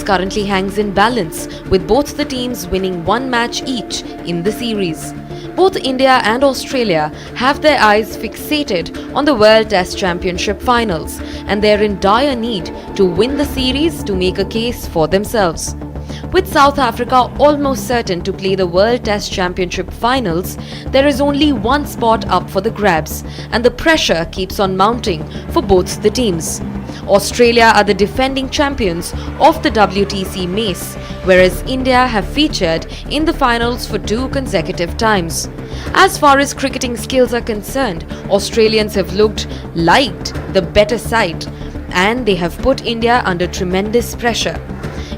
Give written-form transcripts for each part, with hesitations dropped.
currently hangs in balance, with both the teams winning one match each in the series. Both India and Australia have their eyes fixated on the World Test Championship finals, and they are in dire need to win the series to make a case for themselves. With South Africa almost certain to play the World Test Championship finals, there is only one spot up for the grabs, and the pressure keeps on mounting for both the teams. Australia are the defending champions of the WTC Mace, whereas India have featured in the finals for 2 consecutive times. As far as cricketing skills are concerned, Australians have looked like the better side, and they have put India under tremendous pressure.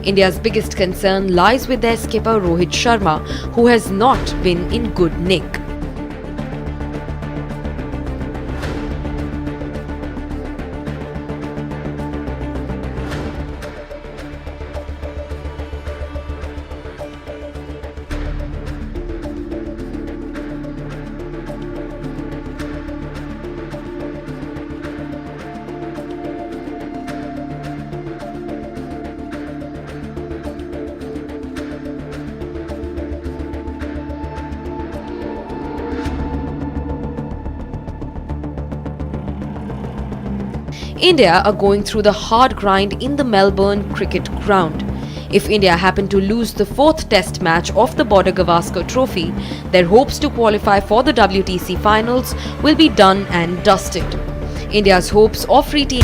India's biggest concern lies with their skipper Rohit Sharma, who has not been in good nick. India are going through the hard grind in the Melbourne cricket ground. If India happen to lose the 4th test match of the Border-Gavaskar trophy, their hopes to qualify for the WTC finals will be done and dusted. India's hopes of retaining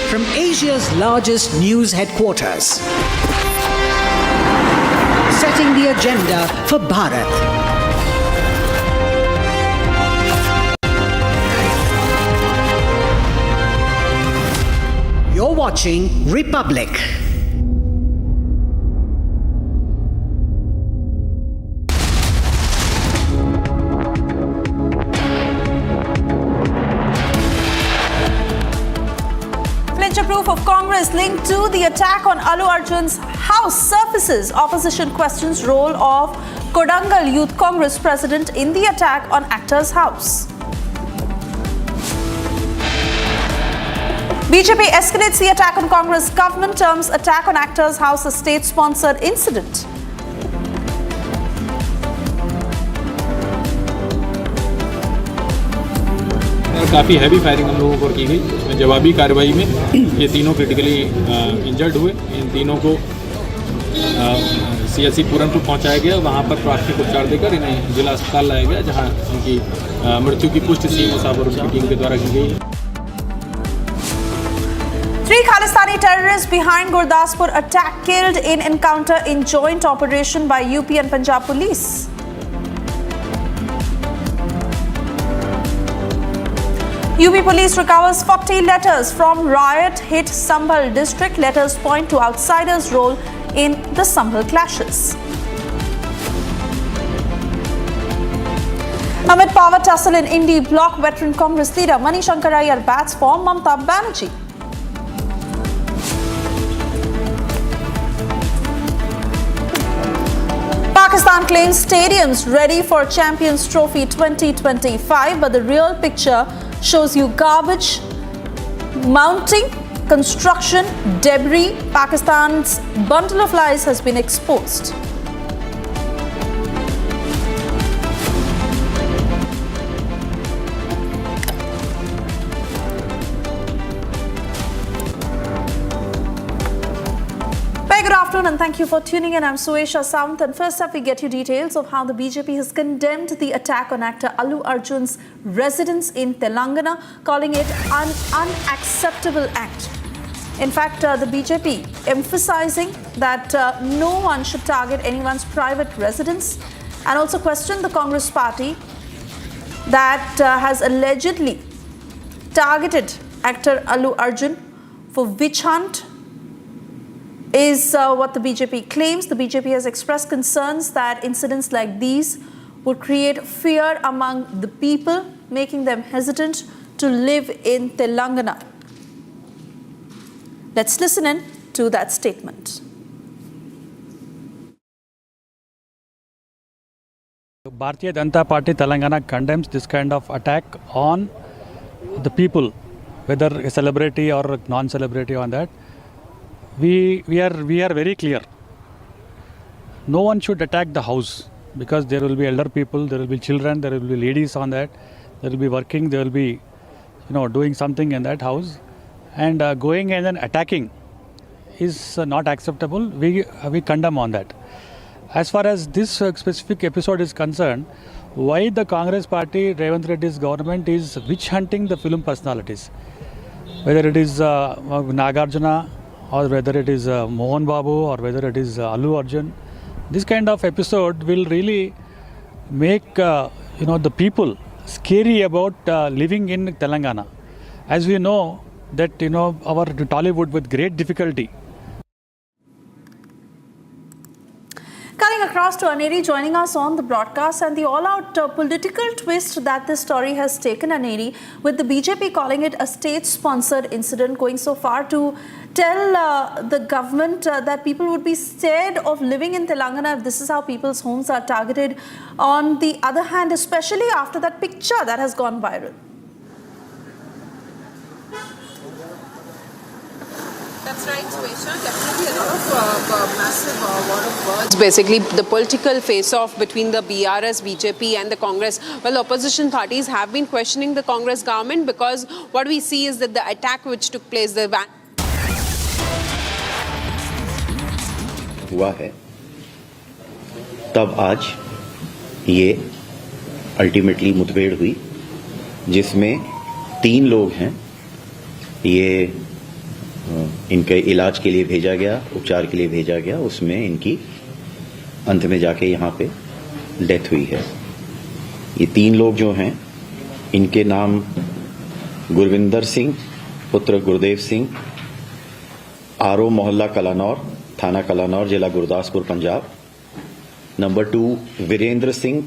from Asia's largest news headquarters, setting the agenda for Bharat. You're watching Republic. Proof of Congress linked to the attack on Allu Arjun's house surfaces. Opposition questions role of Kodangal Youth Congress president in the attack on actor's house. BJP escalates the attack on Congress. Government terms attack on actor's house a state-sponsored incident. काफ़ी heavy firing हम लोगों पर की गई। उसमें जवाबी कार्रवाई में ये तीनों क्रिटिकली इंजर्ड हुए। इन तीनों को CSC पूरनपुर पहुंचाया गया। वहां पर प्राथमिक उपचार देकर इन्हें जिला अस्पताल लाया गया, जहां उनकी मृत्यु की पुष्टि सीएमओ साहब और उनकी टीम के द्वारा की गई। 3 Khalistani terrorists behind Gurdaspur attack killed in encounter in joint operation by UP and Punjab police. UP police recovers 40 letters from riot-hit Sambhal district. Letters point to outsiders' role in the Sambhal clashes. Amid power tussle in Indi block, veteran Congress leader Mani Shankar Iyer bats for Mamata Banerjee. Pakistan claims stadiums ready for Champions Trophy 2025, but the real picture shows you garbage, mounting, construction, debris. Pakistan's bundle of lies has been exposed. Good afternoon and thank you for tuning in. I'm Suesha Samant, and first up we get you details of how the BJP has condemned the attack on actor Allu Arjun's residence in Telangana, calling it an unacceptable act. In fact, the BJP emphasizing that no one should target anyone's private residence, and also questioned the Congress party that has allegedly targeted actor Allu Arjun for witch hunt is what the BJP claims. The BJP has expressed concerns that incidents like these would create fear among the people, making them hesitant to live in Telangana. Let's listen in to that statement. Bharatiya Janata Party Telangana condemns this kind of attack on the people, whether a celebrity or non-celebrity on that. We are very clear. No one should attack the house because there will be elder people, there will be children, there will be ladies on that, there will be working, there will be doing something in that house, and going and then attacking is not acceptable. We condemn on that. As far as this specific episode is concerned, why the Congress party, Revanth Reddy's government is witch hunting the film personalities, whether it is Nagarjuna or whether it is Mohan Babu or whether it is Allu Arjun. This kind of episode will really make the people scary about living in Telangana. As we know that our Tollywood with great difficulty. Cutting across to Aneri joining us on the broadcast, and the all-out political twist that this story has taken, Aneri, with the BJP calling it a state-sponsored incident, going so far to tell the government that people would be scared of living in Telangana if this is how people's homes are targeted. On the other hand, especially after that picture that has gone viral. That's right, Suesha. Definitely a lot of massive war of words. Basically, the political face-off between the BRS, BJP and the Congress. Well, opposition parties have been questioning the Congress government because what we see is that the attack which took place, the हुआ है, तब आज ये ultimately मुठभेड़ हुई जिसमें 3 लोग हैं। ये इनके इलाज के लिए भेजा गया, उपचार के लिए भेजा गया, उसमें इनकी अंत में जाके यहाँ पे डेथ हुई है। ये 3 लोग जो हैं, इनके नाम गुरविंदर सिंह पुत्र गुरदेव सिंह, आरो मोहल्ला कलानौर, थाना कलानौर, जिला गुरदासपुर, पंजाब। नंबर 2 वीरेंद्र सिंह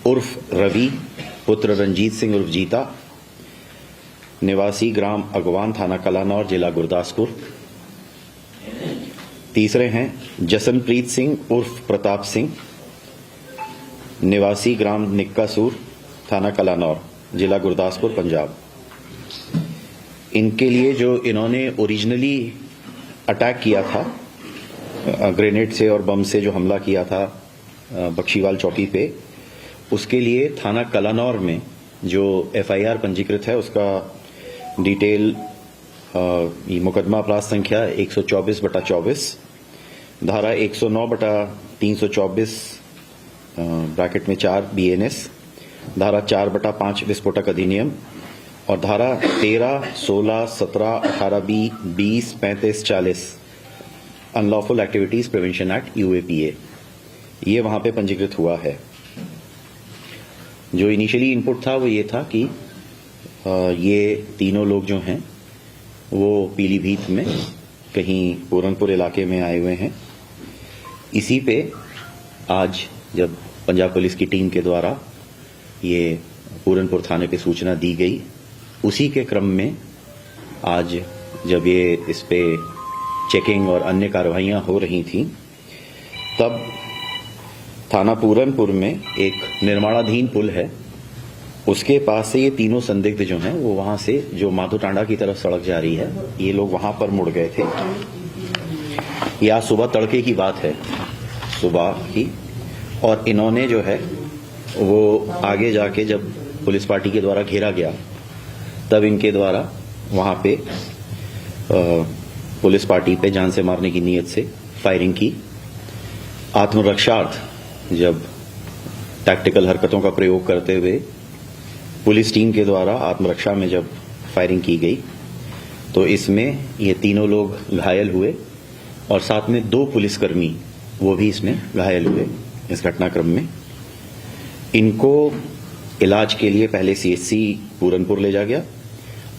उर्फ रवि पुत्र रंजीत सिंह उर्फ जीता, निवासी ग्राम अगवान, थाना कलानौर, जिला गुरदासपुर। तीसरे हैं जसनप्रीत सिंह उर्फ प्रताप सिंह, निवासी ग्राम निक्कासूर, थाना कलानौर, जिला गुरदासपुर, पंजाब। इनके लिए जो इन्होंने ओरिजिनली अटैक किया था, ग्रेनेड से और बम से जो हमला किया था बख्शीवाल चौकी पे, उसके लिए थाना कलानौर में जो FIR पंजीकृत है, उसका डिटेल मुकदमा अपराध संख्या 124/24, धारा 109/324 ब्रैकेट में 4 BNS, धारा 4/5 विस्फोटक अधिनियम और धारा 13, 16, 17, 18B, 20, 35, 40 unlawful activities prevention act UAPA, ये वहां पे पंजीकृत हुआ है। जो इनिशियली इनपुट था वो ये था कि ये तीनों लोग जो हैं वो पीलीभीत में कहीं पूरनपुर इलाके में आए हुए हैं। इसी पे आज जब पंजाब पुलिस की टीम के द्वारा ये पूरनपुर थाने पे सूचना दी गई, उसी के क्रम में आज जब ये इस पे चेकिंग और अन्य कार्रवाइयां हो रही थी, तब थाना पूरनपुर में एक निर्माणाधीन पुल है, उसके पास से ये तीनों संदिग्ध जो हैं वो वहां से जो माधोटांडा की तरफ सड़क जा रही है, ये लोग वहां पर मुड़ गए थे। ये आज सुबह तड़के की बात है, सुबह की। और इन्होंने जो है वो आगे जाके जब पुलिस पार्टी के द्वारा घेरा गया, तब इनके द्वारा वहां पे पुलिस पार्टी पे जान से मारने की नीयत से फायरिंग की। आत्मरक्षार्थ जब टैक्टिकल हरकतों का प्रयोग करते हुए पुलिस टीम के द्वारा आत्मरक्षा में जब फायरिंग की गई, तो इसमें ये तीनों लोग घायल हुए और साथ में 2 पुलिसकर्मी वो भी इसमें घायल हुए। इस घटनाक्रम में इनको इलाज के लिए पहले CHC पूरनपुर ले जा गया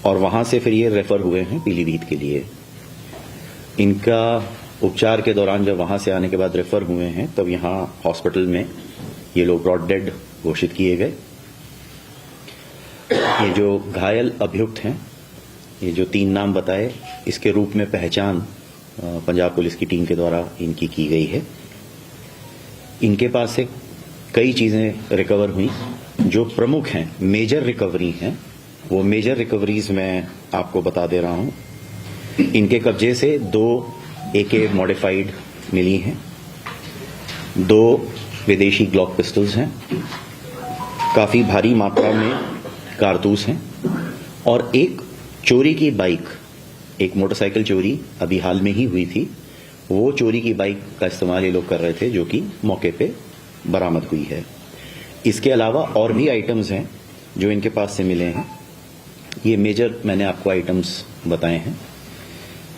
और वहां से फिर ये रेफर हुए हैं पीलीभीत के लिए। इनका उपचार के दौरान जब वहां से आने के बाद रेफर हुए हैं, तब यहां हॉस्पिटल में ये लोग ब्रॉड डेड घोषित किए गए। ये जो घायल अभियुक्त हैं, ये जो 3 नाम बताए, इसके रूप में पहचान पंजाब पुलिस की टीम के द्वारा इनकी की गई है। इनके पास से कई चीज़ें रिकवर हुई। जो प्रमुख हैं, मेजर रिकवरी हैं, वो मेजर रिकवरीज मैं आपको बता दे रहा हूं। इनके कब्जे से 2 AK मॉडिफाइड मिली हैं, 2 विदेशी ग्लॉक पिस्टल्स हैं, काफ़ी भारी मात्रा में कारतूस हैं और एक चोरी की बाइक, एक मोटरसाइकिल चोरी अभी हाल में ही हुई थी, वो चोरी की बाइक का इस्तेमाल ये लोग कर रहे थे, जो कि मौके पे बरामद हुई है। इसके अलावा और भी आइटम्स हैं जो इनके पास से मिले हैं। ये मेजर मैंने आपको आइटम्स बताए हैं।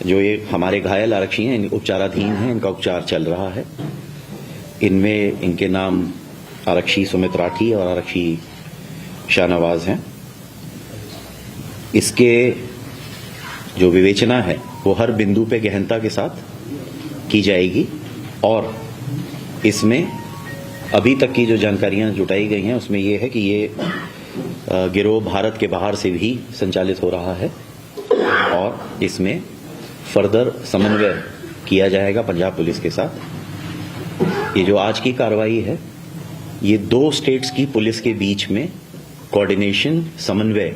जो ये हमारे घायल आरक्षी हैं, उपचाराधीन हैं, इनका उपचार चल रहा है। इनमें इनके नाम आरक्षी सुमित राठी और आरक्षी शाहनवाज हैं। इसके जो विवेचना है वो हर बिंदु पे गहनता के साथ की जाएगी और इसमें अभी तक की जो जानकारियां जुटाई गई हैं उसमें ये है कि ये गिरोह भारत के बाहर से भी संचालित हो रहा है और इसमें फर्दर समन्वय किया जाएगा पंजाब पुलिस के साथ। ये जो आज की कार्रवाई है, ये 2 स्टेट्स की पुलिस के बीच में कोऑर्डिनेशन, समन्वय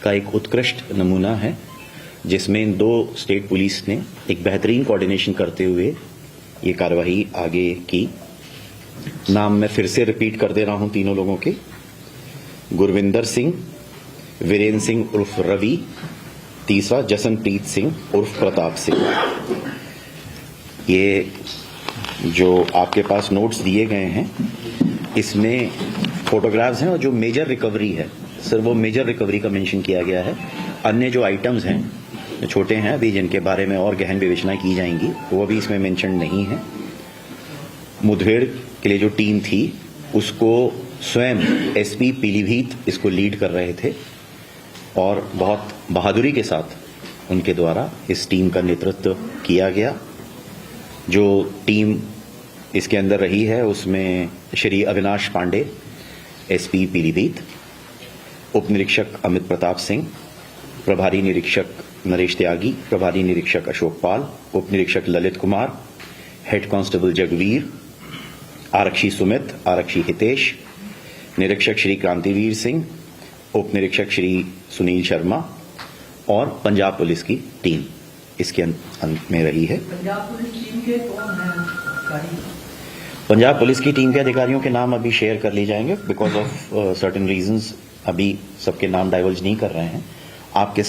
का एक उत्कृष्ट नमूना है, जिसमें इन 2 स्टेट पुलिस ने एक बेहतरीन कोऑर्डिनेशन करते हुए ये कार्रवाई आगे की। नाम मैं फिर से रिपीट कर दे रहा हूं तीनों लोगों के। गुरविंदर सिंह, वीरेंद्र सिंह उर्फ रवि, तीसरा जसनप्रीत सिंह उर्फ प्रताप सिंह। ये जो आपके पास नोट्स दिए गए हैं, इसमें फोटोग्राफ्स हैं और जो मेजर रिकवरी है, सिर्फ वो मेजर रिकवरी का मेंशन किया गया है। अन्य जो आइटम्स हैं छोटे हैं, अभी जिनके बारे में और गहन विवेचना की जाएंगी, वो अभी इसमें मेंशन नहीं है। मुठभेड़ के लिए जो टीम थी उसको स्वयं SP पीलीभीत इसको लीड कर रहे थे और बहुत बहादुरी के साथ उनके द्वारा इस टीम का नेतृत्व किया गया। जो टीम इसके अंदर रही है उसमें श्री अविनाश पांडे SP पीलीभीत, उप निरीक्षक अमित प्रताप सिंह, प्रभारी निरीक्षक नरेश त्यागी, प्रभारी निरीक्षक अशोक पाल, उप निरीक्षक ललित कुमार, हेड कांस्टेबल जगवीर, आरक्षी सुमित, आरक्षी हितेश, निरीक्षक श्री क्रांतिवीर सिंह, उप निरीक्षक श्री सुनील शर्मा और पंजाब पुलिस की टीम इसके अंत में रही है। पंजाब पुलिस टीम के कौन हैं अधिकारी? पंजाब पुलिस की टीम के अधिकारियों के नाम अभी शेयर कर लिए जाएंगे, बिकॉज ऑफ सर्टेन रीजंस अभी सबके नाम डाइवर्ज नहीं कर रहे हैं। आपके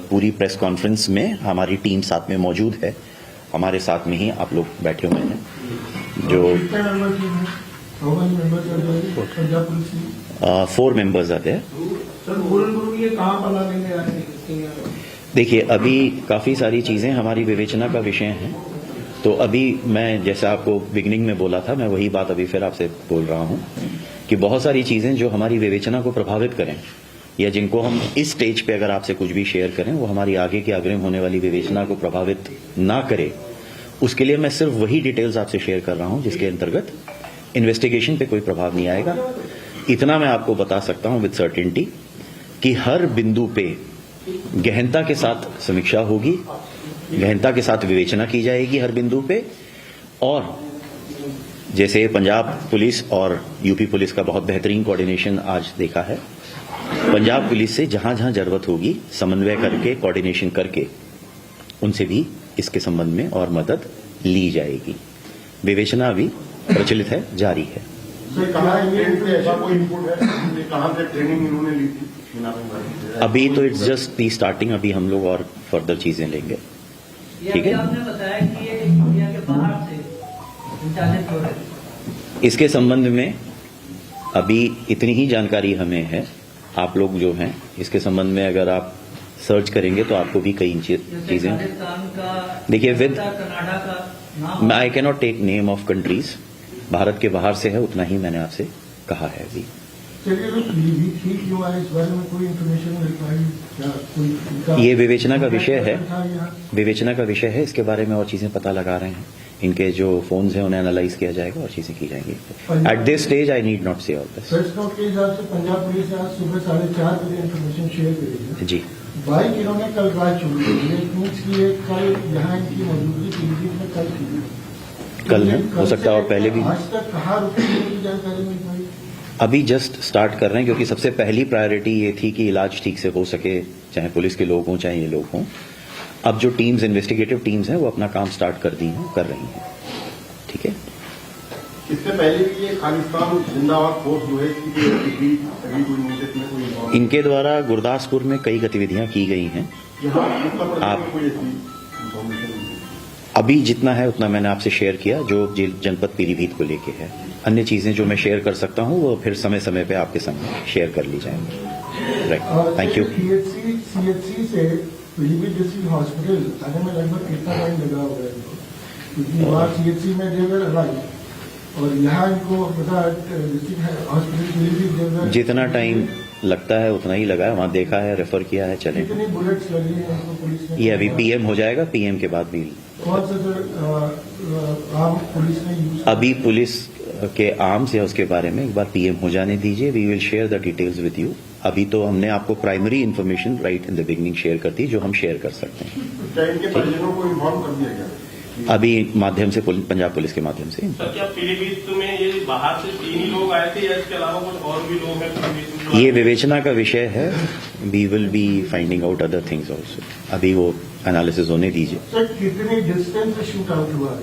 पूरी प्रेस कॉन्फ्रेंस में हमारी टीम साथ में मौजूद है, हमारे साथ में ही आप लोग बैठे हुए हैं। जो 4 मेंबर्स आते हैं। देखिए, अभी काफी सारी चीजें हमारी विवेचना का विषय हैं, तो अभी मैं जैसा आपको बिगिनिंग में बोला था, मैं वही बात अभी फिर आपसे बोल रहा हूं कि बहुत सारी चीजें जो हमारी विवेचना को प्रभावित करें या जिनको हम इस स्टेज पे अगर आपसे कुछ भी शेयर करें वो हमारी आगे की अग्रिम होने वाली विवेचना को प्रभावित ना करे, उसके लिए मैं सिर्फ वही डिटेल्स आपसे शेयर कर रहा हूं जिसके अंतर्गत इन्वेस्टिगेशन पे कोई प्रभाव नहीं आएगा। इतना मैं आपको बता सकता हूं विद सर्टेनिटी कि हर बिंदु पे गहनता के साथ समीक्षा होगी, गहनता के साथ विवेचना की जाएगी हर बिंदु पे, और जैसे पंजाब पुलिस और यूपी पुलिस का बहुत बेहतरीन कोऑर्डिनेशन आज देखा है, पंजाब पुलिस से जहां जहां जरूरत होगी समन्वय करके, कोऑर्डिनेशन करके उनसे भी इसके संबंध में और मदद ली जाएगी। विवेचना अभी प्रचलित है, जारी है। अभी तो इट्स जस्ट दी स्टार्टिंग, अभी हम लोग और फर्दर चीजें लेंगे। ठीक है, आपने बताया कि ये इंडिया के बाहर से संचालित हो रहे हैं। इसके संबंध में अभी इतनी ही जानकारी हमें है। आप लोग जो हैं इसके संबंध में अगर आप सर्च करेंगे तो आपको भी कई चीजें देखिए। With I can not take name of countries, Bharat के बाहर से है, उतना ही मैंने आपसे कहा है। अभी ये विवेचना का विषय है, विवेचना का विषय है, इसके बारे में और चीजें पता लगा रहे हैं। इनके जो फोन्स हैं उन्हें एनालाइज किया जाएगा और चीजें की जाएंगी। At this stage I need not से ऑल दिस। पंजाब पुलिस ने आज सुबह 4:30 बजे इन्फॉर्मेशन शेयर करी जी। बाइक इन्होंने कल रात छोड़ी है, कल यहाँ इनकी मौजूदगी पीलीभीत में कल की। कल है, हो सकता है और पहले भी। आज तक कहाँ रुके की जानकारी मिल पाई? अभी जस्ट स्टार्ट कर रहे हैं, क्योंकि सबसे पहली प्रायोरिटी ये थी कि इलाज ठीक से हो सके, चाहे पुलिस के लोग हों चाहे ये लोग हों। अब जो टीम्स, इन्वेस्टिगेटिव टीम्स हैं, वो अपना काम स्टार्ट कर दी हैं, कर रही हैं। ठीक है। इससे पहले भी ये खालिस्तान जिंदाबाद फोर्स जो है इनके द्वारा गुरदासपुर में कई गतिविधियां की गई हैं। आप अभी जितना है उतना मैंने आपसे शेयर किया, जो जनपद पीलीभीत को लेके है। अन्य चीजें जो मैं शेयर कर सकता हूं वो फिर समय समय पे आपके सामने शेयर कर ली जाएंगी। Right, thank you. सीएचसी से पीलीभीत डिस्ट्रिक्ट हॉस्पिटल आने में लगभग कितना टाइम लगा हुआ है? क्योंकि वहाँ सीएचसी में देवर अराइव और यहाँ इनको पता डिस्ट्रिक्ट हॉस्पिटल पीलीभीत जितना टाइम लगता है उतना ही लगा है, वहाँ देखा है, रेफर किया है। चले, कितनी बुलेट्स लगी हैं पुलिस ने? ये अभी पीएम हो जाएगा, पीएम के बाद भी। कौन सा जो आम पुलिस ने यूज? अभी पुलिस के आर्म्स या उसके बारे में एक बार पीएम हो जाने दीजिए, we will share the details with you. अभी तो हमने आपको primary information right in the beginning share कर दी, जो हम शेयर कर सकते हैं। क्या इनके परिजनों को इन्फॉर्म कर दिया गया? अभी माध्यम से, पंजाब पुलिस के माध्यम से। सर, क्या पीलीभीत में ये बाहर से 3 ही लोग आए थे या इसके अलावा कुछ और भी लोग हैं पीलीभीत में? ये विवेचना का विषय है, we will be finding out other things also. अभी वो एनालिसिस होने दीजिए। सर, कितनी डिस्टेंस से शूट आउट हुआ है?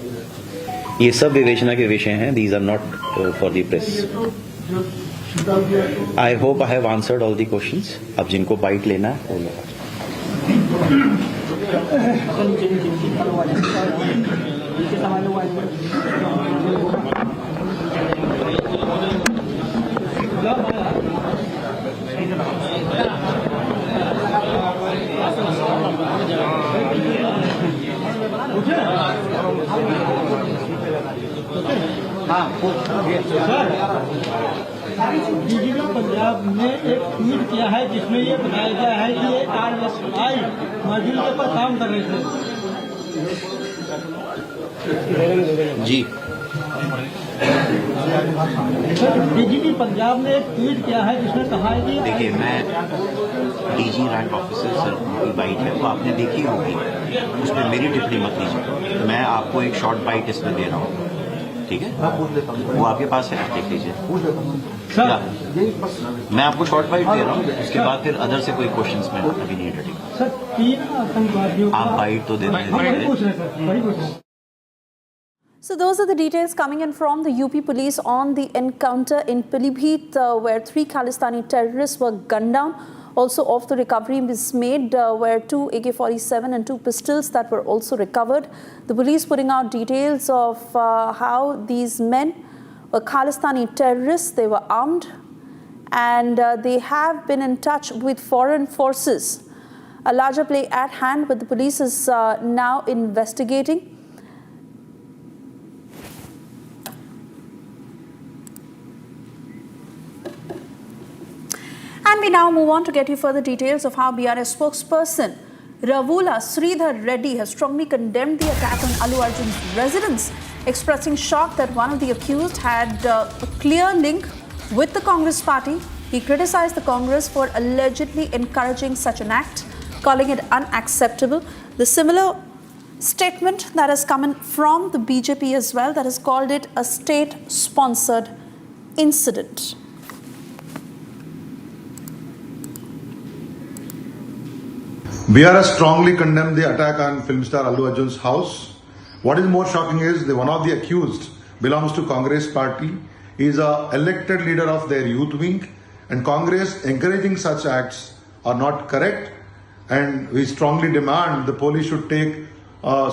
ये सब विवेचना के विषय हैं, these are not for the press. I hope I have answered all the questions. अब जिनको बाइट लेना है वो लोग। बीजेपी पंजाब ने एक ट्वीट किया है जिसमें ये बताया गया है कि ये आरएसआई मॉड्यूल के ऊपर काम कर रहे थे। जी, बीजेपी पंजाब ने एक ट्वीट किया है जिसमें कहा है कि देखिए, मैं डीजी रैंक ऑफिसर सर की बाइट है वो आपने देखी होगी, उसमें मेरी टिप्पणी मत लीजिए। मैं आपको एक शॉर्ट बाइट इसमें दे रहा हूँ, ठीक है? वो आपके पास है, देख लीजिए। मैं आपको शॉर्ट बाइट दे रहा हूँ, उसके बाद फिर अदर से कोई क्वेश्चंस में अभी नहीं रेडी। सर, 3 आतंकवादियों आप बाइट तो दे रहे हैं। So those are the details coming in from the UP police on the encounter in Pilibhit where 3 Khalistani terrorists were gunned down. Also of the recovery is made where 2 AK-47 and 2 pistols that were also recovered. The police putting out details of how these men were Khalistani terrorists. They were armed and they have been in touch with foreign forces. A larger play at hand, but the police is now investigating. And we now move on to get you further details of how BRS spokesperson Ravula Sridhar Reddy has strongly condemned the attack on Allu Arjun's residence, expressing shock that one of the accused had a clear link with the Congress party. He criticized the Congress for allegedly encouraging such an act, calling it unacceptable. The similar statement that has come in from the BJP as well, that has called it a state-sponsored incident. BRS strongly condemned the attack on film star Allu Arjun's house. What is more shocking is that one of the accused belongs to Congress party. He is a elected leader of their youth wing, and Congress encouraging such acts are not correct. And we strongly demand the police should take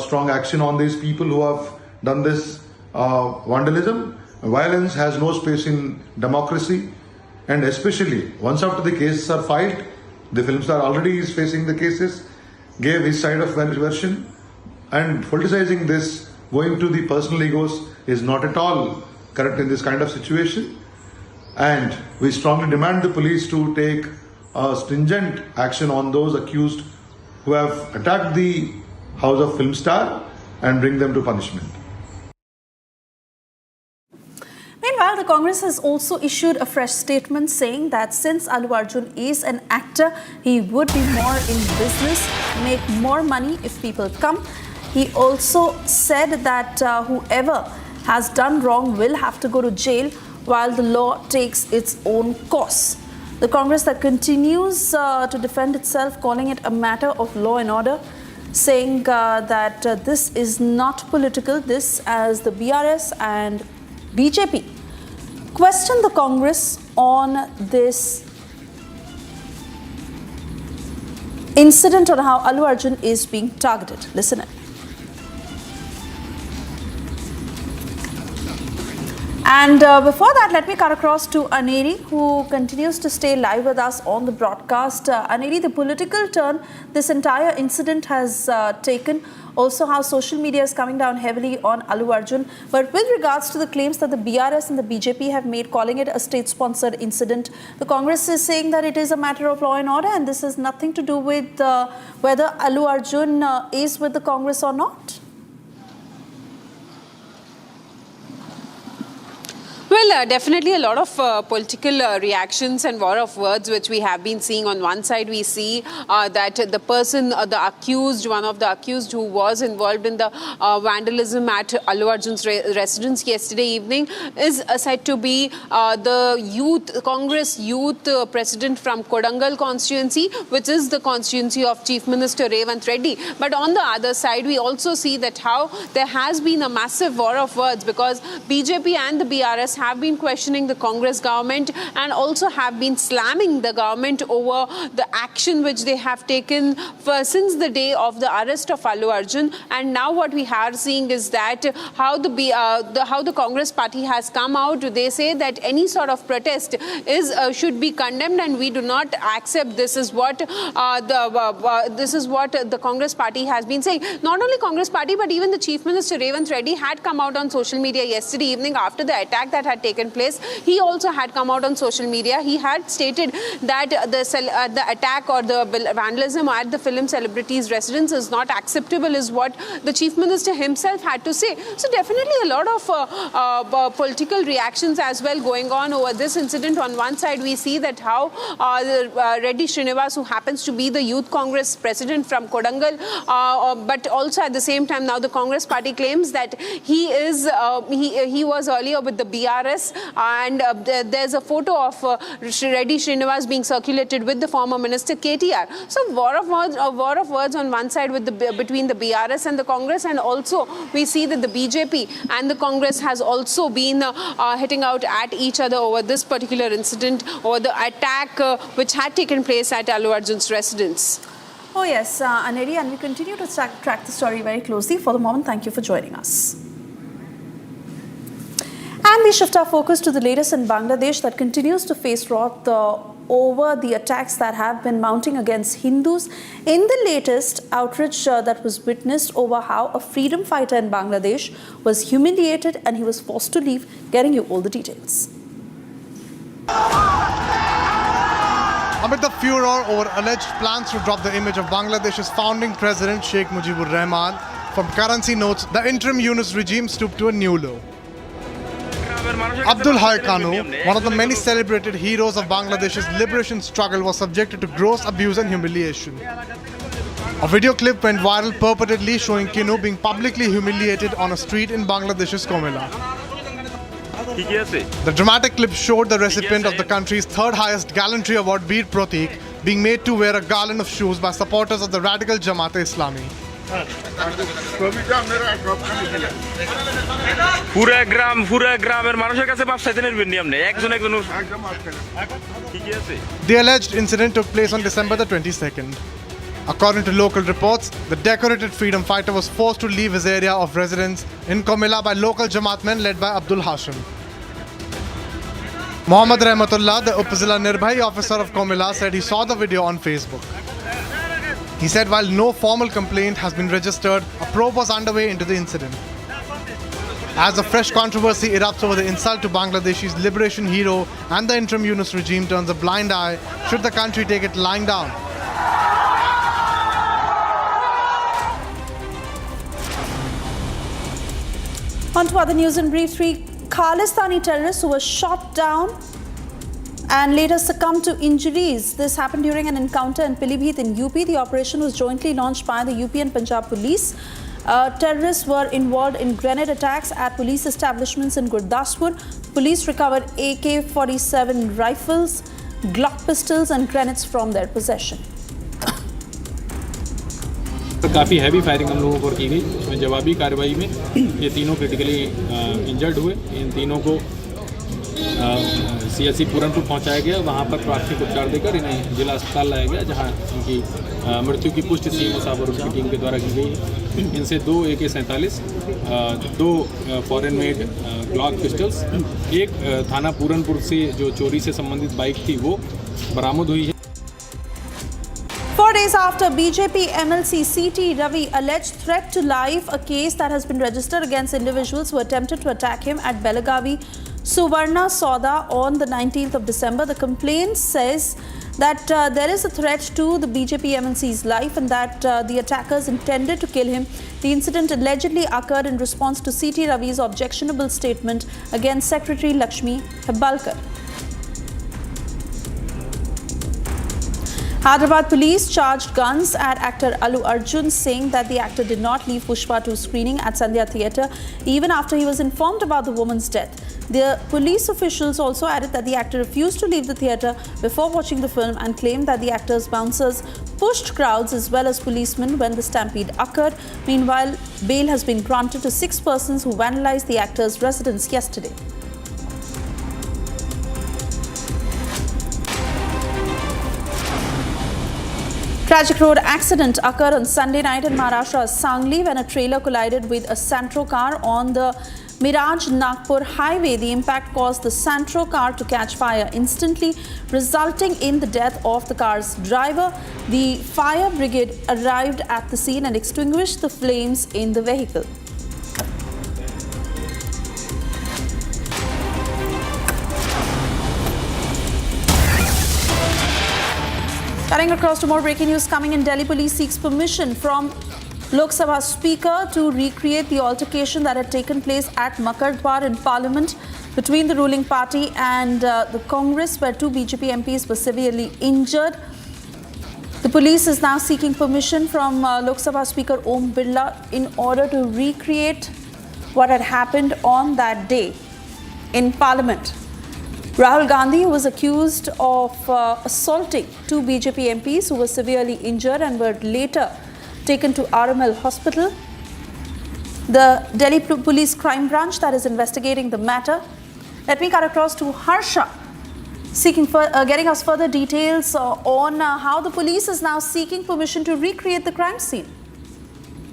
strong action on these people who have done this vandalism. Violence has no space in democracy, and especially once after the cases are filed, the film star already is facing the cases, gave his side of version, and politicizing this, going to the personal egos, is not at all correct in this kind of situation. And we strongly demand the police to take stringent action on those accused who have attacked the house of film star and bring them to punishment. Meanwhile, the Congress has also issued a fresh statement saying that since Allu Arjun is an actor, he would be more in business, make more money if people come. He also said that whoever has done wrong will have to go to jail while the law takes its own course. The Congress that continues to defend itself, calling it a matter of law and order, saying that this is not political. This, as the BRS and BJP question the Congress on this incident on how Allu Arjun is being targeted. Listen in. And before that, let me cut across to Aneri, who continues to stay live with us on the broadcast. Aneri, the political turn this entire incident has taken, also how social media is coming down heavily on Allu Arjun. But with regards to the claims that the BRS and the BJP have made, calling it a state-sponsored incident, the Congress is saying that it is a matter of law and order, and this has nothing to do with whether Allu Arjun is with the Congress or not. Well, definitely a lot of political reactions and war of words which we have been seeing. On one side, we see that the person, the accused, one of the accused who was involved in the vandalism at Allu Arjun's residence yesterday evening is said to be the Congress youth president from Kodangal constituency, which is the constituency of Chief Minister Revanth Reddy. But on the other side, we also see that how there has been a massive war of words, because BJP and the BRS have been questioning the Congress government and also have been slamming the government over the action which they have taken since the day of the arrest of Allu Arjun. And now what we are seeing is that how the Congress party has come out. They say that any sort of protest should be condemned, and we do not accept. This is what the Congress party has been saying. Not only Congress party, but even the Chief Minister Revanth Reddy had come out on social media yesterday evening after the attack that had taken place. He also had come out on social media. He had stated that the attack or the vandalism at the film celebrity's residence is not acceptable, is what the Chief Minister himself had to say. So definitely a lot of political reactions as well going on over this incident. On one side, we see that how Reddy Srinivas, who happens to be the Youth Congress president from Kodangal, but also at the same time now the Congress party claims that he was earlier with the BRS, and there's a photo of Reddy Srinivas being circulated with the former minister KTR. So war of words on one side between the BRS and the Congress, and also we see that the BJP and the Congress has also been hitting out at each other over this particular incident, over the attack which had taken place at Allu Arjun's residence. Oh yes, Aneri, and we continue to track the story very closely. For the moment, thank you for joining us. And we shift our focus to the latest in Bangladesh, that continues to face wrath over the attacks that have been mounting against Hindus. In the latest outrage that was witnessed over how a freedom fighter in Bangladesh was humiliated and he was forced to leave, getting you all the details. Amid the furor over alleged plans to drop the image of Bangladesh's founding president Sheikh Mujibur Rahman from currency notes, the interim Yunus regime stooped to a new low. Abdul Hai Kanu, one of the many celebrated heroes of Bangladesh's liberation struggle, was subjected to gross abuse and humiliation. A video clip went viral purportedly showing Kinu being publicly humiliated on a street in Bangladesh's Komila. The dramatic clip showed the recipient of the country's third highest gallantry award, Bir Pratik, being made to wear a garland of shoes by supporters of the radical Jamaat-e-Islami. পুরা গ্রামের মানুষের কাছে মাপ চাইতে নির্বেন আপনি একজন The alleged incident took place on December the 22nd. According to local reports, the decorated freedom fighter was forced to leave his area of residence in Komila by local Jamaat men led by Abdul Hashim. Muhammad Rahmatullah, the Upazila Nirbhai officer of Komila, said he saw the video on Facebook. He said while no formal complaint has been registered, a probe was underway into the incident. As a fresh controversy erupts over the insult to Bangladesh's liberation hero, and the interim Yunus regime turns a blind eye, should the country take it lying down? On to other news in brief. 3 Khalistani terrorists who were shot down and later succumbed to injuries. This happened during an encounter in Pilibhit in UP. The operation was jointly launched by the UP and Punjab police. Terrorists were involved in grenade attacks at police establishments in Gurdaspur. Police recovered AK-47 rifles, Glock pistols and grenades from their possession. काफ़ी heavy firing हम लोगों पर की गई। उसमें जवाबी कार्रवाई में ये तीनों क्रिटिकली इंजर्ड हुए। इन तीनों को CSC पूरनपुर पहुंचाया गया। वहां पर प्राथमिक उपचार देकर इन्हें जिला अस्पताल लाया गया, जहां इनकी मृत्यु की पुष्टि CMO साहब और उनकी टीम के द्वारा की गई है। इनसे 2 AK-47, 2 foreign made Glock pistols, एक थाना पूरनपुर से जो चोरी से संबंधित बाइक थी वो बरामद हुई है। 4 days after BJP MLC CT Ravi alleged threat to life, a case that has been registered against individuals who attempted to attack him at Belagavi Suvarna Soda on the 19th of December. The complaint says that there is a threat to the BJP MLC's life and that the attackers intended to kill him. The incident allegedly occurred in response to CT Ravi's objectionable statement against Secretary Laxmi Hebbalkar. Hyderabad police charged guns at actor Allu Arjun, saying that the actor did not leave Pushpa 2 screening at Sandhya Theatre even after he was informed about the woman's death. The police officials also added that the actor refused to leave the theatre before watching the film and claimed that the actor's bouncers pushed crowds as well as policemen when the stampede occurred. Meanwhile, bail has been granted to 6 persons who vandalized the actor's residence yesterday. Tragic road accident occurred on Sunday night in Maharashtra's Sangli when a trailer collided with a Santro car on the Miraj-Nagpur highway. The impact caused the Santro car to catch fire instantly, resulting in the death of the car's driver. The fire brigade arrived at the scene and extinguished the flames in the vehicle. Cutting across to more breaking news coming in. Delhi police seeks permission from Lok Sabha Speaker to recreate the altercation that had taken place at Makar Dwar in Parliament between the ruling party and the Congress, where 2 BJP MPs were severely injured. The police is now seeking permission from Lok Sabha Speaker Om Birla in order to recreate what had happened on that day in Parliament. Rahul Gandhi, who was accused of assaulting 2 BJP MPs who were severely injured and were later taken to RML Hospital. The Delhi Police Crime Branch that is investigating the matter. Let me cut across to Harsha, getting us further details on how the police is now seeking permission to recreate the crime scene.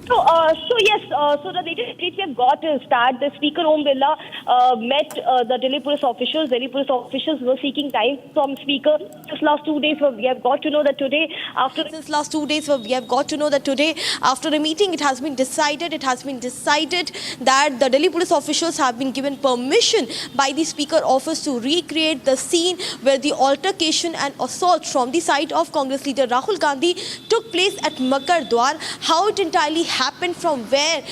So the latest update we have got is that the Speaker Om Birla met the Delhi police officials. Delhi police officials were seeking time from Speaker. Since last 2 days, we have got to know that today, after a meeting, it has been decided that the Delhi police officials have been given permission by the Speaker office to recreate the scene where the altercation and assault from the side of Congress leader Rahul Gandhi took place at Makar Dwar. How it entirely happened, from where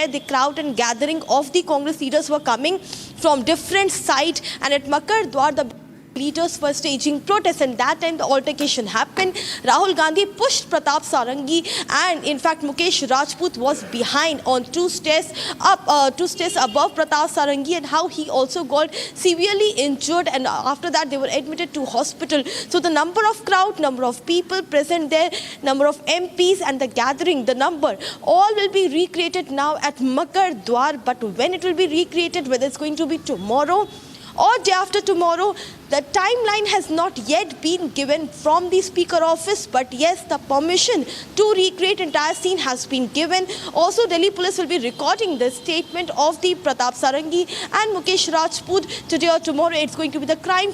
the crowd and gathering of the Congress leaders were coming from different sides, and at Makar Dwar the leaders were staging protests, and that time the altercation happened. Rahul Gandhi pushed Pratap Sarangi, and in fact Mukesh Rajput was behind on 2 stairs above Pratap Sarangi, and how he also got severely injured, and after that they were admitted to hospital. So the number of crowd, number of people present there, number of MPs and the gathering, the number, all will be recreated now at Makar Dwar. But when it will be recreated, whether it's going to be tomorrow or day after tomorrow, the timeline has not yet been given from the Speaker office, but yes, the permission to recreate entire scene has been given. Also, Delhi police will be recording the statement of the Pratap Sarangi and Mukesh Rajput. Today or tomorrow, it's going to be the crime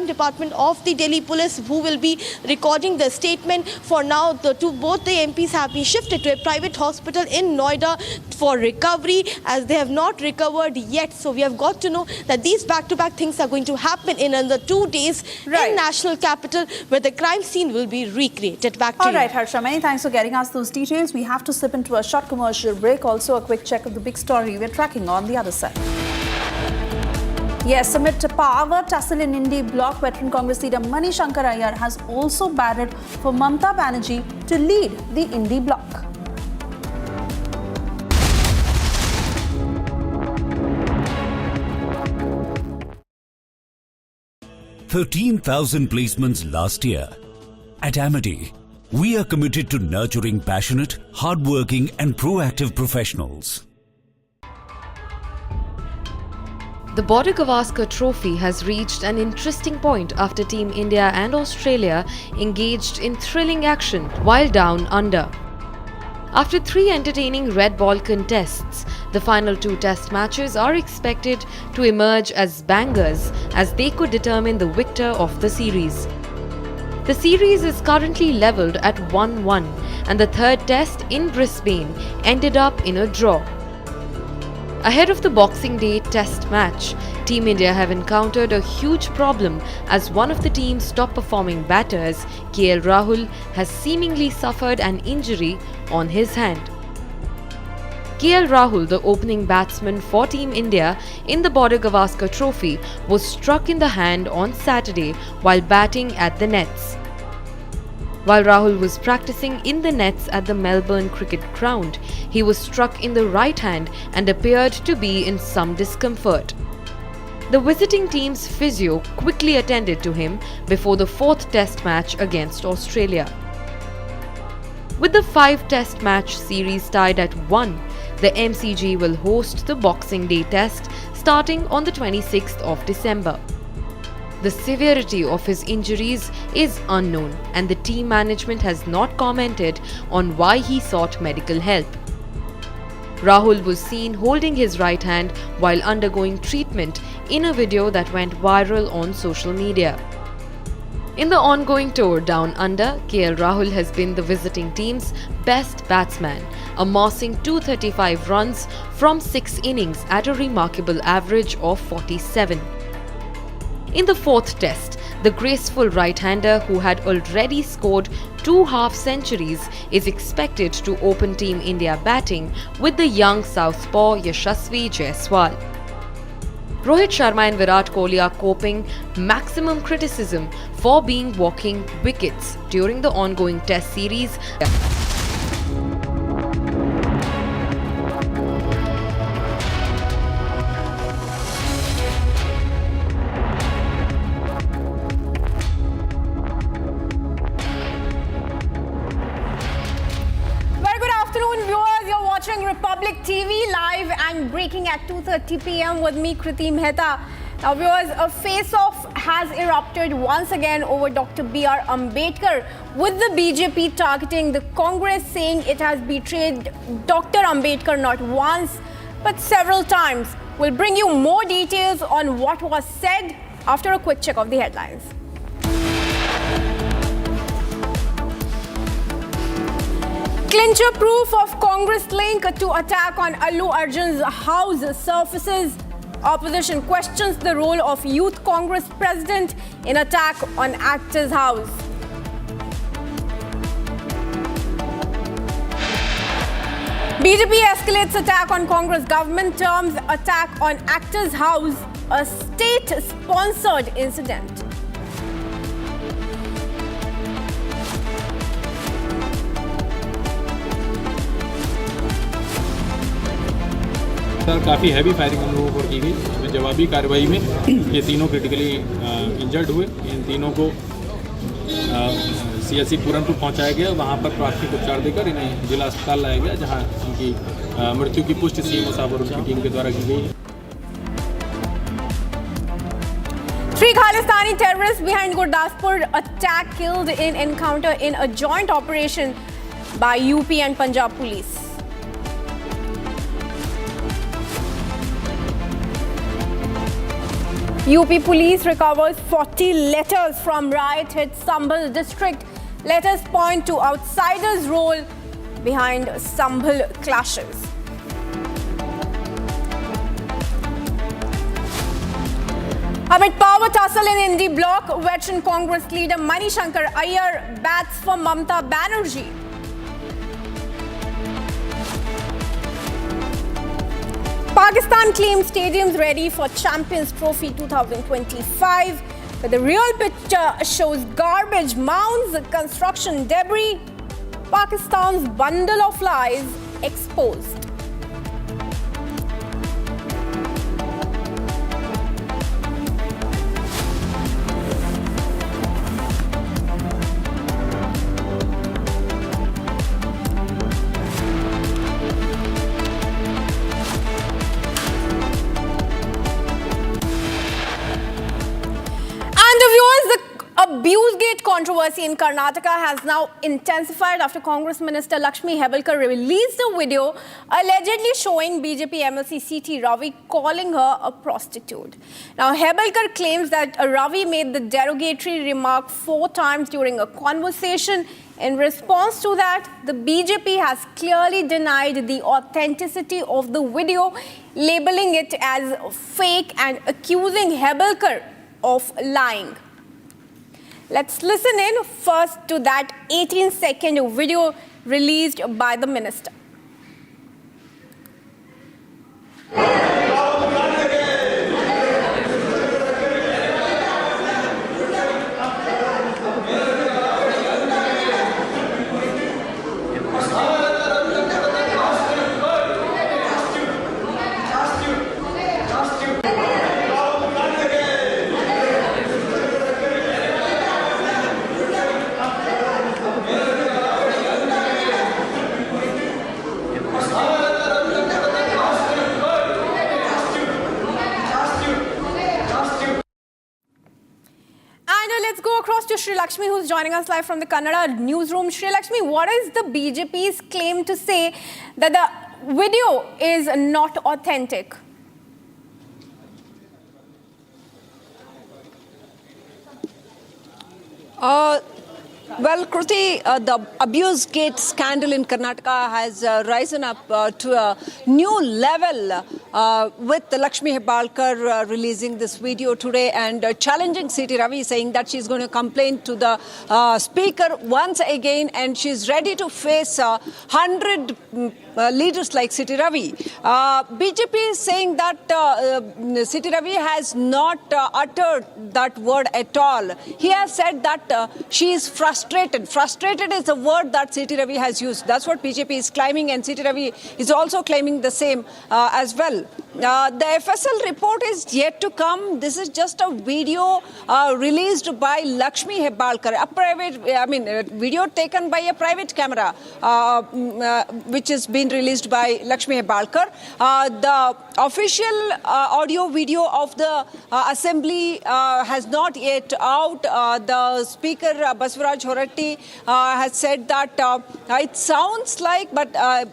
department of the Delhi police who will be recording the statement. For now, both the MPs have been shifted to a private hospital in Noida for recovery, as they have not recovered yet. So we have got to know that these back-to-back things are going to happen in another 2 days in national capital, where the crime scene will be recreated. Back to you. All right, Harsha, many thanks for getting us those details. We have to slip into a short commercial break. Also, a quick check of the big story we're tracking on the other side. Yes, amid power tussle in Indie bloc, veteran Congress leader Mani Shankar Iyer has also batted for Mamata Banerjee to lead the Indie bloc. 13,000 placements last year. At Amity, we are committed to nurturing passionate, hardworking and proactive professionals. The Border-Gavaskar trophy has reached an interesting point after Team India and Australia engaged in thrilling action while down under. After 3 entertaining red ball contests, the final 2 test matches are expected to emerge as bangers as they could determine the victor of the series. The series is currently levelled at 1-1 and the 3rd test in Brisbane ended up in a draw. Ahead of the Boxing Day test match, Team India have encountered a huge problem as one of the team's top performing batters, Rahul, has seemingly suffered an injury on his hand. Rahul, the opening batsman for Team India in the Border-Gavaskar trophy, was struck in the hand on Saturday while batting at the nets. While Rahul was practicing in the nets at the Melbourne Cricket Ground, he was struck in the right hand and appeared to be in some discomfort. The visiting team's physio quickly attended to him before the 4th test match against Australia. With the 5 test match series tied at 1, the MCG will host the Boxing Day test starting on the 26th of December. The severity of his injuries is unknown and the team management has not commented on why he sought medical help. Rahul was seen holding his right hand while undergoing treatment in a video that went viral on social media. In the ongoing tour down under, Rahul has been the visiting team's best batsman, amassing 235 runs from 6 innings at a remarkable average of 47. In the 4th test, the graceful right-hander who had already scored 2 half-centuries is expected to open Team India batting with the young southpaw Yashasvi Jaiswal. Rohit Sharma and Virat Kohli are coping maximum criticism for being walking wickets during the ongoing test series. Republic TV live and breaking at 2:30 p.m. with me, Kriti Mehta. Now viewers, a face-off has erupted once again over Dr. B.R. Ambedkar, with the BJP targeting the Congress, saying it has betrayed Dr. Ambedkar not once but several times. We'll bring you more details on what was said after a quick check of the headlines. Clincher proof of Congress link to attack on Allu Arjun's house surfaces. Opposition questions the role of Youth Congress president in attack on actor's house. BJP escalates attack on Congress government, terms attack on actor's house a state-sponsored incident. Sir काफ़ी heavy firing हम लोगों पर की गई, इसमें जवाबी कार्रवाई में ये तीनों क्रिटिकली इंजर्ड हुए। इन तीनों को CSC पूरनपुर पहुंचाया गया, वहां पर प्राथमिक उपचार देकर इन्हें जिला अस्पताल लाया गया, जहां उनकी मृत्यु की पुष्टि CMO साहब और उनकी टीम के द्वारा की गई है। 3 Khalistani terrorists behind Gurdaspur attack killed in encounter in a joint operation by UP and Punjab police. UP police recovers 40 letters from riot-hit Sambhal district. Letters point to outsiders' role behind Sambhal clashes. Amid power tussle in Indi block, veteran Congress leader Manishankar Iyer bats for Mamata Banerjee. Pakistan claims stadiums ready for Champions Trophy 2025, but the real picture shows garbage mounds, construction debris, Pakistan's bundle of lies exposed. Abusegate controversy in Karnataka has now intensified after Congress Minister Laxmi Hebbalkar released a video allegedly showing BJP MLC CT Ravi calling her a prostitute. Now, Hebbalkar claims that Ravi made the derogatory remark 4 times during a conversation. In response to that, the BJP has clearly denied the authenticity of the video, labeling it as fake and accusing Hebbalkar of lying. Let's listen in first to that 18-second video released by the minister. Let's go across to Shri Laxmi, who's joining us live from the Kannada newsroom. Shri Laxmi, what is the BJP's claim to say that the video is not authentic? Well, Kruti, the Abusegate scandal in Karnataka has risen up to a new level with Laxmi Hebbalkar releasing this video today and challenging CT Ravi, saying that she's going to complain to the speaker once again and she's ready to face 100 leaders like CT Ravi. BJP is saying that CT Ravi has not uttered that word at all. He has said that she is frustrated. Frustrated is the word that CT Ravi has used. That's what BJP is claiming, and CT Ravi is also claiming the same as well. The FSL report is yet to come. This is just a video released by Laxmi Hebbalkar, a private, video taken by a private camera, which has been released by Laxmi Hebbalkar. The official audio video of the assembly has not yet out. The speaker, Baswaraj Horatti, has said that it sounds like, but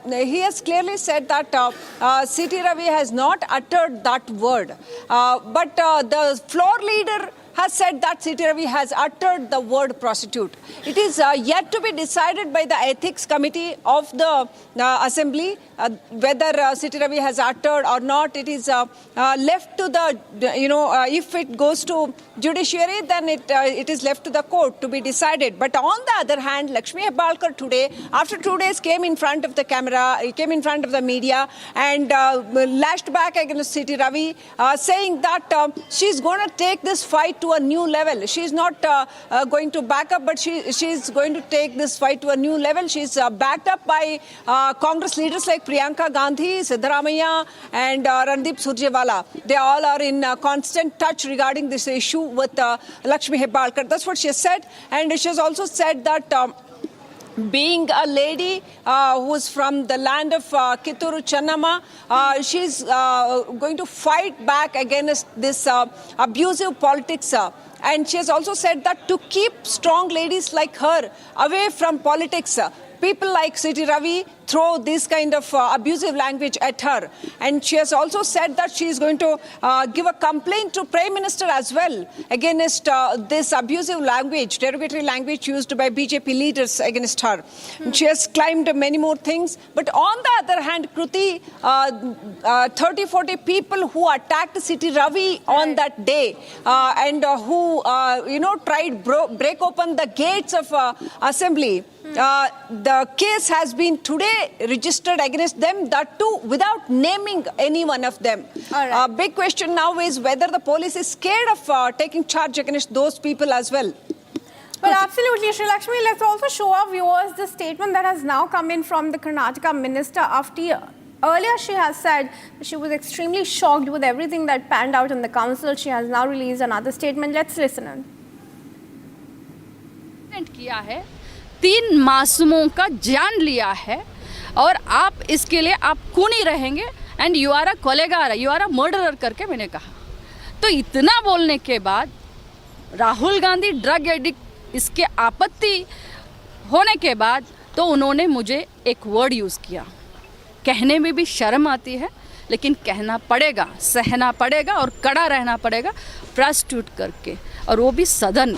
he has clearly said that CT Ravi has not uttered that word. But the floor leader has said that CT Ravi has uttered the word prostitute. It is yet to be decided by the ethics committee of the assembly whether CT Ravi has uttered or not. It is left to the, if it goes to judiciary, then it is left to the court to be decided. But on the other hand, Laxmi Hebbalkar today, after 2 days, came in front of the camera, came in front of the media and lashed back against CT Ravi, saying that she's going to take this fight to a new level. She's not going to back up, but she's going to take this fight to a new level. She's backed up by Congress leaders like Priyanka Gandhi, Siddaramaiah and Randeep Surjewala. They all are in constant touch regarding this issue with Laxmi Hebbalkar. That's what she has said. And she has also said that being a lady who's from the land of Kitturu Channamma, she's going to fight back against this abusive politics. And she has also said that to keep strong ladies like her away from politics, people like CT Ravi throw this kind of abusive language at her. And she has also said that she is going to give a complaint to Prime Minister as well against this abusive language, derogatory language used by BJP leaders against her. And she has claimed many more things. But on the other hand, Kruti, 30-40 people who attacked CT Ravi on that day and who, tried break open the gates of assembly, the case has been today registered against them, that too without naming any one of them. Big question now is whether the police is scared of taking charge against those people as well. Well, absolutely, Shri Laxmi. Let's also show our viewers the statement that has now come in from the Karnataka minister after earlier she has said she was extremely shocked with everything that panned out in the council. She has now released another statement. Let's listen in. किया है 3 मासूमों का जान लिया है और आप इसके लिए आप खूनी रहेंगे and you are a killer, you are a murderer करके मैंने कहा। तो इतना बोलने के बाद राहुल गांधी ड्रग एडिक्ट इसके आपत्ति होने के बाद तो उन्होंने मुझे एक वर्ड यूज़ किया, कहने में भी शर्म आती है लेकिन कहना पड़ेगा, सहना पड़ेगा और कड़ा रहना पड़ेगा, प्रॉस्टिट्यूट करके, और वो भी सदन।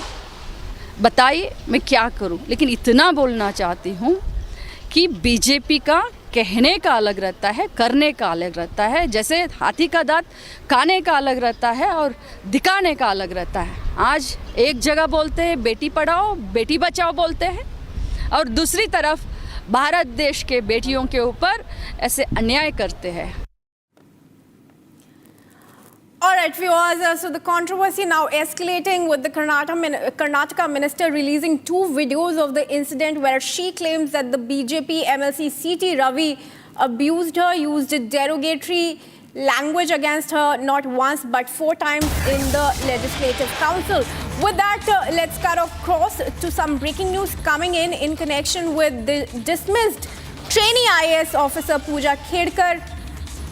बताइए मैं क्या करूं, लेकिन इतना बोलना चाहती हूं कि बीजेपी का कहने का अलग रहता है, करने का अलग रहता है। जैसे हाथी का दांत खाने का अलग रहता है और दिखाने का अलग रहता है। आज एक जगह बोलते हैं बेटी पढ़ाओ बेटी बचाओ बोलते हैं, और दूसरी तरफ भारत देश के बेटियों के ऊपर ऐसे अन्याय करते हैं। All right, viewers, so the controversy now escalating with the Karnataka minister releasing 2 videos of the incident where she claims that the BJP MLC CT Ravi abused her, used derogatory language against her not once but 4 times in the Legislative Council. With that, let's cut across to some breaking news coming in connection with the dismissed trainee IAS officer Pooja Khedkar.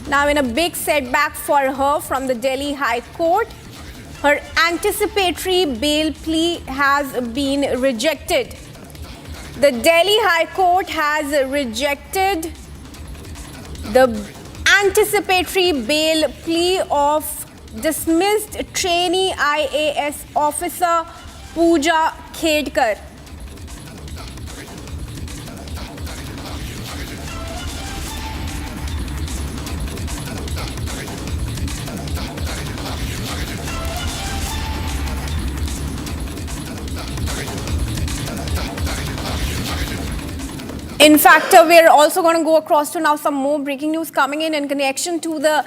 Now in a big setback for her from the Delhi High Court, her anticipatory bail plea has been rejected. The Delhi High Court has rejected the anticipatory bail plea of dismissed trainee IAS officer Pooja Khedkar. In fact, we're also going to go across to now some more breaking news coming in connection to the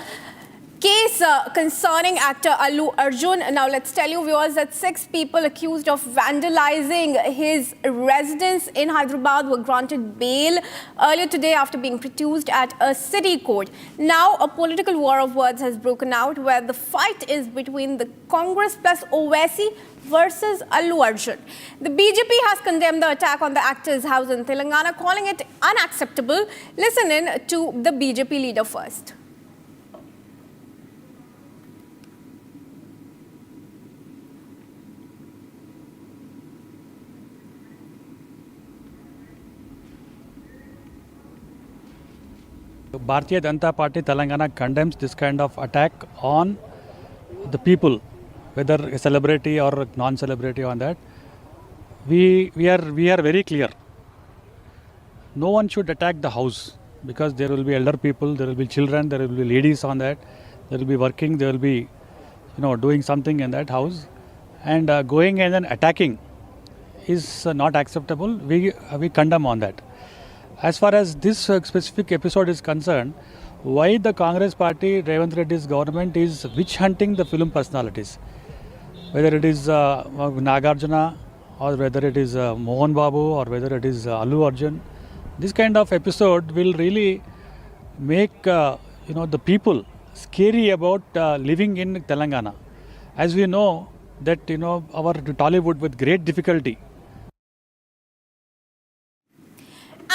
case concerning actor Allu Arjun. Now, let's tell you, viewers, that 6 people accused of vandalizing his residence in Hyderabad were granted bail earlier today after being produced at a city court. Now, a political war of words has broken out where the fight is between the Congress plus Owaisi versus Allu Arjun. The BJP has condemned the attack on the actor's house in Telangana, calling it unacceptable. Listen in to the BJP leader first. Bharatiya Janata Party Telangana condemns this kind of attack on the people, whether a celebrity or non-celebrity on that. We are very clear. No one should attack the house because there will be elder people, there will be children, there will be ladies on that, there will be working, there will be doing something in that house, and going and then attacking is not acceptable. We condemn on that. As far as this specific episode is concerned, why the Congress party, Revanth Reddy's government is witch hunting the film personalities, whether it is Nagarjuna or whether it is Mohan Babu or whether it is Allu Arjun. This kind of episode will really make the people scary about living in Telangana. As we know that our Tollywood with great difficulty.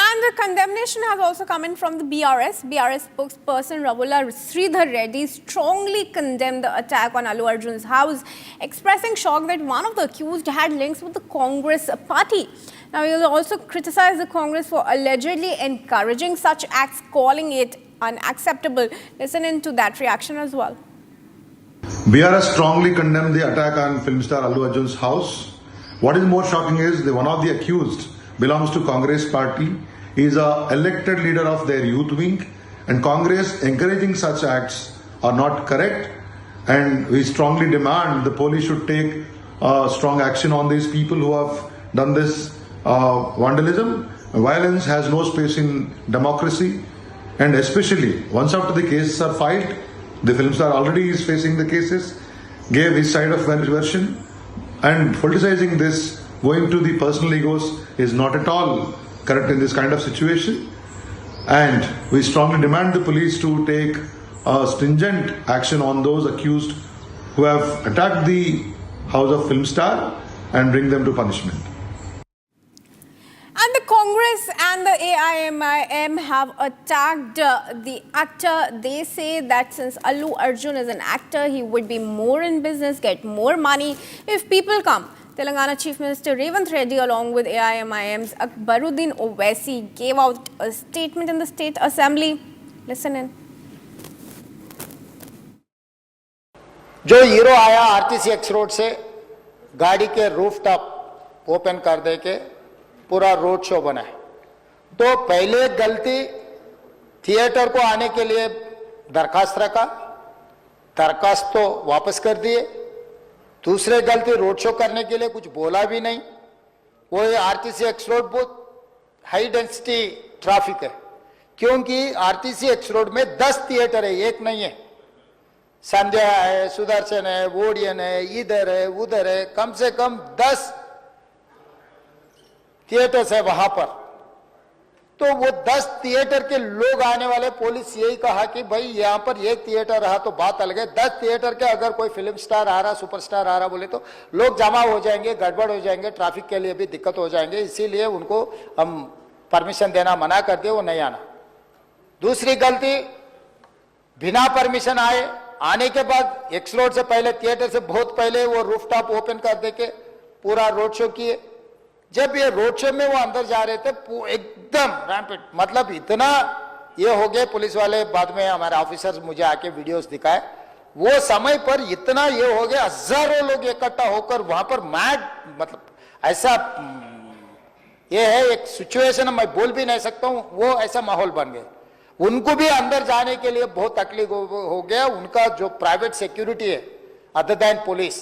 And the condemnation has also come in from the BRS. BRS spokesperson Sridhar Reddy strongly condemned the attack on Allu Arjun's house, expressing shock that one of the accused had links with the Congress party. Now, he will also criticize the Congress for allegedly encouraging such acts, calling it unacceptable. Listen in to that reaction as well. BRS strongly condemned the attack on film star Allu Arjun's house. What is more shocking is one of the accused belongs to Congress party, is a elected leader of their youth wing, and Congress encouraging such acts are not correct, and we strongly demand the police should take strong action on these people who have done this vandalism. Violence has no space in democracy, and especially once after the cases are filed, the film star already is facing the cases, gave his side of version, and politicizing this, going to the personal egos, is not at all correct in this kind of situation. And we strongly demand the police to take stringent action on those accused who have attacked the house of film star and bring them to punishment. And the Congress and the AIMIM have attacked the actor. They say that since Allu Arjun is an actor, he would be more in business, get more money if people come. Telangana Chief Minister Revanth Reddy along with AIMIM's Akbaruddin Owaisi gave out a statement in the State Assembly. Listen in. जो hero आया RTC x road से गाड़ी के roof top open कर दे के पूरा road show बना है, तो पहले गलती थिएटर को आने के लिए दरखास्त रखा, दरखास्त तो वापस कर दिए। दूसरे गलती रोड शो करने के लिए कुछ बोला भी नहीं। वो आरटीसी एक्स रोड बहुत हाई डेंसिटी ट्रैफिक है, क्योंकि आरटीसी एक्स रोड में 10 थिएटर है, एक नहीं है। संजय है, सुदर्शन है, वोडियन है, इधर है, उधर है, कम से कम 10 थिएटर्स है वहां पर। तो वो 10 थिएटर के लोग आने वाले, पुलिस यही कहा कि भाई यहां पर एक थिएटर रहा तो बात अलग है, 10 थिएटर के अगर कोई फिल्म स्टार आ रहा, सुपरस्टार आ रहा बोले तो लोग जमा हो जाएंगे, गड़बड़ हो जाएंगे, ट्रैफिक के लिए भी दिक्कत हो जाएंगे। इसीलिए उनको हम परमिशन देना मना कर दिए, वो नहीं आना। दूसरी गलती, बिना परमिशन आने के बाद एक्स रोड से पहले, थिएटर से बहुत पहले वो रूफटॉप ओपन कर दे के पूरा रोड शो किए। जब ये रोड शो में वो अंदर जा रहे थे एकदम रैंपेड, मतलब इतना ये हो गए। पुलिस वाले बाद में हमारे ऑफिसर्स मुझे आके वीडियोस दिखाए, वो समय पर इतना ये हो गया, हजारों लोग इकट्ठा होकर वहां पर मैड, मतलब ऐसा ये है एक सिचुएशन, मैं बोल भी नहीं सकता हूं, वो ऐसा माहौल बन गया। उनको भी अंदर जाने के लिए बहुत तकलीफ हो गया। उनका जो प्राइवेट सिक्योरिटी है अदर देन पुलिस,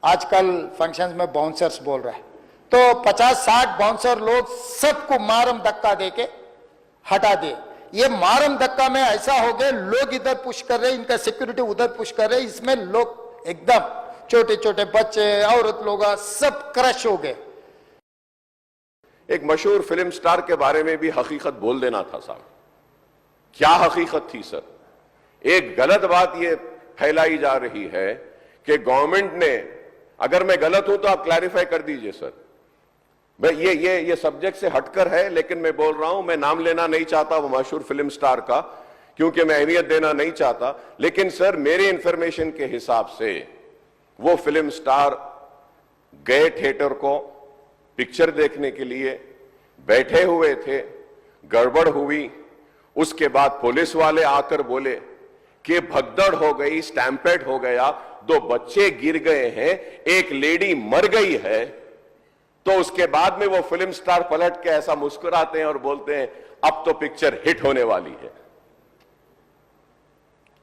आजकल फंक्शंस में बाउंसर्स बोल रहा है, तो 50-60 बाउंसर लोग सबको मारम धक्का देके हटा दिए। ये मारम धक्का में ऐसा हो गया, लोग इधर पुश कर रहे, इनका सिक्योरिटी उधर पुश कर रहे, इसमें लोग एकदम छोटे छोटे बच्चे, औरत लोग सब क्रश हो गए। एक मशहूर फिल्म स्टार के बारे में भी हकीकत बोल देना था साहब। क्या हकीकत थी सर? एक गलत बात यह फैलाई जा रही है कि गवर्नमेंट ने, अगर मैं गलत हूं तो आप क्लैरिफाई कर दीजिए सर। मैं ये सब्जेक्ट से हटकर है, लेकिन मैं बोल रहा हूं, मैं नाम लेना नहीं चाहता वो मशहूर फिल्म स्टार का, क्योंकि मैं अहमियत देना नहीं चाहता। लेकिन सर, मेरे इंफॉर्मेशन के हिसाब से वो फिल्म स्टार गए थिएटर को पिक्चर देखने के लिए, बैठे हुए थे, गड़बड़ हुई, उसके बाद पुलिस वाले आकर बोले कि भगदड़ हो गई, स्टैम्पेड हो गया, 2 बच्चे गिर गए हैं, एक लेडी मर गई है। तो उसके बाद में वो फिल्म स्टार पलट के ऐसा मुस्कुराते हैं और बोलते हैं अब तो पिक्चर हिट होने वाली है।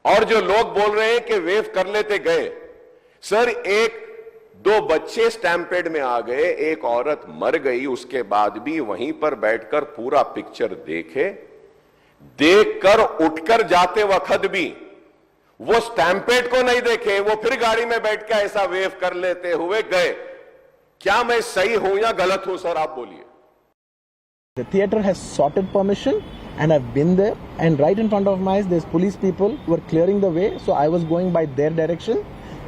और जो लोग बोल रहे हैं कि वेव कर लेते गए, सर 1-2 बच्चे स्टैम्पेड में आ गए, एक औरत मर गई, उसके बाद भी वहीं पर बैठकर पूरा पिक्चर देखकर उठकर जाते वक्त भी वो स्टैम्पेड को नहीं देखे, वो फिर गाड़ी में बैठ के ऐसा वेव कर लेते हुए गए। क्या मैं सही हूं या गलत हूं सर, आप बोलिए। The theater has sought permission and I've been there, and right in front of my eyes there's police people who are clearing the way, so I was going by their direction.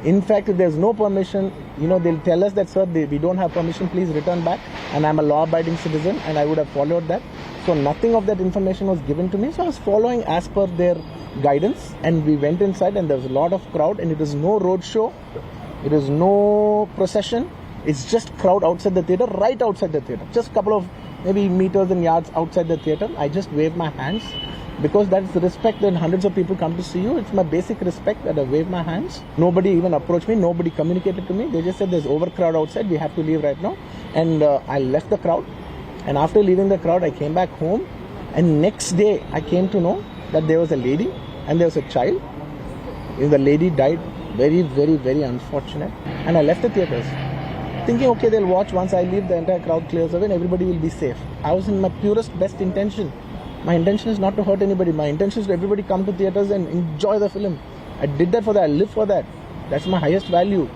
In fact, if there's no permission, they'll tell us that, sir, we don't have permission, please return back, and I'm a law-abiding citizen and I would have followed that. So nothing of that information was given to me, so I was following as per their guidance, and we went inside and there was a lot of crowd, and it is no road show, it is no procession, it's just crowd outside the theater, right outside the theater, just a couple of maybe meters and yards outside the theater. I just wave my hands because that's the respect that hundreds of people come to see you. It's my basic respect that I wave my hands. Nobody even approached me, nobody communicated to me. They just said there's overcrowd outside, we have to leave right now. And I left the crowd, and after leaving the crowd I came back home, and next day I came to know that there was a lady and there was a child. The lady died, very, very, very unfortunate. And I left the theaters thinking, okay, they'll watch, once I leave the entire crowd clears away and everybody will be safe. I was in my purest best intention. My intention is not to hurt anybody. My intention is to everybody come to theaters and enjoy the film. I did that for that. I live for that. That's my highest value.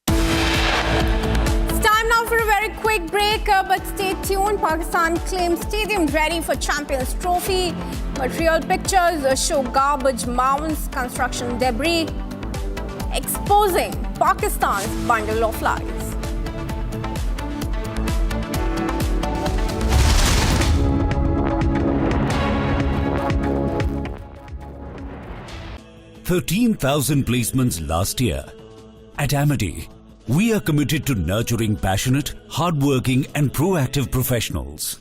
It's time now for a very quick break, but stay tuned. Pakistan claims stadium ready for Champions Trophy, but real pictures show garbage mounds, construction debris, exposing Pakistan's bundle of lies. 13,000 placements last year. At Amity, we are committed to nurturing passionate, hardworking and proactive professionals.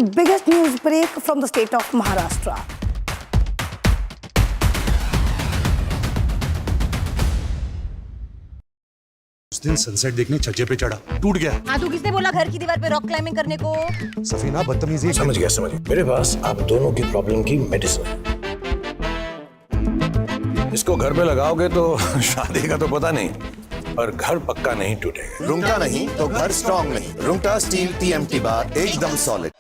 the biggest news break from the state of Maharashtra. उस दिन sunset देखने छज्जे पे चढ़ा, टूट गया। हाँ, तो किसने बोला घर की दीवार पे रॉक क्लाइंबिंग करने को? सफीना बदतमीजी। समझ गया। मेरे पास आप दोनों की प्रॉब्लम की मेडिसिन है। इसको घर पे लगाओगे तो शादी का तो पता नहीं, पर घर पक्का नहीं टूटेगा। रुंगटा नहीं तो घर स्ट्रॉन्ग नहीं। रुंगटा स्टील TMT बार एकदम solid.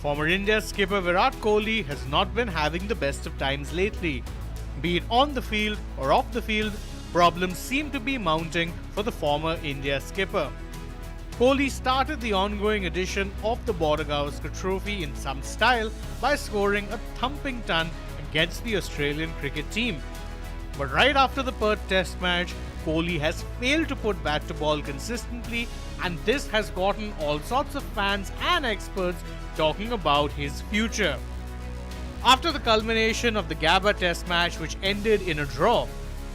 Former India skipper Virat Kohli has not been having the best of times lately. Be it on the field or off the field, problems seem to be mounting for the former India skipper. Kohli started the ongoing edition of the Border-Gavaskar trophy in some style by scoring a thumping ton against the Australian cricket team. But right after the Perth Test match, Kohli has failed to put bat to ball consistently, and this has gotten all sorts of fans and experts talking about his future. After the culmination of the Gabba Test match, which ended in a draw,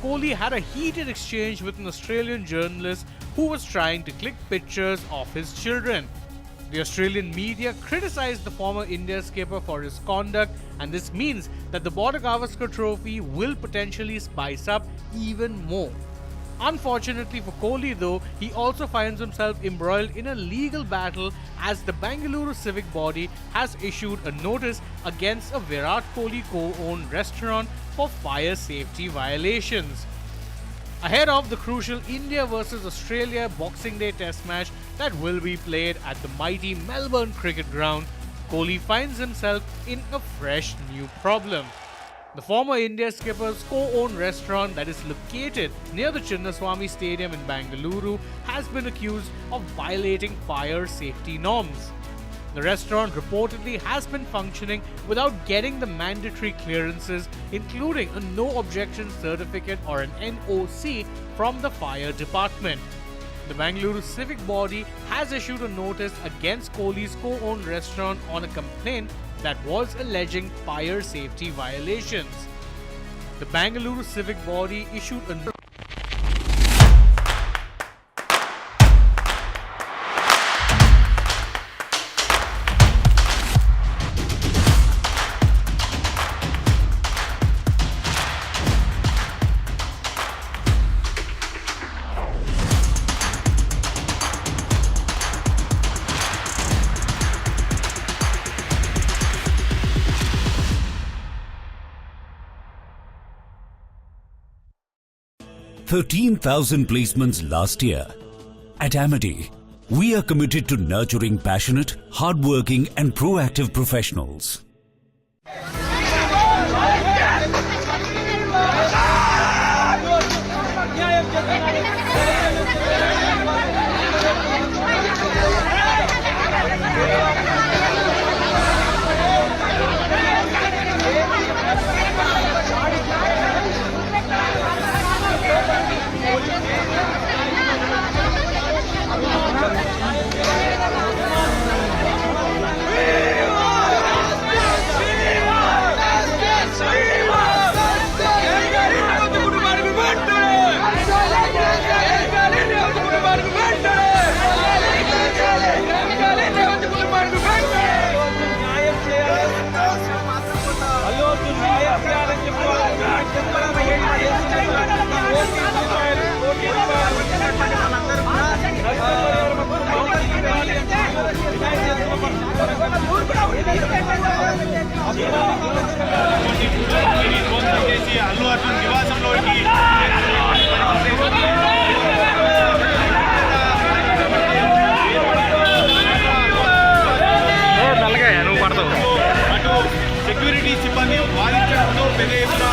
Kohli had a heated exchange with an Australian journalist who was trying to click pictures of his children. The Australian media criticized the former India skipper for his conduct, and this means that the Border-Gavaskar trophy will potentially spice up even more. Unfortunately for Kohli though, he also finds himself embroiled in a legal battle as the Bengaluru civic body has issued a notice against a Virat Kohli co-owned restaurant for fire safety violations. Ahead of the crucial India vs Australia Boxing Day Test match that will be played at the mighty Melbourne Cricket Ground, Kohli finds himself in a fresh new problem. The former India skipper's co-owned restaurant that is located near the Chinnaswamy Stadium in Bengaluru has been accused of violating fire safety norms. The restaurant reportedly has been functioning without getting the mandatory clearances, including a no objection certificate or an NOC from the fire department. The Bengaluru civic body has issued a notice against Kohli's co-owned restaurant on a complaint that was alleging fire safety violations. the Bangalore civic body issued a $13,000 placements last year. At Amity, we are committed to nurturing passionate, hardworking and proactive professionals. Allu Arjun నివాసంలోకి నువ్వు పడతావు అటు security సిబ్బంది వాదించడంతో పెద్ద ఎత్తున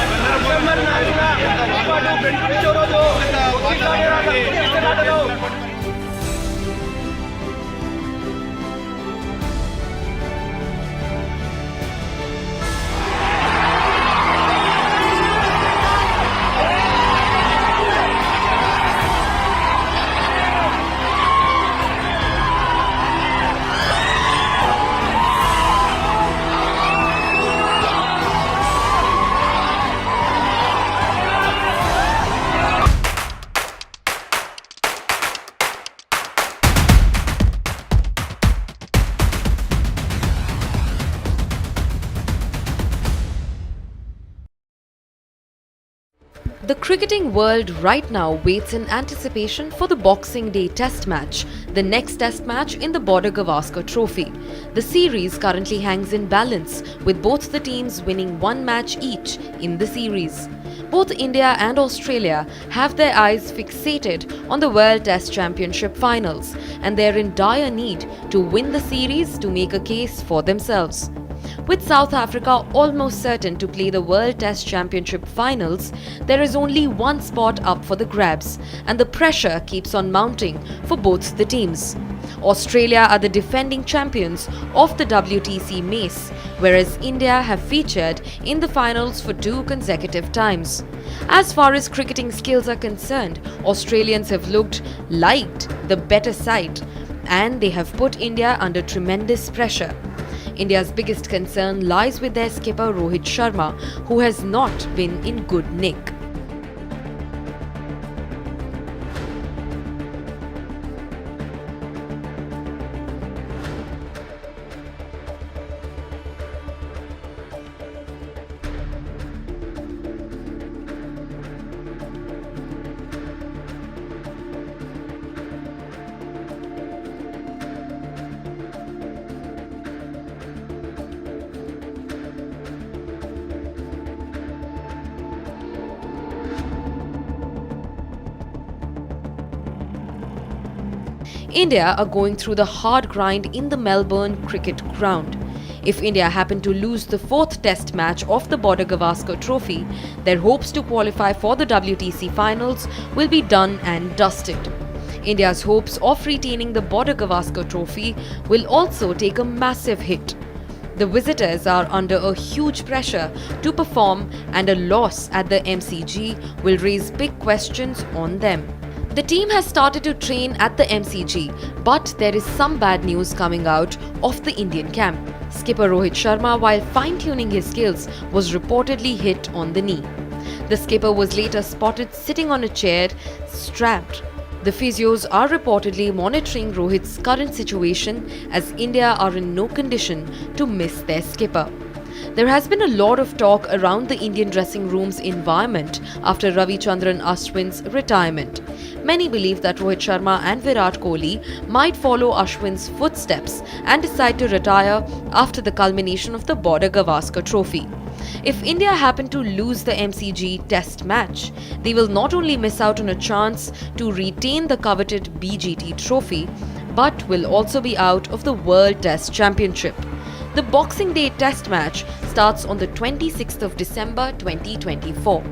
The cricketing world right now waits in anticipation for the Boxing Day Test match, the next Test match in the Border-Gavaskar trophy. The series currently hangs in balance, with both the teams winning one match each in the series. Both India and Australia have their eyes fixated on the World Test Championship finals, and they're in dire need to win the series to make a case for themselves. With South Africa almost certain to play the World Test Championship finals, there is only one spot up for the grabs, and the pressure keeps on mounting for both the teams. Australia are the defending champions of the WTC Mace, whereas India have featured in the finals for 2 consecutive times. As far as cricketing skills are concerned, Australians have looked like the better side, and they have put India under tremendous pressure. India's biggest concern lies with their skipper Rohit Sharma, who has not been in good nick. India are going through the hard grind in the Melbourne cricket ground. If India happen to lose the 4th Test match of the Border-Gavaskar trophy, their hopes to qualify for the WTC finals will be done and dusted. India's hopes of retaining the Border-Gavaskar trophy will also take a massive hit. The visitors are under a huge pressure to perform, and a loss at the MCG will raise big questions on them. The team has started to train at the MCG, but there is some bad news coming out of the Indian camp. Skipper Rohit Sharma, while fine-tuning his skills, was reportedly hit on the knee. The skipper was later spotted sitting on a chair, strapped. The physios are reportedly monitoring Rohit's current situation as India are in no condition to miss their skipper. There has been a lot of talk around the Indian dressing room's environment after Ravichandran Ashwin's retirement. Many believe that Rohit Sharma and Virat Kohli might follow Ashwin's footsteps and decide to retire after the culmination of the Border-Gavaskar trophy. If India happen to lose the MCG Test match, they will not only miss out on a chance to retain the coveted BGT trophy, but will also be out of the World Test Championship. The Boxing Day Test match starts on the 26th of December 2024.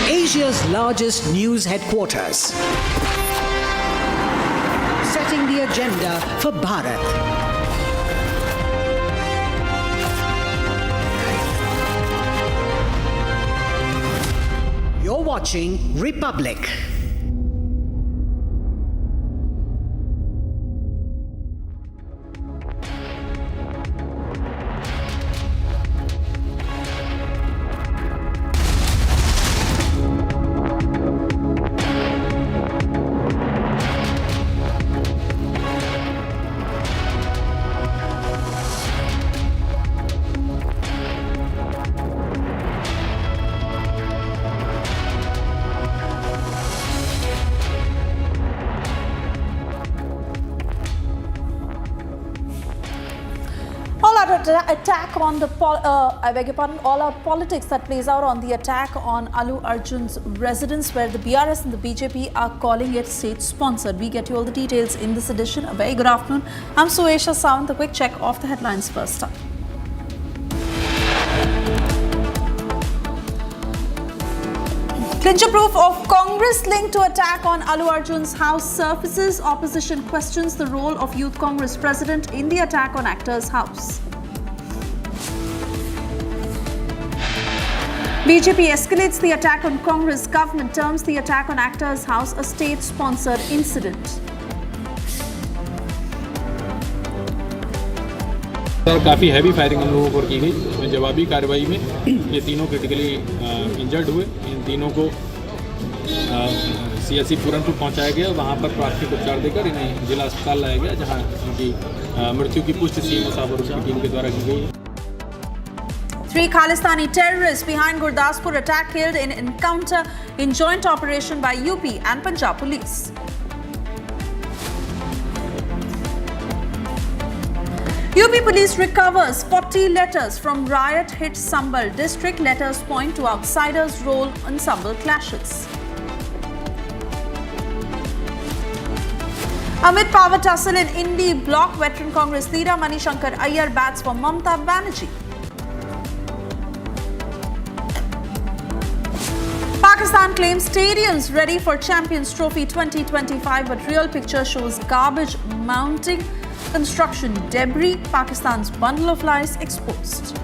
Asia's largest news headquarters, setting the agenda for Bharat. You're watching Republic. Attack on the all out politics that plays out on the attack on Allu Arjun's residence, where the BRS and the BJP are calling it state-sponsored. We get you all the details in this edition. A very good afternoon. I'm Suesha Sound. The quick check of the headlines first up. Clincher proof of Congress linked to attack on Allu Arjun's house surfaces. Opposition questions the role of Youth Congress president in the attack on actor's house. BJP escalates the attack on Congress. Government terms the attack on actor's house a state-sponsored incident. Sir काफ़ी heavy firing हम लोगों पर की गई, इसमें जवाबी कार्रवाई में ये तीनों क्रिटिकली इंजर्ड हुए। इन तीनों को सीएससी पूरनपुर पहुंचाया गया, वहां पर प्राथमिक उपचार देकर इन्हें जिला अस्पताल लाया गया, जहां उनकी मृत्यु की पुष्टि सीएम साहब और उसकी टीम के द्वारा की गई। 3 Khalistani terrorists behind Gurdaspur attack killed in encounter in joint operation by UP and Punjab police. UP police recovers 40 letters from riot-hit Sambal district. Letters point to outsiders' role in Sambal clashes. Amid power tussle in Indi block, veteran Congress leader Manishankar Iyer bats for Mamata Banerjee. Pakistan claims stadiums ready for Champions Trophy 2025, but real picture shows garbage mounting, construction debris, Pakistan's bundle of lies exposed.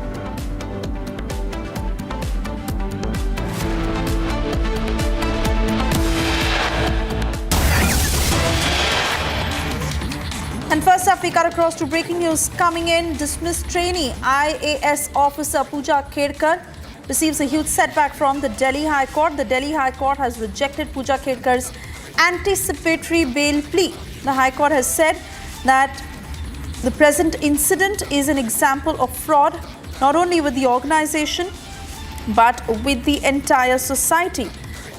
And first up, we cut across to breaking news coming in. Dismissed trainee IAS officer Pooja Khedkar receives a huge setback from the Delhi High Court. The Delhi High Court has rejected Pooja Khedkar's anticipatory bail plea. The High Court has said that the present incident is an example of fraud, not only with the organization, but with the entire society.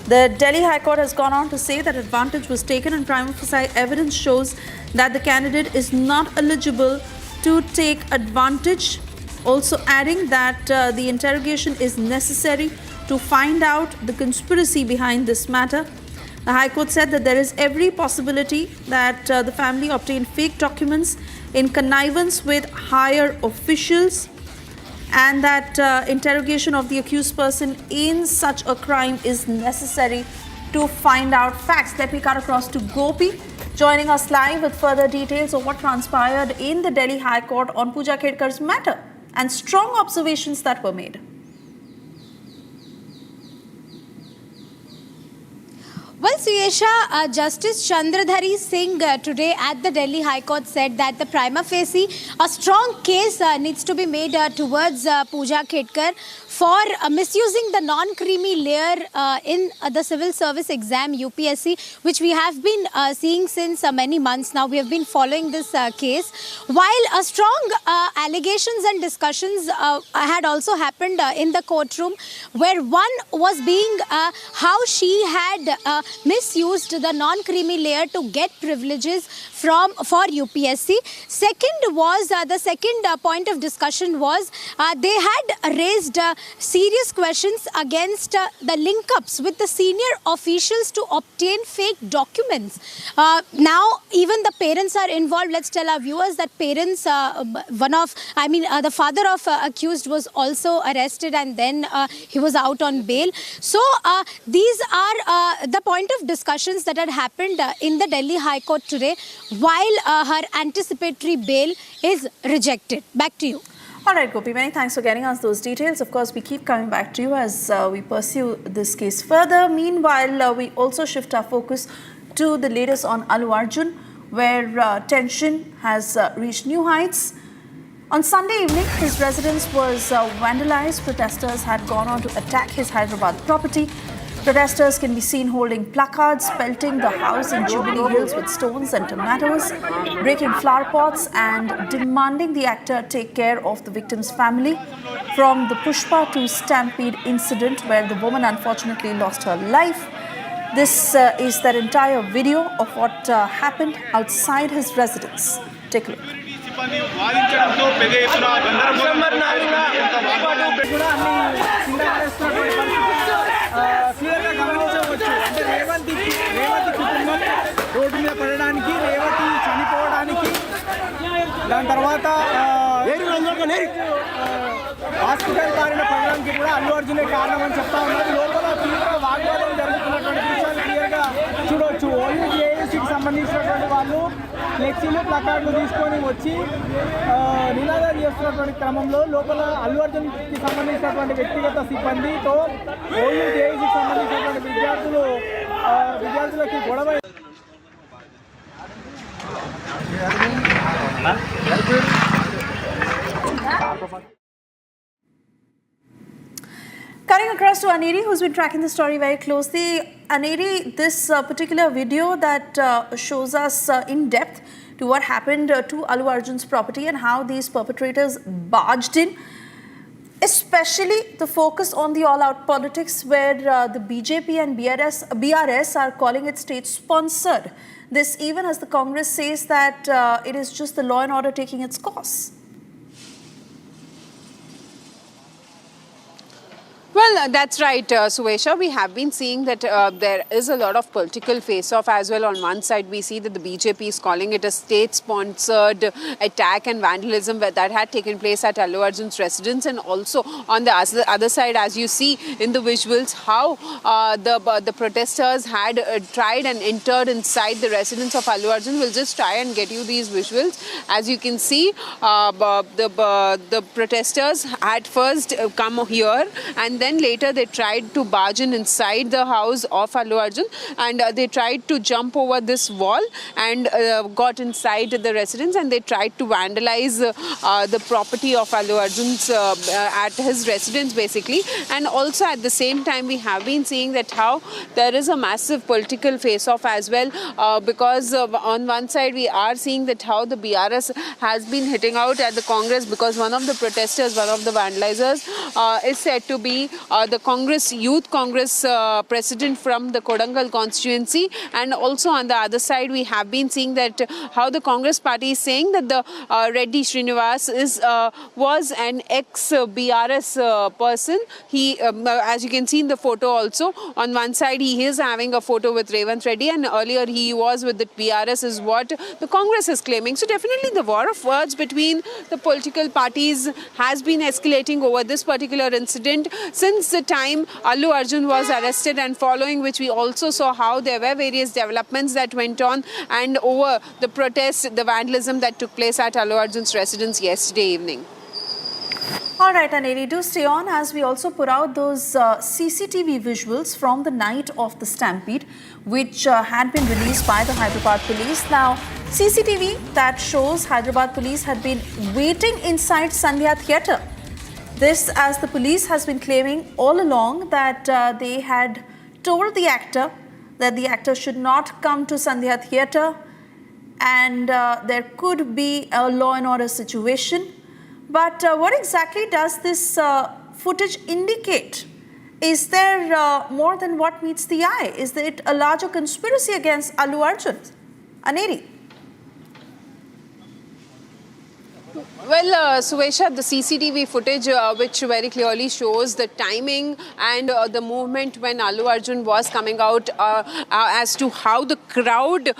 The Delhi High Court has gone on to say that advantage was taken and prima facie evidence shows that the candidate is not eligible to take advantage, also adding that the interrogation is necessary to find out the conspiracy behind this matter. The High Court said that there is every possibility that the family obtained fake documents in connivance with higher officials, and that interrogation of the accused person in such a crime is necessary to find out facts. Let me cut across to Gopi, joining us live with further details of what transpired in the Delhi High Court on Pooja Khedkar's matter and strong observations that were made. Well, Suyesha, Justice Chandradhari Singh today at the Delhi High Court said that the prima facie, a strong case needs to be made towards Pooja Khedkar for misusing the non-creamy layer in the civil service exam UPSC, which we have been seeing since many months now. We have been following this case. While strong allegations and discussions had also happened in the courtroom, where one was being how she had misused the non-creamy layer to get privileges for UPSC. Second was the second point of discussion was they had raised serious questions against the link-ups with the senior officials to obtain fake documents. Now even the parents are involved. Let's tell our viewers that parents, the father of accused was also arrested, and then he was out on bail. So these are the point of discussions that had happened in the Delhi High Court today, while her anticipatory bail is rejected. Back to you. All right, Gopi, many thanks for getting us those details. Of course, we keep coming back to you as we pursue this case further. Meanwhile, we also shift our focus to the latest on Allu Arjun, where tension has reached new heights. On Sunday evening, his residence was vandalized. Protesters had gone on to attack his Hyderabad property. Protesters can be seen holding placards, pelting the house in Jubilee Hills with stones and tomatoes, breaking flower pots and demanding the actor take care of the victim's family. From the Pushpa to Stampede incident where the woman unfortunately lost her life, this is that entire video of what happened outside his residence. Take a look. క్లియర్గా గమనించవచ్చు. అంటే రేవంతి కుటుంబం road మీద పడడానికి, రేవతి చనిపోవడానికి, దాని తర్వాత hospital బారిన పడడానికి కూడా అల్లు అర్జునే కారణం అని చెప్తా ఉన్నారు. లోపల తీవ్ర వాగ్వాదం జరుగుతున్నటువంటి విషయాలు క్లియర్గా చూడవచ్చు. ఓన్లీ జేఏసీకి సంబంధించినటువంటి వాళ్ళు ఫ్లెక్సీలు ప్లకార్డులు తీసుకొని వచ్చి నినాదాలు చేస్తున్నటువంటి క్రమంలో లోపల అల్లు అర్జున్కి సంబంధించినటువంటి వ్యక్తిగత సిబ్బందితో ఓన్లీ జేఏసీకి సంబంధించినటువంటి విద్యార్థులకి గొడవ. Cutting across to Aneri, who's been tracking the story very closely. Aneri, this particular video that shows us in depth to what happened to Allu Arjun's property and how these perpetrators barged in, especially the focus on the all-out politics where the BJP and BRS are calling it state-sponsored. This even as the Congress says that it is just the law and order taking its course. Well, that's right, Suesha. We have been seeing that there is a lot of political face-off as well. On one side, we see that the BJP is calling it a state-sponsored attack and vandalism that had taken place at Allu Arjun's residence. And also on the other side, as you see in the visuals, how the protesters had tried and entered inside the residence of Allu Arjun. We'll just try and get you these visuals. As you can see, the protesters had first come here, and then later they tried to barge in inside the house of Allu Arjun, and they tried to jump over this wall and got inside the residence, and they tried to vandalize the property of Allu Arjun's at his residence basically. And also at the same time we have been seeing that how there is a massive political face-off as well, because on one side we are seeing that how the BRS has been hitting out at the Congress, because one of the protesters, one of the vandalizers is said to be the Congress Youth Congress president from the Kodangal constituency. And also on the other side we have been seeing that how the Congress party is saying that the Reddy Srinivas was an ex-BRS person. He, as you can see in the photo also, on one side he is having a photo with Revanth Reddy, and earlier he was with the BRS is what the Congress is claiming. So definitely the war of words between the political parties has been escalating over this particular incident since the time Allu Arjun was arrested, and following which we also saw how there were various developments that went on and over the protest, the vandalism that took place at Allu Arjun's residence yesterday evening. All right, Aneri, do stay on as we also put out those CCTV visuals from the night of the stampede, which had been released by the Hyderabad police. Now, CCTV that shows Hyderabad police had been waiting inside Sandhya Theatre. This as the police has been claiming all along that they had told the actor that the actor should not come to Sandhya Theatre, and there could be a law and order situation. But what exactly does this footage indicate? Is there more than what meets the eye? Is it a larger conspiracy against Allu Arjun? Aneri. Well, Suesha, the CCTV footage which very clearly shows the timing and the movement when Allu Arjun was coming out, as to how the crowd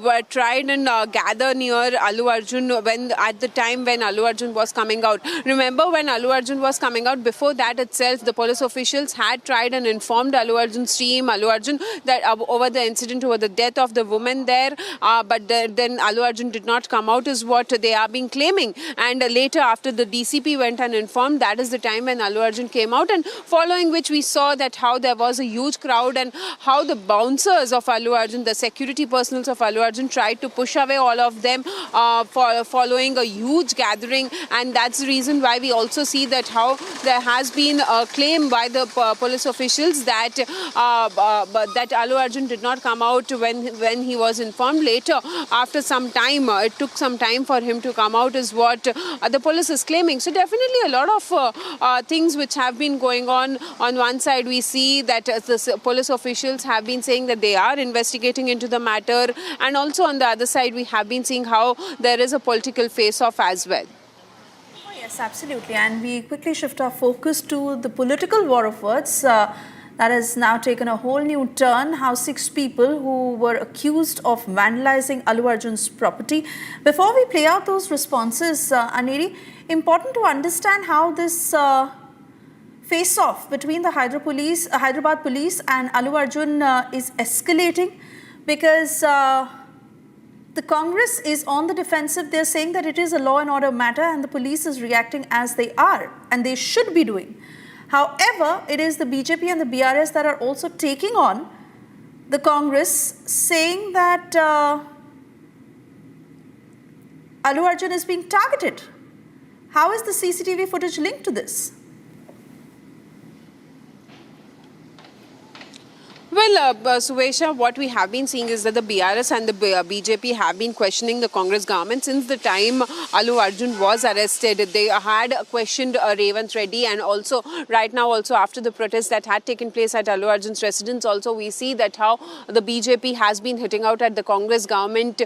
were tried and gather near Allu Arjun at the time when Allu Arjun was coming out. Remember, when Allu Arjun was coming out, before that itself, the police officials had tried and informed Allu Arjun's team, Allu Arjun, that over the incident, over the death of the woman there, but then Allu Arjun did not come out is what they are being claiming. And later, after the DCP went and informed, that is the time when Allu Arjun came out, and following which we saw that how there was a huge crowd and how the bouncers of Allu Arjun, the security personnel of Allu Arjun, tried to push away all of them following a huge gathering. And that's the reason why we also see that how there has been a claim by the police officials that that Allu Arjun did not come out when he was informed. Later, after some time, it took some time for him to come out is what the police is claiming. So definitely a lot of things which have been going on. On one side we see that the police officials have been saying that they are investigating into the matter, and also on the other side we have been seeing how there is a political face-off as well. Oh yes, absolutely. And we quickly shift our focus to the political war of words that has now taken a whole new turn. How 6 people who were accused of vandalizing Allu Arjun's property. Before we play out those responses, Aneri, important to understand how this face-off between the Hyderabad police and Allu Arjun is escalating, because the Congress is on the defensive. They're saying that it is a law and order matter and the police is reacting as they are, and they should be doing. However, it is the BJP and the BRS that are also taking on the Congress, saying that Allu Arjun is being targeted. How is the CCTV footage linked to this? Well, Suesha, what we have been seeing is that the BRS and the BJP have been questioning the Congress government since the time Allu Arjun was arrested. They had questioned Revanth Reddy, and also right now also after the protest that had taken place at Allu Arjun's residence, also we see that how the BJP has been hitting out at the Congress government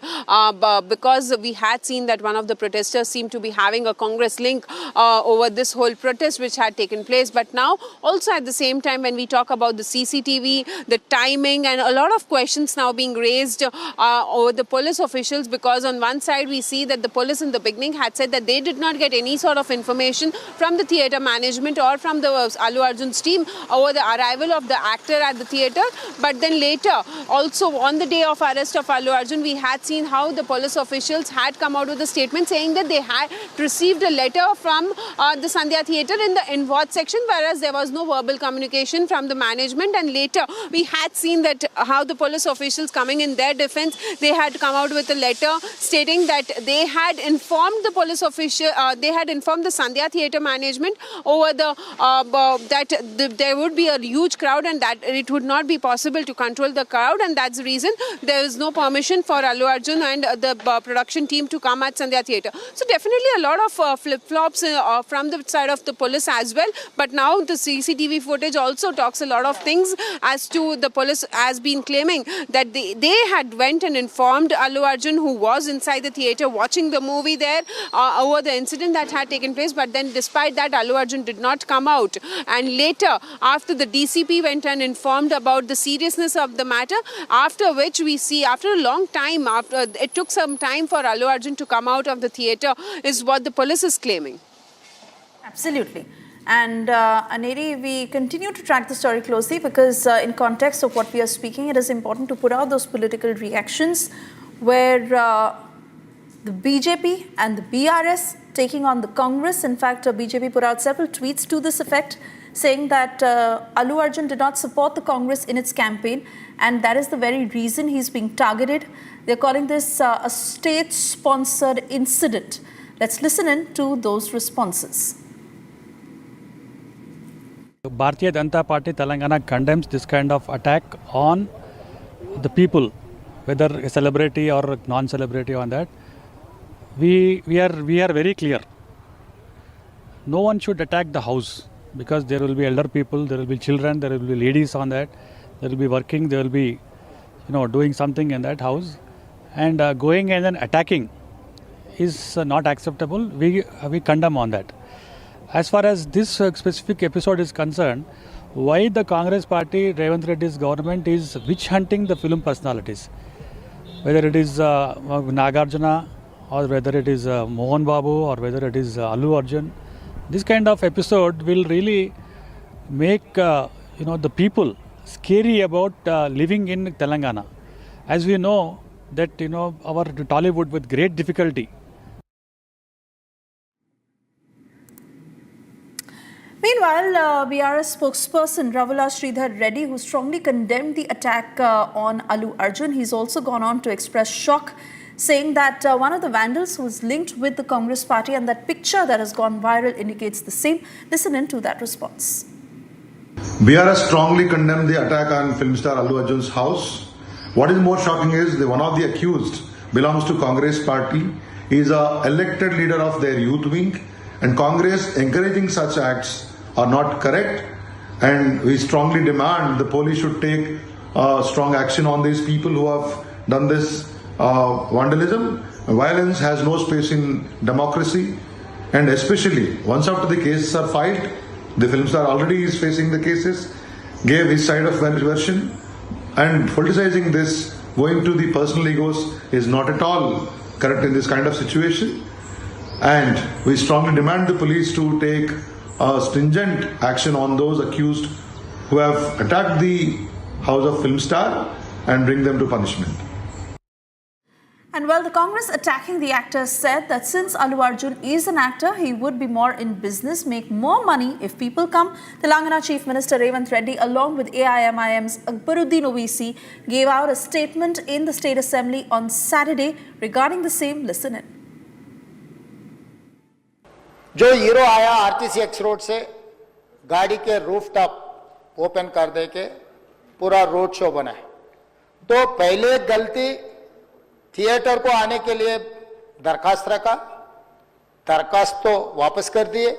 because we had seen that one of the protesters seemed to be having a Congress link over this whole protest which had taken place. But now also at the same time, when we talk about the CCTV, the timing, and a lot of questions now being raised over the police officials, because on one side we see that the police in the beginning had said that they did not get any sort of information from the theatre management or from the Allu Arjun's team over the arrival of the actor at the theatre. But then later, also on the day of arrest of Allu Arjun, we had seen how the police officials had come out with a statement saying that they had received a letter from the Sandhya Theatre in the inward section, whereas there was no verbal communication from the management. And later we had seen that how the police officials, coming in their defense, they had come out with a letter stating that they had informed the police official, they had informed the Sandhya Theatre management over that there would be a huge crowd and that it would not be possible to control the crowd, and that's the reason there is no permission for Allu Arjun and the production team to come at Sandhya Theatre. So definitely a lot of flip-flops from the side of the police as well. But now the CCTV footage also talks a lot of things, as to the police has been claiming that they had went and informed Allu Arjun, who was inside the theatre watching the movie there, over the incident that had taken place. But then despite that, Allu Arjun did not come out. And later, after the DCP went and informed about the seriousness of the matter, after which we see, after a long time, after it took some time for Allu Arjun to come out of the theatre, is what the police is claiming. Absolutely. And Aneri, we continue to track the story closely because in context of what we are speaking, it is important to put out those political reactions where the BJP and the BRS taking on the Congress. In fact, BJP put out several tweets to this effect, saying that Allu Arjun did not support the Congress in its campaign, and that is the very reason he's being targeted. They're calling this a state-sponsored incident. Let's listen in to those responses. Bharatiya Janata Party Telangana condemns this kind of attack on the people, whether a celebrity or non-celebrity on that. We are very clear. No one should attack the house, because there will be elder people, there will be children, there will be ladies on that, there will be working, there will be doing something in that house, and going and then attacking is not acceptable. We condemn on that. As far as this specific episode is concerned, why the Congress party, Revanth Reddy's government is witch hunting the film personalities, whether it is Nagarjuna or whether it is Mohan Babu or whether it is Allu Arjun. This kind of episode will really make the people scary about living in Telangana. As we know that our Tollywood with great difficulty. Meanwhile, BRS spokesperson Rahul Reddy, who strongly condemned the attack on Allu Arjun, he's also gone on to express shock, saying that one of the vandals was linked with the Congress party, and that picture that has gone viral indicates the same. Listen in to that response. BRS strongly condemned the attack on film star Allu Arjun's house. What is more shocking is that one of the accused belongs to Congress party, is a elected leader of their youth wing, and Congress encouraging such acts are not correct, and we strongly demand the police should take strong action on these people who have done this vandalism. Violence has no space in democracy, and especially once after the cases are filed, the film star already is facing the cases, gave his side of version, and politicizing this, going to the personal egos, is not at all correct in this kind of situation. And we strongly demand the police to take stringent action on those accused who have attacked the house of film star and bring them to punishment. And while the Congress attacking the actor said that since Allu Arjun is an actor, he would be more in business, make more money if people come. Telangana Chief Minister Revanth Reddy, along with AIMIM's Akbaruddin Owaisi, gave out a statement in the State Assembly on Saturday regarding the same. Listen in. जो hero आया RTCX road से गाड़ी के roof top open कर दे के पूरा road show बना है। तो पहले गलती थिएटर को आने के लिए दरखास्त रखा, दरखास्त तो वापस कर दिए।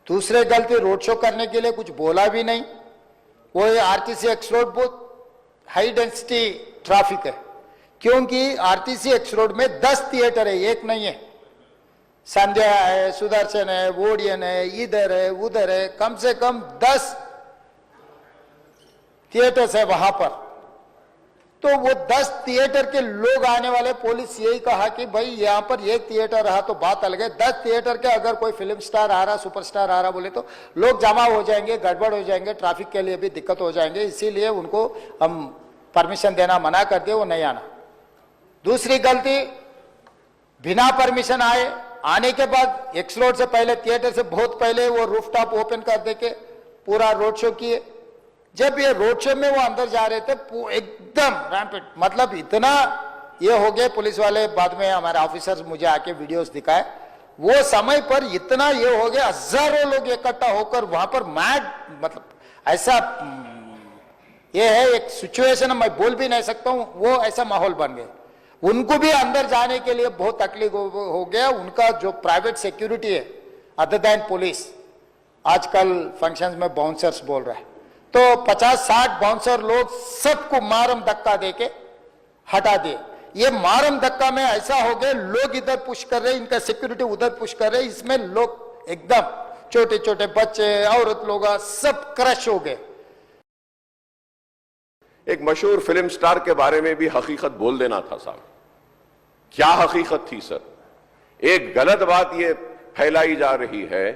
दूसरे गलती रोड शो करने के लिए कुछ बोला भी नहीं। वो आरटीसी एक्स रोड बहुत हाई डेंसिटी ट्रैफिक है, क्योंकि आरटीसी एक्स रोड में 10 थिएटर है, एक नहीं है। संध्या है, सुदर्शन है, वोडियन है, इधर है, उधर है, कम से कम 10 थिएटर्स है वहां पर। तो वो 10 थिएटर के लोग आने वाले, पुलिस यही कहा कि भाई यहाँ पर एक थिएटर रहा तो बात अलग है, 10 थिएटर के अगर कोई फिल्म स्टार आ रहा, सुपरस्टार आ रहा बोले तो लोग जमा हो जाएंगे, गड़बड़ हो जाएंगे, ट्रैफिक के लिए भी दिक्कत हो जाएंगे। इसीलिए उनको हम परमिशन देना मना कर दिए, वो नहीं आना। दूसरी गलती, बिना परमिशन आने के बाद एक्स रोड से पहले, थिएटर से बहुत पहले वो रूफटॉप ओपन कर दे के पूरा रोड शो किए। जब ये रोड शो में वो अंदर जा रहे थे एकदम रैंपिड, मतलब इतना ये हो गए। पुलिस वाले बाद में हमारे ऑफिसर्स मुझे आके वीडियोस दिखाए, वो समय पर इतना ये हो गया, हजारों लोग इकट्ठा होकर वहां पर मैड, मतलब ऐसा ये है एक सिचुएशन, मैं बोल भी नहीं सकता हूं, वो ऐसा माहौल बन गया। उनको भी अंदर जाने के लिए बहुत तकलीफ हो गया। उनका जो प्राइवेट सिक्योरिटी है अदर देन पुलिस, आजकल फंक्शंस में बाउंसर्स बोल रहा है, तो 50-60 बाउंसर लोग सबको मारम धक्का देके हटा दिए। ये मारम धक्का में ऐसा हो गया, लोग इधर पुश कर रहे, इनका सिक्योरिटी उधर पुश कर रहे, इसमें लोग एकदम छोटे छोटे बच्चे, औरत लोग सब क्रश हो गए। एक मशहूर फिल्म स्टार के बारे में भी हकीकत बोल देना था साहब। क्या हकीकत थी सर? एक गलत बात यह फैलाई जा रही है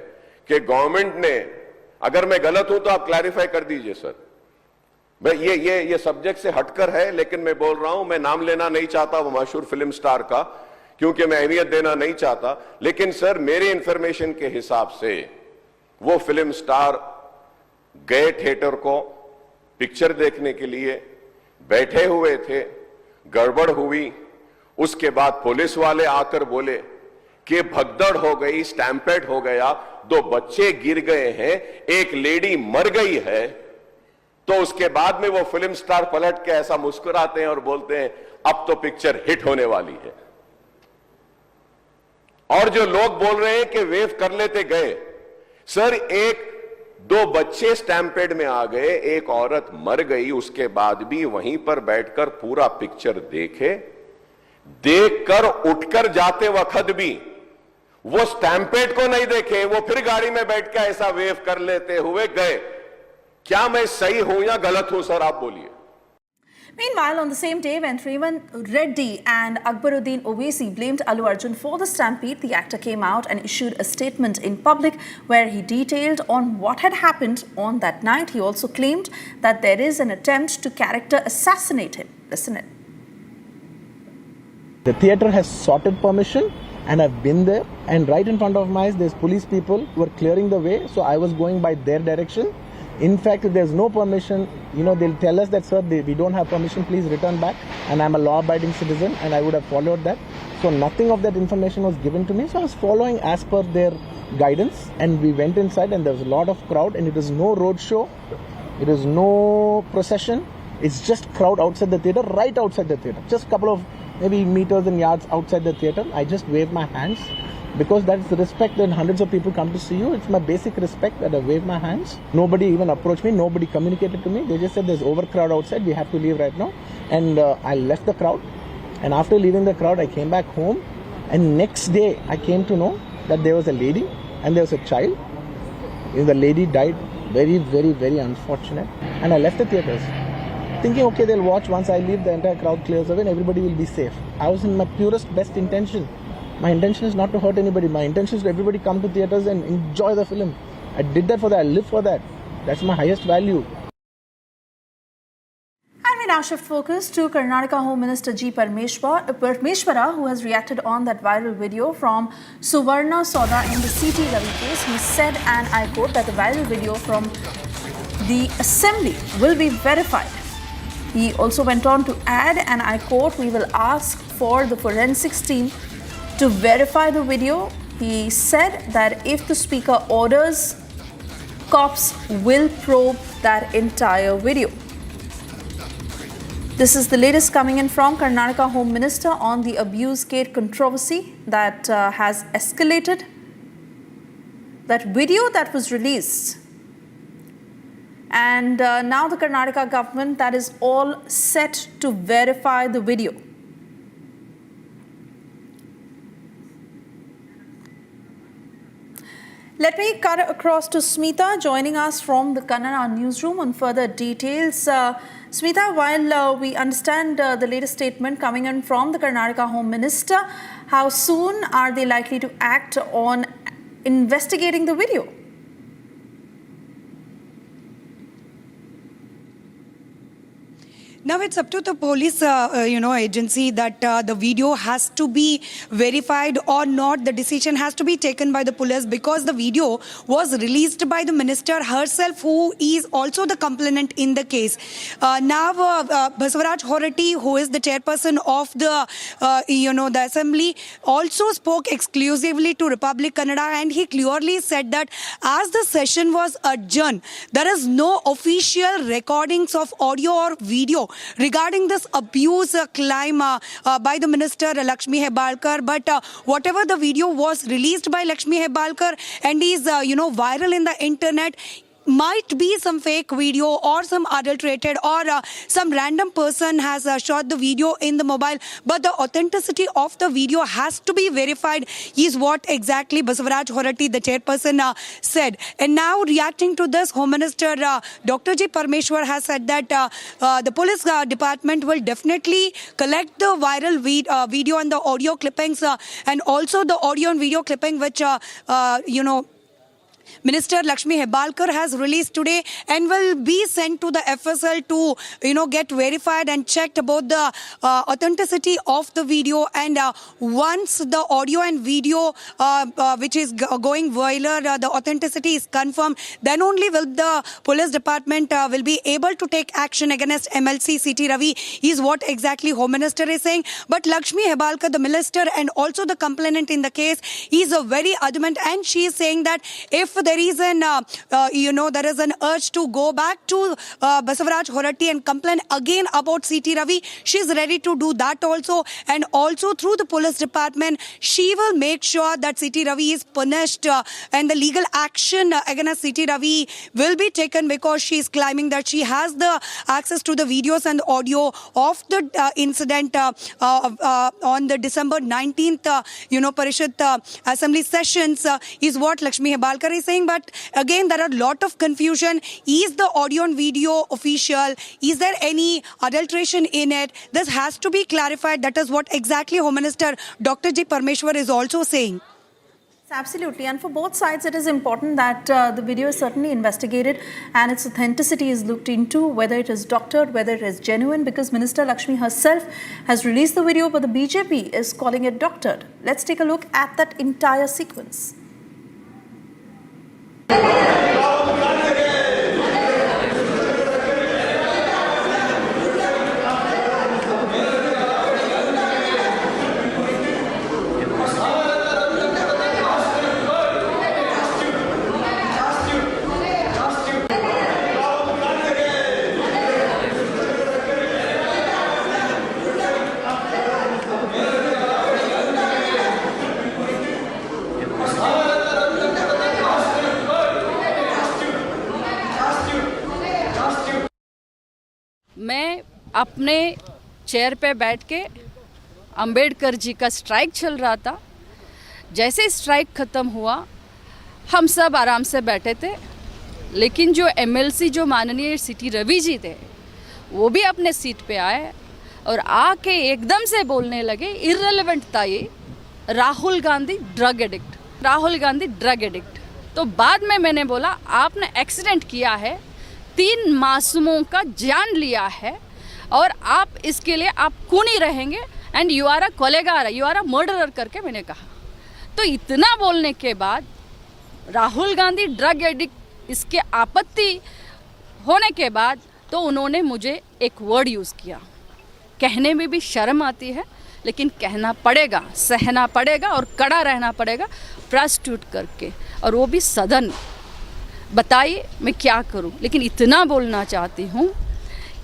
कि गवर्नमेंट ने, अगर मैं गलत हूं तो आप क्लैरिफाई कर दीजिए सर। मैं ये सब्जेक्ट से हटकर है, लेकिन मैं बोल रहा हूं, मैं नाम लेना नहीं चाहता वो मशहूर फिल्म स्टार का, क्योंकि मैं अहमियत देना नहीं चाहता। लेकिन सर, मेरे इंफॉर्मेशन के हिसाब से वो फिल्म स्टार गए थिएटर को पिक्चर देखने के लिए, बैठे हुए थे, गड़बड़ हुई, उसके बाद पुलिस वाले आकर बोले कि भगदड़ हो गई, स्टैम्पेड हो गया, 2 बच्चे गिर गए हैं, एक लेडी मर गई है। तो उसके बाद में वो फिल्म स्टार पलट के ऐसा मुस्कुराते हैं और बोलते हैं अब तो पिक्चर हिट होने वाली है। और जो लोग बोल रहे हैं कि वेव कर लेते गए, सर 1-2 बच्चे स्टैम्पेड में आ गए, एक औरत मर गई, उसके बाद भी वहीं पर बैठकर पूरा पिक्चर देखकर उठकर जाते वक्त भी वो स्टैम्पेड को नहीं देखे, वो फिर गाड़ी में बैठ के ऐसा वेव कर लेते हुए गए। क्या मैं सही हूं या गलत हूं सर, आप बोलिए। Meanwhile, on the same day, when Srivan Reddy and Akbaruddin Owaisi blamed Allu Arjun for the stampede, the actor came out and issued a statement in public where he detailed on what had happened on that night. He also claimed that there is an attempt to character assassinate him. Listen in. The theatre has sought permission and I've been there, and right in front of my eyes there's police people who are clearing the way, so I was going by their direction. In fact, if there's no permission, they'll tell us that, sir, we don't have permission, please return back. And I'm a law-abiding citizen and I would have followed that. So nothing of that information was given to me. So I was following as per their guidance, and we went inside and there was a lot of crowd, and it was no road show, it was no procession. It's just crowd outside the theatre, right outside the theatre. Just a couple of maybe meters and yards outside the theatre. I just waved my hands, because that's the respect when hundreds of people come to see you. It's my basic respect that I wave my hands. Nobody even approached me, nobody communicated to me. They just said there's overcrowd outside, we have to leave right now. And I left the crowd, and after leaving the crowd I came back home, and next day I came to know that there was a lady and there was a child. The lady died, very, very, very unfortunate. And I left the theatres thinking, okay, they'll watch, once I leave the entire crowd clears away and everybody will be safe. I was in my purest best intention. My intention is not to hurt anybody. My intention is to everybody come to theatres and enjoy the film. I did that for that. I live for that. That's my highest value. And we now shift focus to Karnataka Home Minister G. Parmeshwara, who has reacted on that viral video from Suvarna Soda in the CT Ravi case. He said, and I quote, that the viral video from the assembly will be verified. He also went on to add, and I quote, we will ask for the forensics team to verify the video. He said that if the speaker orders, cops will probe that entire video. This is the latest coming in from Karnataka Home Minister on the Abusegate controversy that has escalated. That video that was released. And now the Karnataka government that is all set to verify the video. Let me cut across to Smita joining us from the Kannada newsroom on further details. Smita, while we understand the latest statement coming in from the Karnataka Home Minister, how soon are they likely to act on investigating the video? Now it's up to the police, agency that the video has to be verified or not. The decision has to be taken by the police because the video was released by the minister herself, who is also the complainant in the case. Now, Basavaraj Horati, who is the chairperson of the, the assembly, also spoke exclusively to Republic Kannada, and he clearly said that as the session was adjourned, there is no official recordings of audio or video regarding this abuse claim by the minister Laxmi Hebbalkar. But whatever the video was released by Laxmi Hebbalkar and is viral in the internet, might be some fake video or some adulterated or some random person has shot the video in the mobile, but the authenticity of the video has to be verified, is what exactly Basavaraj Horati, the chairperson, said. And now reacting to this, Home Minister Dr. G. Parmeshwar has said that the police department will definitely collect the viral video and the audio clippings and also the audio and video clipping which Minister Laxmi Hebbalkar has released today and will be sent to the FSL to, get verified and checked about the authenticity of the video. And once the audio and video, which is going viral, the authenticity is confirmed, then only will the police department will be able to take action against MLC CT Ravi, is what exactly Home Minister is saying. But Laxmi Hebbalkar, the minister and also the complainant in the case, is very adamant, and she is saying that if there is there is an urge to go back to Basavaraj Horati and complain again about CT Ravi, she is ready to do that also. And also through the police department, she will make sure that CT Ravi is punished and the legal action against CT Ravi will be taken, because she is claiming that she has the access to the videos and the audio of the incident on the December 19th, Parishad Assembly sessions, is what Laxmi Hebbalkar is saying. But again, there are a lot of confusion. Is the audio and video official? Is there any adulteration in it? This has to be clarified. That is what exactly Home Minister Dr. G. Parmeshwar is also saying. Absolutely, and for both sides it is important that the video is certainly investigated and its authenticity is looked into, whether it is doctored, whether it is genuine, because Minister Laxmi herself has released the video, but the BJP is calling it doctored. Let's take a look at that entire sequence. मैं अपने chair पे बैठ के अंबेडकर जी का strike चल रहा था। जैसे स्ट्राइक ख़त्म हुआ, हम सब आराम से बैठे थे, लेकिन जो एमएलसी जो माननीय सिटी रवि जी थे, वो भी अपने सीट पे आए और आके एकदम से बोलने लगे, इर्रेलेवेंट था ये, Rahul Gandhi drug addict, Rahul Gandhi drug addict. तो बाद में मैंने बोला, आपने एक्सीडेंट किया है, 3 मासूमों का जान लिया है और आप इसके लिए आप खूनी रहेंगे and you are a killer, you are a murderer करके मैंने कहा। तो इतना बोलने के बाद राहुल गांधी ड्रग एडिक्ट, इसके आपत्ति होने के बाद तो उन्होंने मुझे एक वर्ड यूज़ किया, कहने में भी शर्म आती है लेकिन कहना पड़ेगा, सहना पड़ेगा और कड़ा रहना पड़ेगा, प्रॉस्टिट्यूट करके, और वो भी सदन। बताइए मैं क्या करूं, लेकिन इतना बोलना चाहती हूं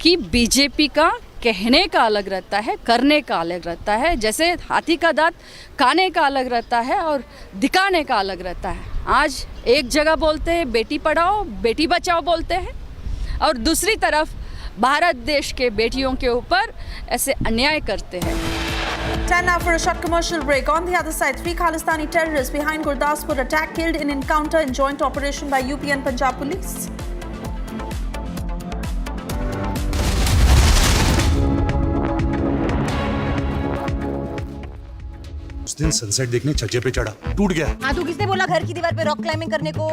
कि बीजेपी का कहने का अलग रहता है, करने का अलग रहता है। जैसे हाथी का दांत खाने का अलग रहता है और दिखाने का अलग रहता है। आज एक जगह बोलते हैं बेटी पढ़ाओ बेटी बचाओ बोलते हैं, और दूसरी तरफ भारत देश के बेटियों के ऊपर ऐसे अन्याय करते हैं। Time now for a short commercial break. On the other side, 3 Khalistani terrorists behind Gurdaspur attack killed in encounter in joint operation by UP and Punjab police. उस दिन सनसेट देखने छज्जे पे चढ़ा, टूट गया। हाँ, तो किसने बोला घर की दीवार पे रॉक क्लाइंबिंग करने को?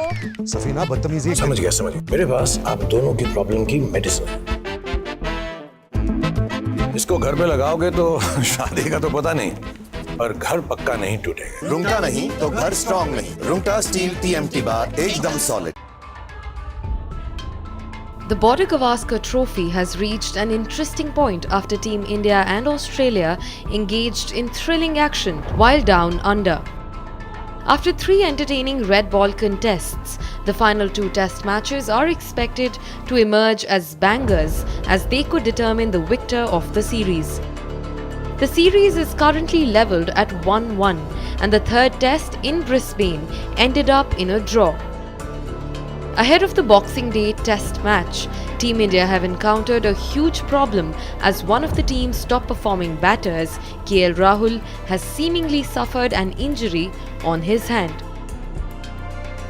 सफीना बदतमीजी। समझ गया। मेरे पास आप दोनों की प्रॉब्लम की मेडिसिन है। इसको घर पे लगाओगे तो शादी का तो पता नहीं, पर घर पक्का नहीं टूटेगा। रुंगटा नहीं तो घर स्ट्रॉन्ग नहीं। रुंगटा स्टील TMT बार एकदम solid. The Border-Gavaskar trophy has reached an interesting point after Team India and Australia engaged in thrilling action while down under. After 3 entertaining red ball contests, the final 2 test matches are expected to emerge as bangers as they could determine the victor of the series. The series is currently levelled at 1-1 and the third test in Brisbane ended up in a draw. Ahead of the Boxing Day test match, Team India have encountered a huge problem as one of the team's top performing batters, Rahul, has seemingly suffered an injury on his hand.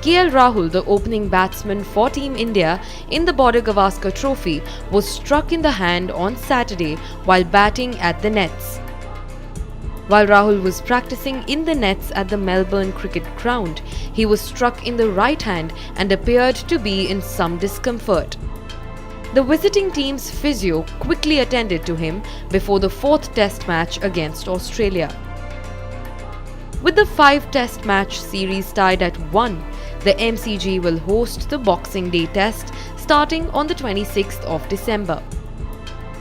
Rahul, the opening batsman for Team India in the Border-Gavaskar trophy, was struck in the hand on Saturday while batting at the nets. While Rahul was practicing in the nets at the Melbourne Cricket Ground, he was struck in the right hand and appeared to be in some discomfort. The visiting team's physio quickly attended to him before the 4th test match against Australia. With the 5 test match series tied at 1, the MCG will host the Boxing Day test starting on the 26th of December.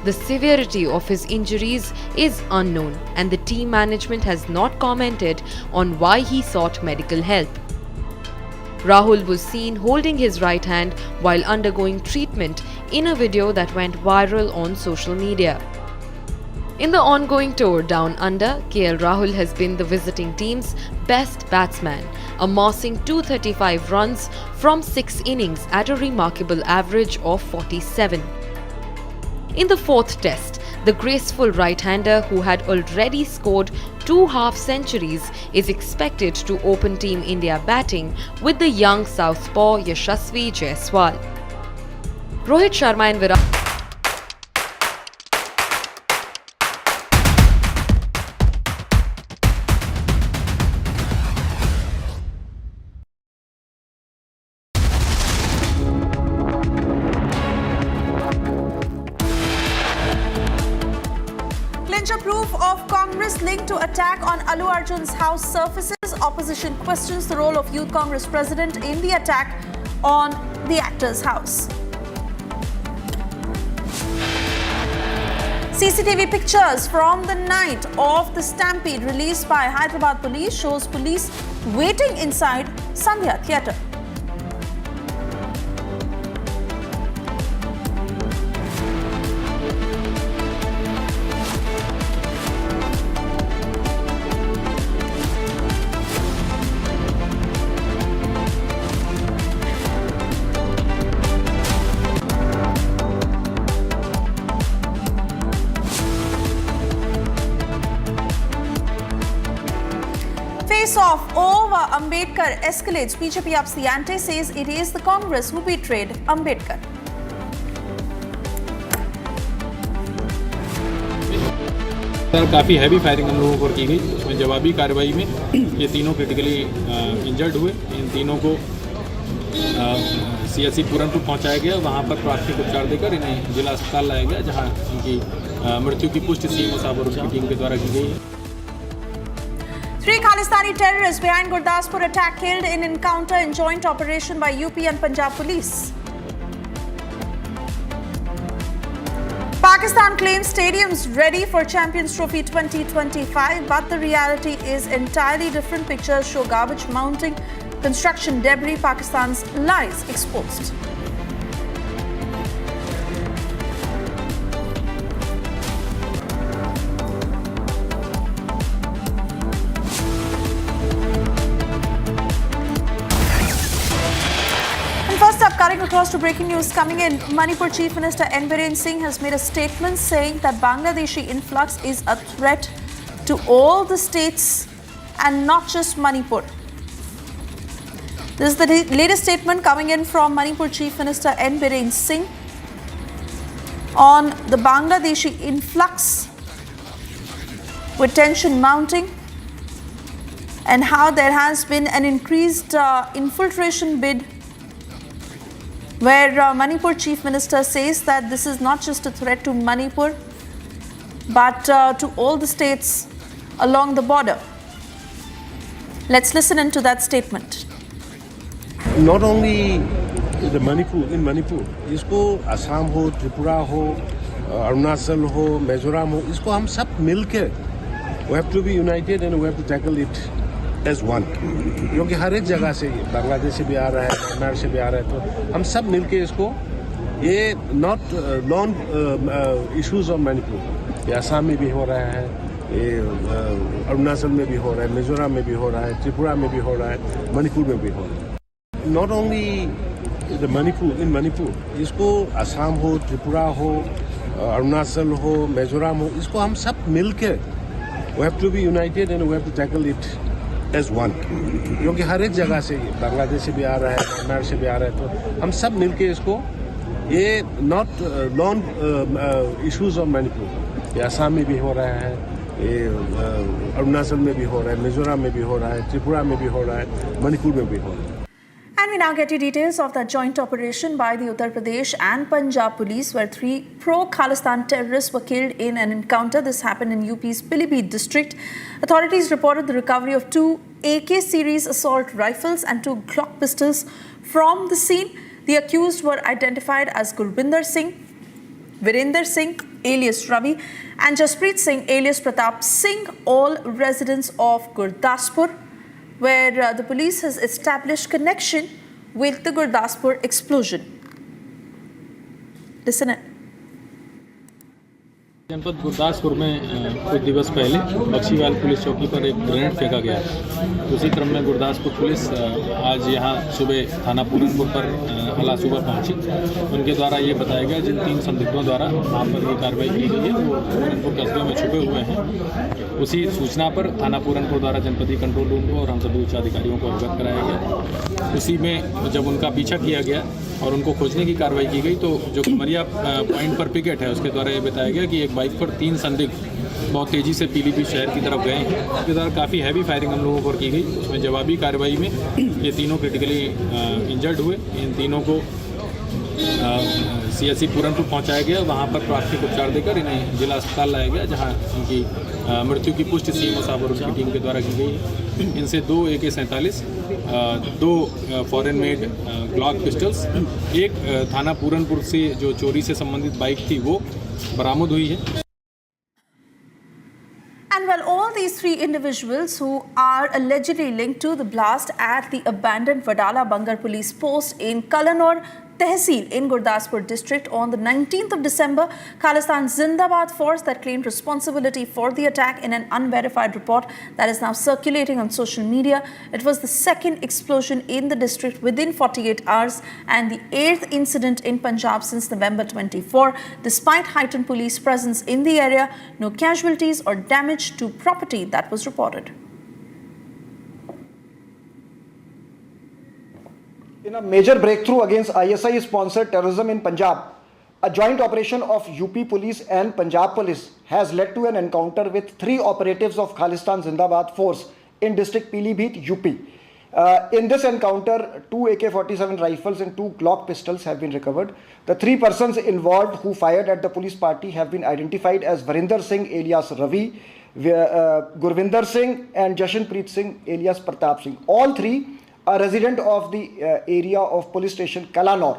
The severity of his injuries is unknown and the team management has not commented on why he sought medical help. Rahul was seen holding his right hand while undergoing treatment in a video that went viral on social media. In the ongoing tour down under, Rahul has been the visiting team's best batsman, amassing 235 runs from 6 innings at a remarkable average of 47. In the 4th test, the graceful right-hander who had already scored 2 half-centuries is expected to open Team India batting with the young southpaw Yashasvi Jaiswal. Rohit Sharma and Virat proof of Congress linked to attack on Allu Arjun's house surfaces. Opposition questions the role of Youth Congress President in the attack on the actor's house. CCTV pictures from the night of the stampede released by Hyderabad police shows police waiting inside Sandhya Theatre. Face-off over Ambedkar escalates. BJP ups the ante, says it is the Congress who betrayed Ambedkar. Sir काफ़ी heavy firing हम लोगों पर की गई। उसमें जवाबी कार्रवाई में ये तीनों क्रिटिकली इंजर्ड हुए। इन तीनों को CSC पूरनपुर पहुंचाया गया। वहां पर प्राथमिक उपचार देकर इन्हें जिला अस्पताल लाया गया, जहां इनकी मृत्यु की पुष्टि CMO साहब और उनकी टीम के द्वारा की गई है। 3 Khalistani terrorists behind Gurdaspur attack killed in encounter in joint operation by UP and Punjab police. Pakistan claims stadiums ready for Champions Trophy 2025, but the reality is entirely different. Pictures show garbage mounting, construction debris, Pakistan's lies exposed. first to breaking news coming in. Manipur Chief Minister N. Biren Singh has made a statement saying that Bangladeshi influx is a threat to all the states and not just Manipur. This is the latest statement coming in from Manipur Chief Minister N. Biren Singh on the Bangladeshi influx, with tension mounting, and how there has been an increased infiltration bid, where Manipur Chief Minister says that this is not just a threat to Manipur but to all the states along the border. Let's listen into that statement. Not only the in Manipur, इसको असम हो, त्रिपुरा हो, अरुणाचल हो, मिजोरम हो, इसको हम सब मिलके we have to be united and we have to tackle it as one. क्योंकि हर एक जगह से बांग्लादेश से भी आ रहा है, म्यांमार से भी आ रहा है, तो हम सब मिलके इसको ये not non issues of Manipur, ये असम में भी हो रहा है, ये अरुणाचल में भी हो रहा है, मिजोरम में भी हो रहा है, त्रिपुरा में भी हो रहा है, मणिपुर में भी हो रहा है. Not only the in Manipur, इसको असम हो, त्रिपुरा हो, अरुणाचल हो, मिजोरम हो, इसको हम सब मिलके we have to be united and we have to tackle it as one. क्योंकि हर एक जगह से बांग्लादेश से भी आ रहा है, म्यांमार से भी आ रहा है, तो हम सब मिलके इसको ये not non issues of Manipur, ये असम में भी हो रहा है, ये अरुणाचल में भी हो रहा है, मिजोरम में भी हो रहा है, त्रिपुरा में भी हो रहा है, मणिपुर में भी हो रहा है. And we now get you details of that joint operation by the Uttar Pradesh and Punjab police, where 3 pro-Khalistan terrorists were killed in an encounter. This happened in UP's Pilibhit district. Authorities reported the recovery of 2 AK series assault rifles and 2 Glock pistols from the scene. The accused were identified as Gurvinder Singh, Virender Singh alias Ravi, and Jaspreet Singh alias Pratap Singh, all residents of Gurdaspur, where the police has established connection with the Gurdaspur explosion. Listen in. जनपद गुरदासपुर में कुछ दिवस पहले बख्शीवाल police चौकी पर एक grenade फेंका गया. उसी क्रम में गुरदासपुर पुलिस आज यहाँ सुबह थाना पूरनपुर पर हला सुबह पहुँची. उनके द्वारा ये बताया गया जिन 3 संदिग्धों द्वारा वहाँ पर ये कार्रवाई की गई है वो पूरनपुर कस्बे में छुपे हुए हैं. उसी सूचना पर थाना पूरनपुर द्वारा जनपदीय कंट्रोल रूम को और हम सभी उच्च अधिकारियों को अवगत कराया गया. उसी में जब उनका पीछा किया गया और उनको खोजने की कार्रवाई की गई, तो जो कमरिया पॉइंट पर पिकेट है उसके द्वारा ये बताया गया कि एक बाइक पर 3 संदिग्ध बहुत तेज़ी से पीलीभीत शहर की तरफ गए हैं. उसके द्वारा काफ़ी हैवी फायरिंग हम लोगों पर की गई. उसमें जवाबी कार्रवाई में ये तीनों क्रिटिकली इंजर्ड हुए. इन तीनों को CSC पूरनपुर पहुंचाया गया. वहां पर प्राथमिक उपचार देकर इन्हें जिला अस्पताल लाया गया, जहां इनकी मृत्यु की पुष्टि CMO साहब और उसकी टीम के द्वारा की गई है. इनसे 2 AK-47, 2 foreign made Glock pistols, एक थाना पूरनपुर से जो चोरी से संबंधित बाइक थी वो बरामद हुई है. And well, all these 3 individuals who are allegedly linked to the blast at the abandoned Vadala Bangar police post in Kalanor Tehsil in Gurdaspur district on the 19th of December, Khalistan Zindabad force that claimed responsibility for the attack in an unverified report that is now circulating on social media. It was the 2nd explosion in the district within 48 hours and the 8th incident in Punjab since November 24. Despite heightened police presence in the area, no casualties or damage to property that was reported. In a major breakthrough against ISI-sponsored terrorism in Punjab, a joint operation of UP Police and Punjab Police has led to an encounter with 3 operatives of Khalistan Zindabad force in district Pilibhit, UP. In this encounter, 2 AK-47 rifles and 2 Glock pistols have been recovered. The 3 persons involved who fired at the police party have been identified as Virender Singh alias Ravi, Gurvinder Singh and Jashanpreet Singh alias Pratap Singh. All 3 a resident of the area of police station Kalanor,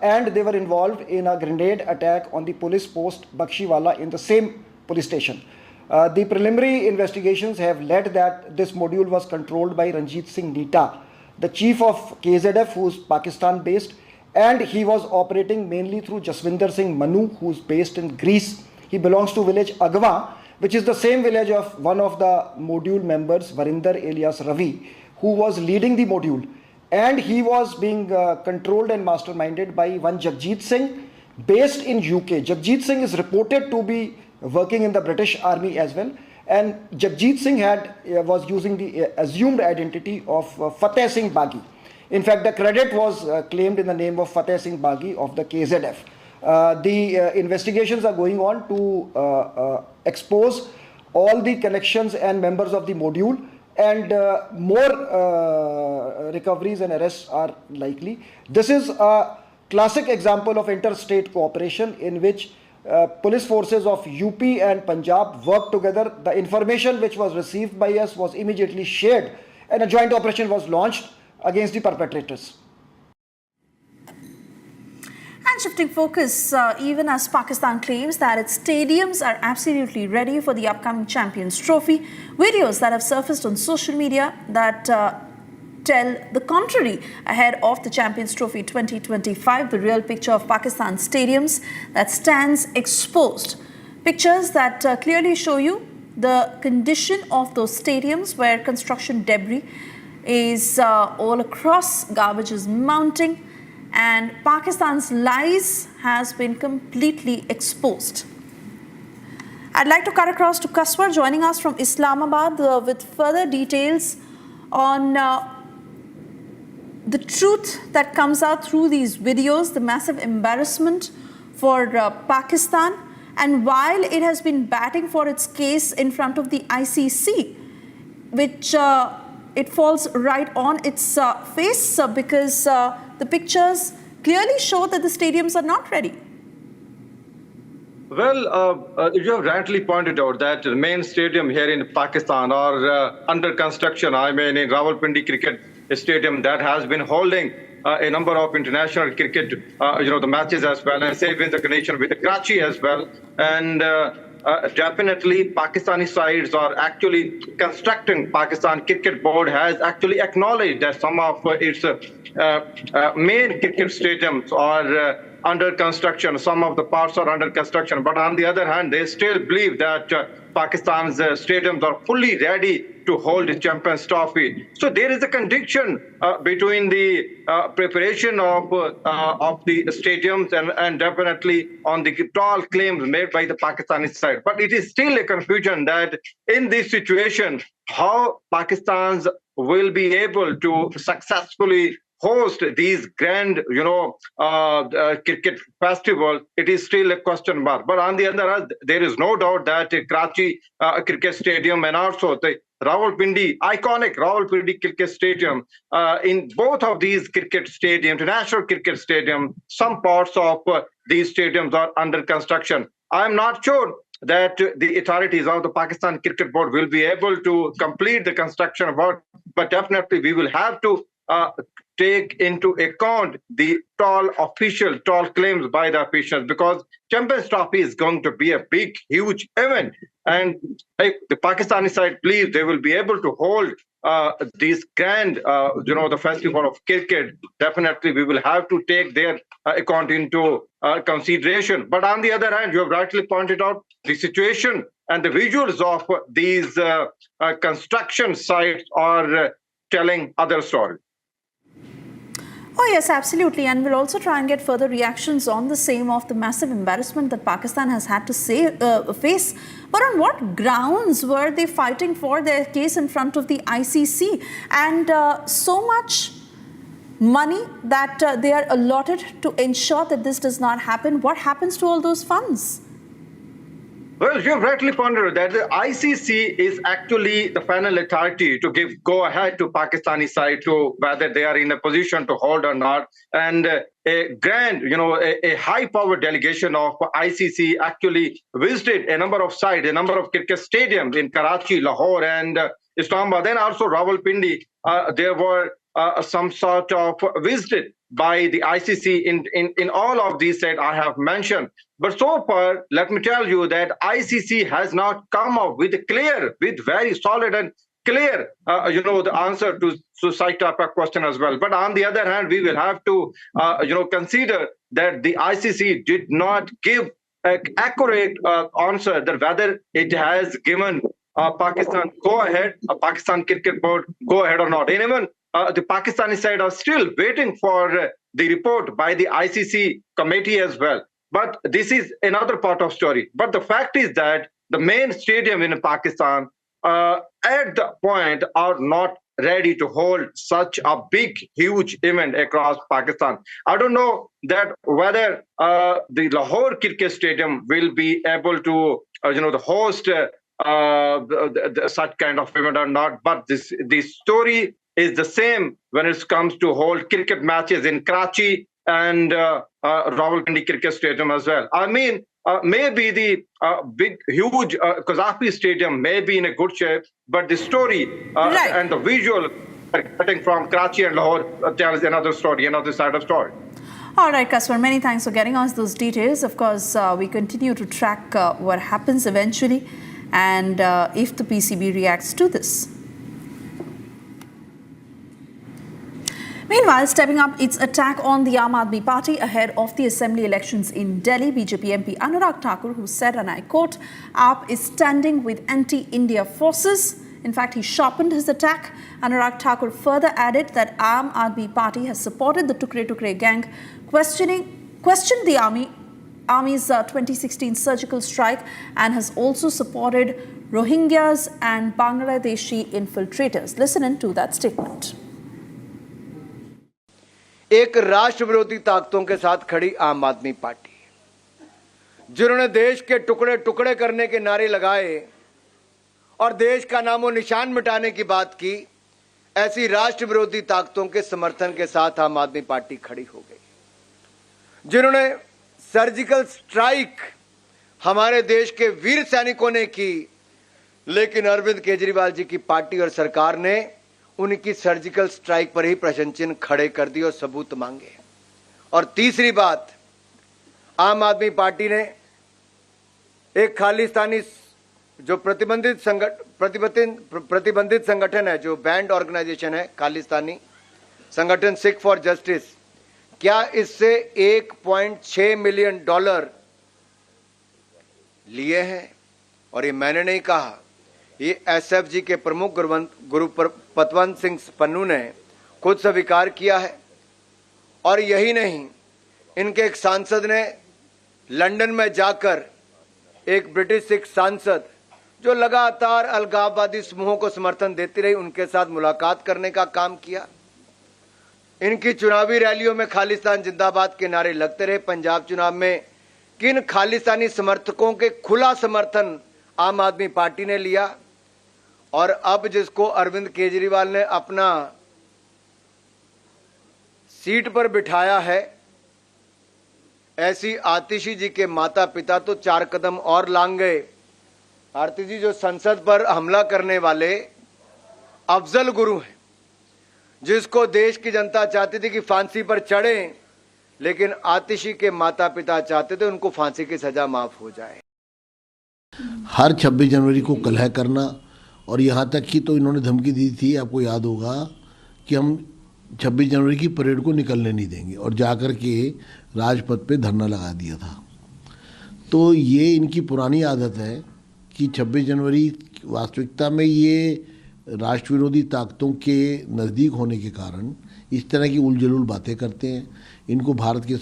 and they were involved in a grenade attack on the police post Bakshiwala in the same police station. The preliminary investigations have led that this module was controlled by Ranjit Singh Nita, the chief of KZF, who is Pakistan based, and he was operating mainly through Jaswinder Singh Manu, who is based in Greece. He belongs to village Agwa, which is the same village of one of the module members, Varinder alias Ravi, who was leading the module, and he was being controlled and masterminded by one Jagjit Singh based in UK. Jagjit Singh is reported to be working in the British Army as well, and Jagjit Singh was using the assumed identity of Fateh Singh Baghi. In fact, the credit was claimed in the name of Fateh Singh Baghi of the KZF. The investigations are going on to expose all the connections and members of the module, and more recoveries and arrests are likely. This is a classic example of interstate cooperation in which police forces of UP and Punjab worked together. The information which was received by us was immediately shared, and a joint operation was launched against the perpetrators. And shifting focus, even as Pakistan claims that its stadiums are absolutely ready for the upcoming Champions Trophy, videos that have surfaced on social media that tell the contrary ahead of the Champions Trophy 2025, the real picture of Pakistan's stadiums that stands exposed. Pictures that clearly show you the condition of those stadiums where construction debris is all across, garbage is mounting, and Pakistan's lies has been completely exposed. I'd like to cut across to Kaswar joining us from Islamabad with further details on the truth that comes out through these videos, the massive embarrassment for Pakistan, and while it has been batting for its case in front of the ICC, which it falls right on its face because the pictures clearly show that the stadiums are not ready. Well, you have rightly pointed out that the main stadium here in Pakistan are under construction. I mean, in Rawalpindi Cricket Stadium that has been holding a number of international cricket, the matches as well, and same with the connection with Karachi as well. And definitely Pakistani sides are actually constructing. Pakistan Cricket Board has actually acknowledged that some of its main cricket stadiums are under construction. Some of the parts are under construction. But on the other hand, they still believe that Pakistan's stadiums are fully ready to hold the Champions Trophy. So there is a contradiction between the preparation of the stadiums and definitely on the tall claims made by the Pakistani side. But it is still a confusion that in this situation, how Pakistan's will be able to successfully host these grand, cricket festival, it is still a question mark. But on the other hand, there is no doubt that Karachi Cricket Stadium and also the Rawalpindi, iconic Rawalpindi Cricket Stadium, in both of these cricket stadiums, international cricket stadium, some parts of these stadiums are under construction. I am not sure that the authorities of the Pakistan Cricket Board will be able to complete the construction work, but definitely we will have to take into account the tall claims by the officials, because Champions Trophy is going to be a big, huge event. And if the Pakistani side believes they will be able to hold these grand, the festival of cricket, definitely we will have to take their account into consideration. But on the other hand, you have rightly pointed out the situation and the visuals of these construction sites are telling other stories. Oh yes, absolutely, and we'll also try and get further reactions on the same of the massive embarrassment that Pakistan has had to face. But on what grounds were they fighting for their case in front of the ICC? And so much money that they are allotted to ensure that this does not happen. What happens to all those funds? Well, you have rightly pondered that the ICC is actually the final authority to give go-ahead to Pakistani side to whether they are in a position to hold or not. And a grand, a high-powered delegation of ICC actually visited a number of sites, a number of cricket stadiums in Karachi, Lahore, and Islamabad, and also Rawalpindi. There were some sort of visit by the ICC in all of these that I have mentioned. But so far, let me tell you that ICC has not come up with very solid and clear, the answer to such type of question as well. But on the other hand, we will have to, consider that the ICC did not give an accurate answer that whether it has given Pakistan go ahead, Pakistan Cricket Board go ahead or not. And even the Pakistani side are still waiting for the report by the ICC committee as well. But this is another part of story. But the fact is that the main stadium in Pakistan at the point are not ready to hold such a big, huge event across Pakistan. I don't know that whether the Lahore Cricket Stadium will be able to, host such kind of event or not. But the story is the same when it comes to hold cricket matches in Karachi and Rawalpindi Cricket Stadium as well. I mean, maybe the big, huge Qazafi Stadium may be in a good shape, but the story and the visual getting from Karachi and Lahore tells another story, another side of story. All right, Kasper, many thanks for getting us those details. Of course, we continue to track what happens eventually and if the PCB reacts to this. Meanwhile, stepping up its attack on the Aam Aadmi Party ahead of the assembly elections in Delhi, BJP MP Anurag Thakur, who said, and I quote, AAP is standing with anti-India forces. In fact, he sharpened his attack. Anurag Thakur further added that Aam Aadmi Party has supported the Tukre Tukre gang, questioned the Army's 2016 surgical strike, and has also supported Rohingyas and Bangladeshi infiltrators. Listen in to that statement. एक राष्ट्र विरोधी ताकतों के साथ खड़ी आम आदमी party, जिन्होंने देश के टुकड़े टुकड़े करने के नारे लगाए और देश का नामो निशान मिटाने की बात की, ऐसी राष्ट्र विरोधी ताकतों के समर्थन के साथ आम आदमी पार्टी खड़ी हो गई, जिन्होंने सर्जिकल स्ट्राइक हमारे देश के वीर सैनिकों ने की, लेकिन अरविंद केजरीवाल जी की पार्टी और सरकार ने उनकी सर्जिकल स्ट्राइक पर ही प्रश्न चिन्ह खड़े कर दिए और सबूत मांगे। और तीसरी बात, आम आदमी पार्टी ने एक खालिस्तानी जो प्रतिबंधित संगठन है, जो बैंड ऑर्गेनाइजेशन है, खालिस्तानी संगठन सिख फॉर जस्टिस, क्या इससे $1.6 मिलियन लिए हैं? और ये मैंने नहीं कहा, ये एसएफजी के प्रमुख गुरु पतवंत सिंह पन्नू ने खुद स्वीकार किया है। और यही नहीं, इनके एक सांसद ने लंदन में जाकर एक ब्रिटिश सिख सांसद जो लगातार अलगाववादी समूहों को समर्थन देती रही, उनके साथ मुलाकात करने का काम किया। इनकी चुनावी रैलियों में खालिस्तान जिंदाबाद के नारे लगते रहे। पंजाब चुनाव में किन खालिस्तानी समर्थकों के खुला समर्थन आम आदमी पार्टी ने लिया, और अब जिसको अरविंद केजरीवाल ने अपना सीट पर बिठाया है, ऐसी आतिशी जी के माता पिता तो 4 कदम और लांग गए। आरती जी जो संसद पर हमला करने वाले अफजल गुरु हैं, जिसको देश की जनता चाहती थी कि फांसी पर चढ़े, लेकिन आतिशी के माता पिता चाहते थे उनको फांसी की सजा माफ हो जाए। हर 26 जनवरी को कलह करना, और यहाँ तक कि तो इन्होंने धमकी दी थी, आपको याद होगा, कि हम 26 जनवरी की परेड को निकलने नहीं देंगे, और जाकर के राजपथ पे धरना लगा दिया था। तो ये इनकी पुरानी आदत है कि 26 जनवरी वास्तविकता में ये राष्ट्र विरोधी ताकतों के नज़दीक होने के कारण इस तरह की उलझुल बातें करते हैं। इनको भारत के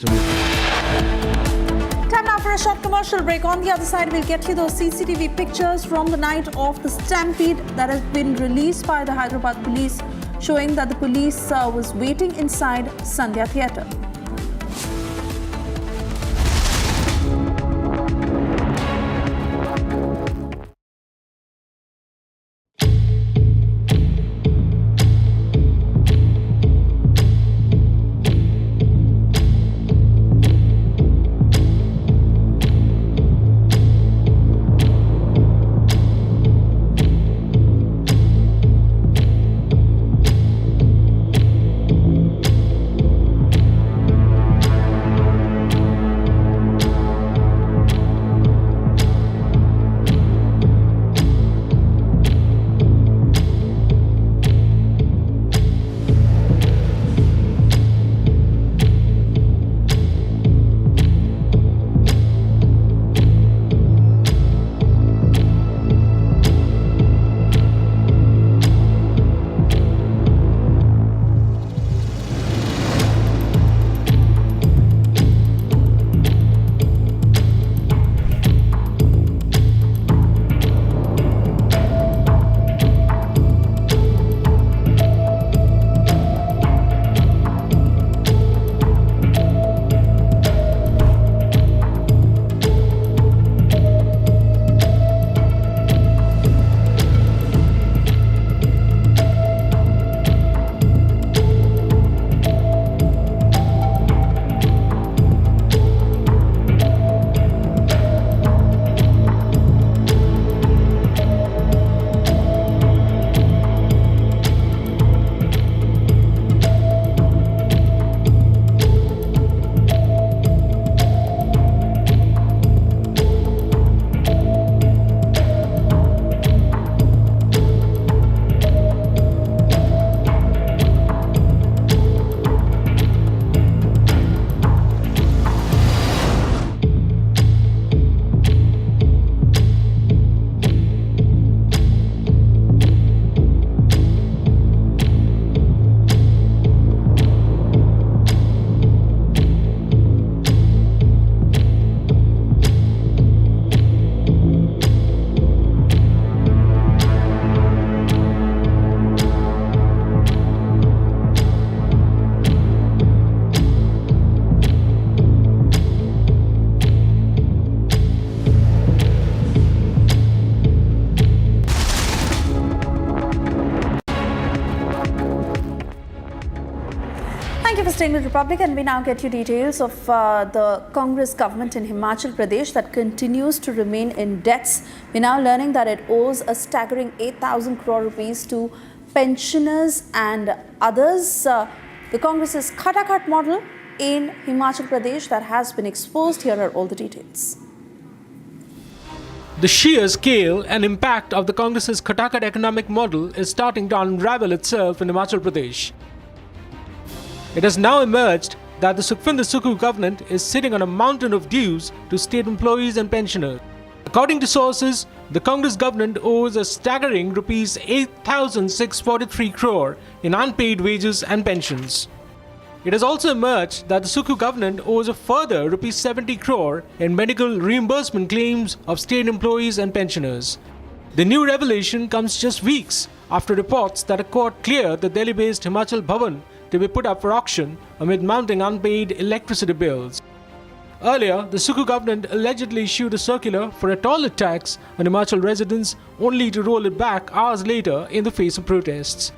Time now for a short commercial break. On the other side, we'll get you those CCTV pictures from the night of the stampede that has been released by the Hyderabad police, showing that the police was waiting inside Sandhya Theatre. Staying with Republic, and we now get you details of the Congress government in Himachal Pradesh that continues to remain in debts. We're now learning that it owes a staggering 8,000 crore rupees to pensioners and others. The Congress's cut model in Himachal Pradesh that has been exposed. Here are all the details. The sheer scale and impact of the Congress's Khatakat economic model is starting to unravel itself in Himachal Pradesh. It has now emerged that the Sukhvinder Sukhu government is sitting on a mountain of dues to state employees and pensioners. According to sources, the Congress government owes a staggering rupees 8,643 crore in unpaid wages and pensions. It has also emerged that the Sukhu government owes a further rupees 70 crore in medical reimbursement claims of state employees and pensioners. The new revelation comes just weeks after reports that a court cleared the Delhi-based Himachal Bhavan to be put up for auction amid mounting unpaid electricity bills. Earlier, the Sukhu government allegedly issued a circular for a toilet tax on Himachal residents, only to roll it back hours later in the face of protests.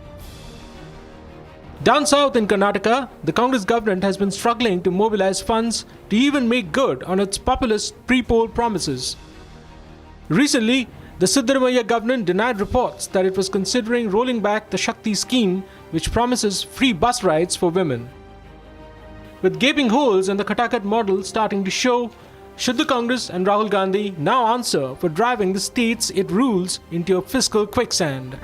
Down south in Karnataka, the Congress government has been struggling to mobilize funds to even make good on its populist pre-poll promises. Recently, the Siddaramaiah government denied reports that it was considering rolling back the Shakti scheme, which promises free bus rides for women. With gaping holes in the Khatakat model starting to show, should the Congress and Rahul Gandhi now answer for driving the states it rules into a fiscal quicksand?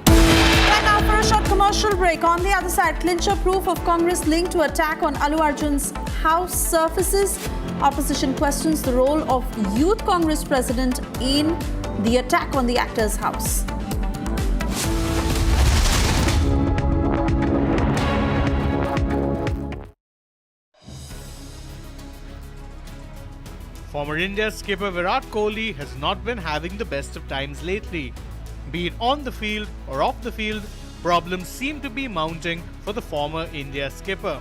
Right now for a short commercial break. On the other side, clincher proof of Congress linked to attack on Allu Arjun's house surfaces. Opposition questions the role of Youth Congress president in the attack on the actor's house. Former India skipper Virat Kohli has not been having the best of times lately. Be it on the field or off the field, problems seem to be mounting for the former India skipper.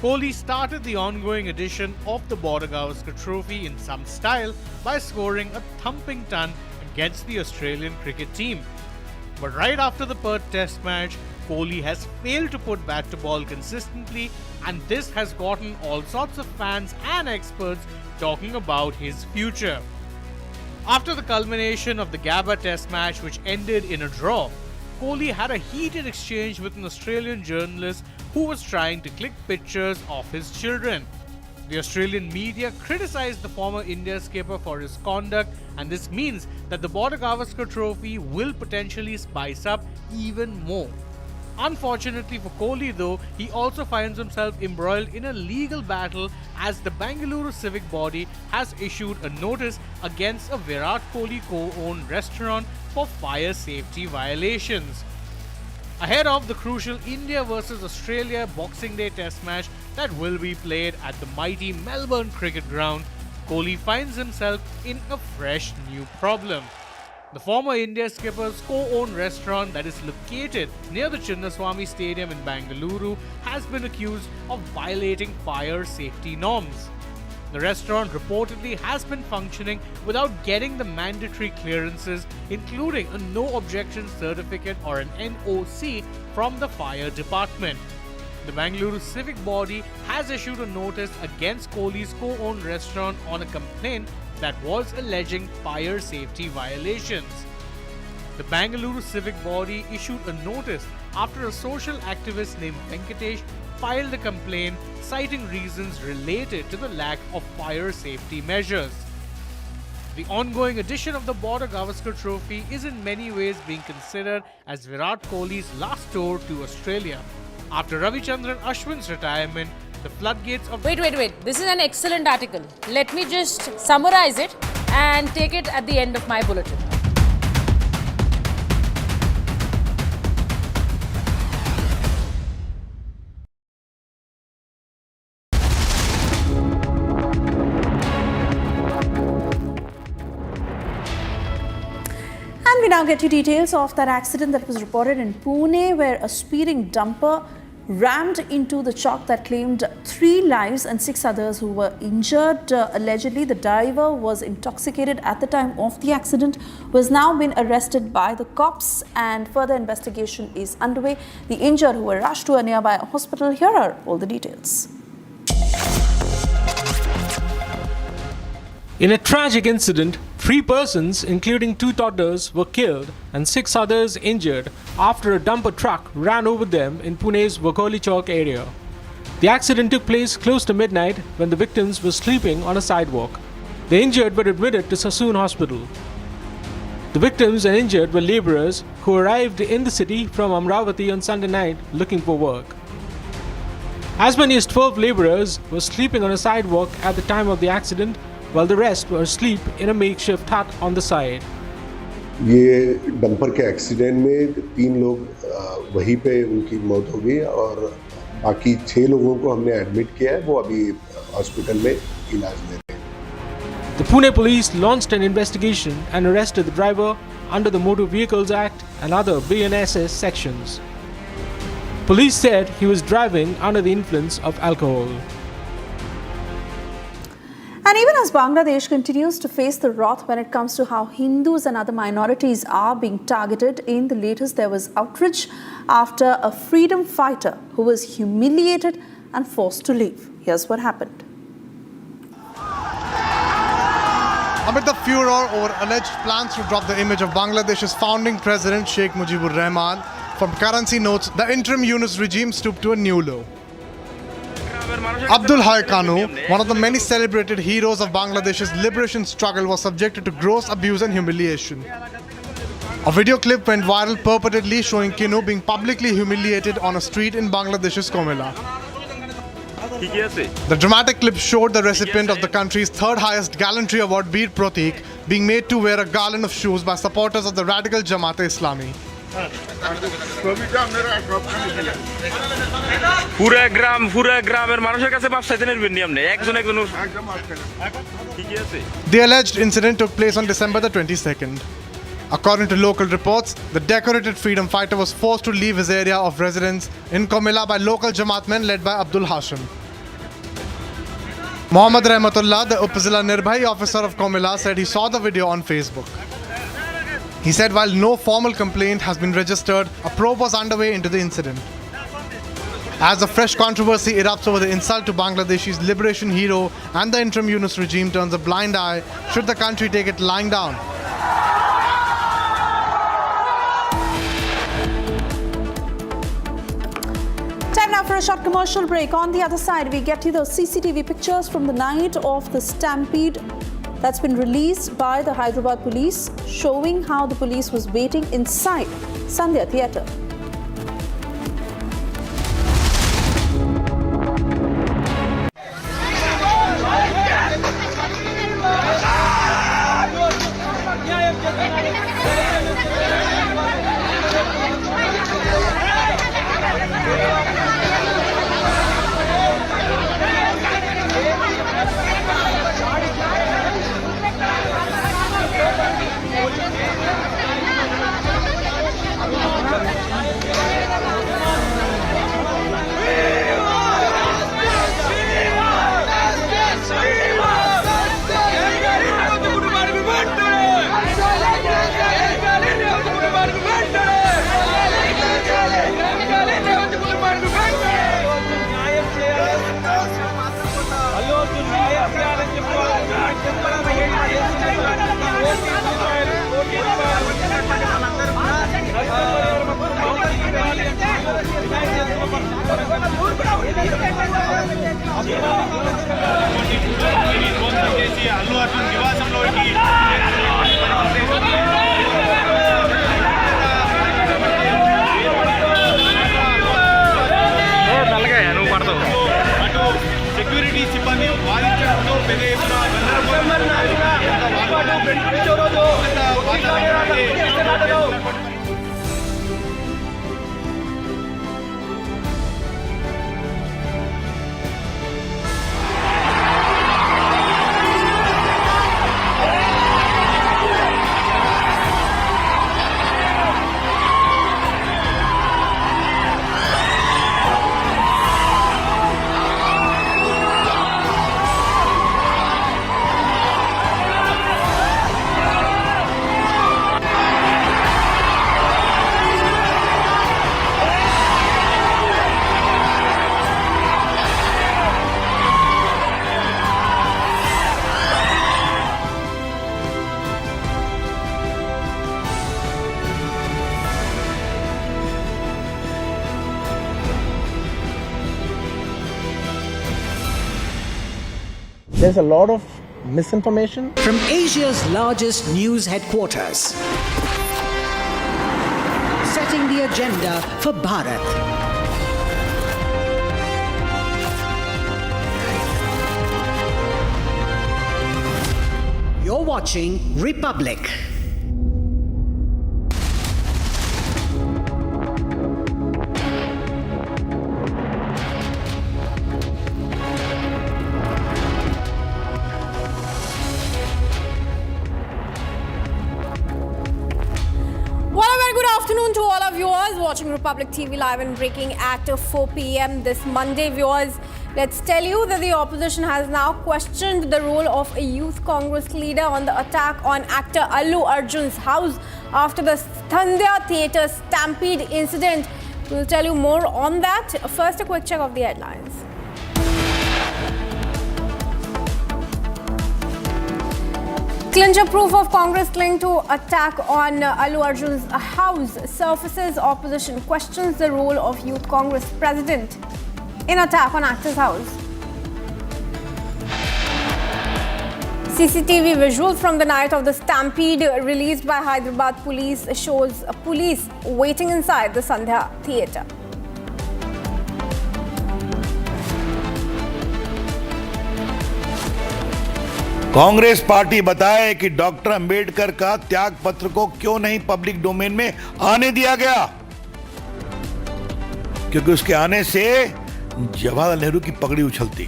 Kohli started the ongoing edition of the Border-Gavaskar trophy in some style by scoring a thumping ton against the Australian cricket team. But right after the Perth Test match, Kohli has failed to put bat to ball consistently, and this has gotten all sorts of fans and experts talking about his future. After the culmination of the Gabba Test match, which ended in a draw, Kohli had a heated exchange with an Australian journalist who was trying to click pictures of his children. The Australian media criticized the former India skipper for his conduct, and this means that the Border-Gavaskar trophy will potentially spice up even more. Unfortunately for Kohli though, he also finds himself embroiled in a legal battle as the Bengaluru civic body has issued a notice against a Virat Kohli co-owned restaurant for fire safety violations. Ahead of the crucial India vs Australia Boxing Day Test match that will be played at the mighty Melbourne Cricket Ground, Kohli finds himself in a fresh new problem. The former India skipper's co-owned restaurant that is located near the Chinnaswamy Stadium in Bengaluru has been accused of violating fire safety norms. The restaurant reportedly has been functioning without getting the mandatory clearances, including a no objection certificate or an NOC from the fire department. The Bengaluru civic body has issued a notice against Kohli's co-owned restaurant on a complaint that was alleging fire safety violations. The Bengaluru civic body issued a notice after a social activist named Venkatesh filed a complaint citing reasons related to the lack of fire safety measures. The ongoing edition of the Border-Gavaskar trophy is in many ways being considered as Virat Kohli's last tour to Australia. After Ravichandran Ashwin's retirement, the floodgates of... Wait. This is an excellent article. Let me just summarize it and take it at the end of my bulletin. And we now get you details of that accident that was reported in Pune, where a speeding dumper rammed into the truck that claimed 3 lives and 6 others who were injured. Allegedly, the driver was intoxicated at the time of the accident, who has now been arrested by the cops, and further investigation is underway. The injured who were rushed to a nearby hospital. Here are all the details. In a tragic incident, 3 persons, including 2 toddlers, were killed and 6 others injured after a dumper truck ran over them in Pune's Vakoli Chowk area. The accident took place close to midnight when the victims were sleeping on a sidewalk. The injured were admitted to Sassoon Hospital. The victims and injured were labourers who arrived in the city from Amravati on Sunday night looking for work. As many as 12 labourers were sleeping on a sidewalk at the time of the accident, while the rest were asleep in a makeshift hut on the side. ये dumper के accident में 3 लोग वहीं पे उनकी मौत हो गई और बाकी 6 लोगों को हमने एडमिट किया है, वो अभी हॉस्पिटल में इलाज ले रहे हैं. The Pune police launched an investigation and arrested the driver under the Motor Vehicles Act and other BNSS sections. Police said he was driving under the influence of alcohol. And even as Bangladesh continues to face the wrath when it comes to how Hindus and other minorities are being targeted, in the latest there was outrage after a freedom fighter who was humiliated and forced to leave. Here's what happened. Amid the furor over alleged plans to drop the image of Bangladesh's founding president Sheikh Mujibur Rahman from currency notes, the interim Yunus regime stooped to a new low. Abdul Hai Kanu, one of the many celebrated heroes of Bangladesh's liberation struggle, was subjected to gross abuse and humiliation. A video clip went viral purportedly showing Kinu being publicly humiliated on a street in Bangladesh's Komila. The dramatic clip showed the recipient of the country's 3rd highest gallantry award, Bir Pratik, being made to wear a garland of shoes by supporters of the radical Jamaat-e-Islami. পুরা গ্রামের মানুষের কাছে মাপ চাইতে নেবেন আপনি একজন ঠিকই আছে. The alleged incident took place on December the 22nd. According to local reports, the decorated freedom fighter was forced to leave his area of residence in Komila by local Jamaat men led by Abdul Hashim. Mohammad Rahmatullah, the Upazila Nirbhai officer of Komila, said he saw the video on Facebook. He said while no formal complaint has been registered, a probe was underway into the incident. As a fresh controversy erupts over the insult to Bangladesh's liberation hero and the interim Yunus regime turns a blind eye, should the country take it lying down? Time now for a short commercial break. On the other side, we get you the CCTV pictures from the night of the stampede that's been released by the Hyderabad police, showing how the police was waiting inside Sandhya Theatre. Allu Arjun నివాసంలోకి నల్లగా నువ్వు పడతావు. అటు security సిబ్బంది వాదించడంతో పెద్ద ఎత్తున There's a lot of misinformation. From Asia's largest news headquarters, setting the agenda for Bharat. You're watching Republic. Afternoon to all our viewers watching Republic TV live and breaking at 4 p.m. this Monday. Viewers, let's tell you that the opposition has now questioned the role of a youth Congress leader on the attack on actor Allu Arjun's house after the Sandhya Theatre stampede incident. We'll tell you more on that. First, a quick check of the headlines. Clincher proof of Congress linked to attack on Allu Arjun's house surfaces. Opposition questions the role of Youth Congress president in attack on actor's house. CCTV visuals from the night of the stampede released by Hyderabad police shows police waiting inside the Sandhya Theatre. Congress party बताए कि doctor Ambedkar का त्याग पत्र को क्यों नहीं public domain में आने दिया गया, क्योंकि उसके आने से जवाहरलाल नेहरू की पगड़ी उछलती।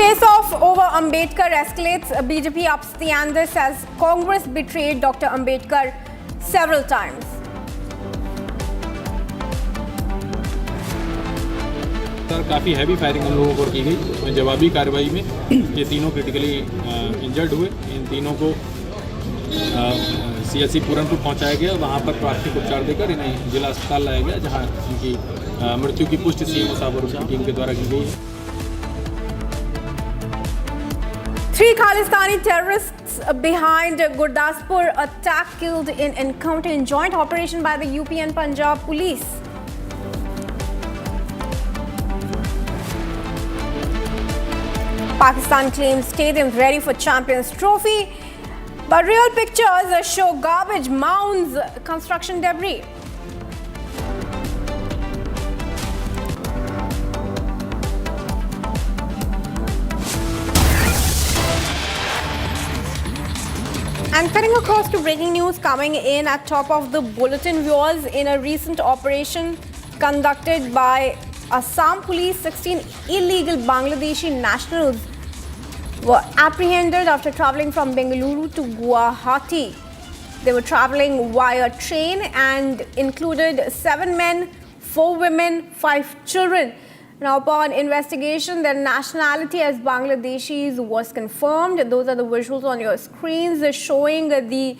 Face off over Ambedkar escalates. BJP ups the ante, says Congress betrayed Dr. Ambedkar several times. Sir काफ़ी हैवी फायरिंग उन लोगों पर की गई, उसमें जवाबी कार्रवाई में ये तीनों क्रिटिकली इंजर्ड हुए। इन तीनों को CSC पूरनपुर पहुंचाया गया, वहां पर प्राथमिक उपचार देकर इन्हें जिला अस्पताल लाया गया, जहां इनकी मृत्यु की पुष्टि CM साहब और उनकी टीम के द्वारा की गई है। 3 Khalistani terrorists behind Gurdaspur attack killed in encounter in joint operation by the UP and Punjab police. Pakistan claims stadiums ready for Champions Trophy, but real pictures show garbage mounds, construction debris. And cutting across to breaking news coming in at top of the bulletin, viewers. In a recent operation conducted by Assam police, 16 illegal Bangladeshi nationals were apprehended after travelling from Bengaluru to Guwahati. They were travelling via train and included 7 men, 4 women, 5 children. Now, upon investigation, their nationality as Bangladeshis was confirmed. Those are the visuals on your screens showing the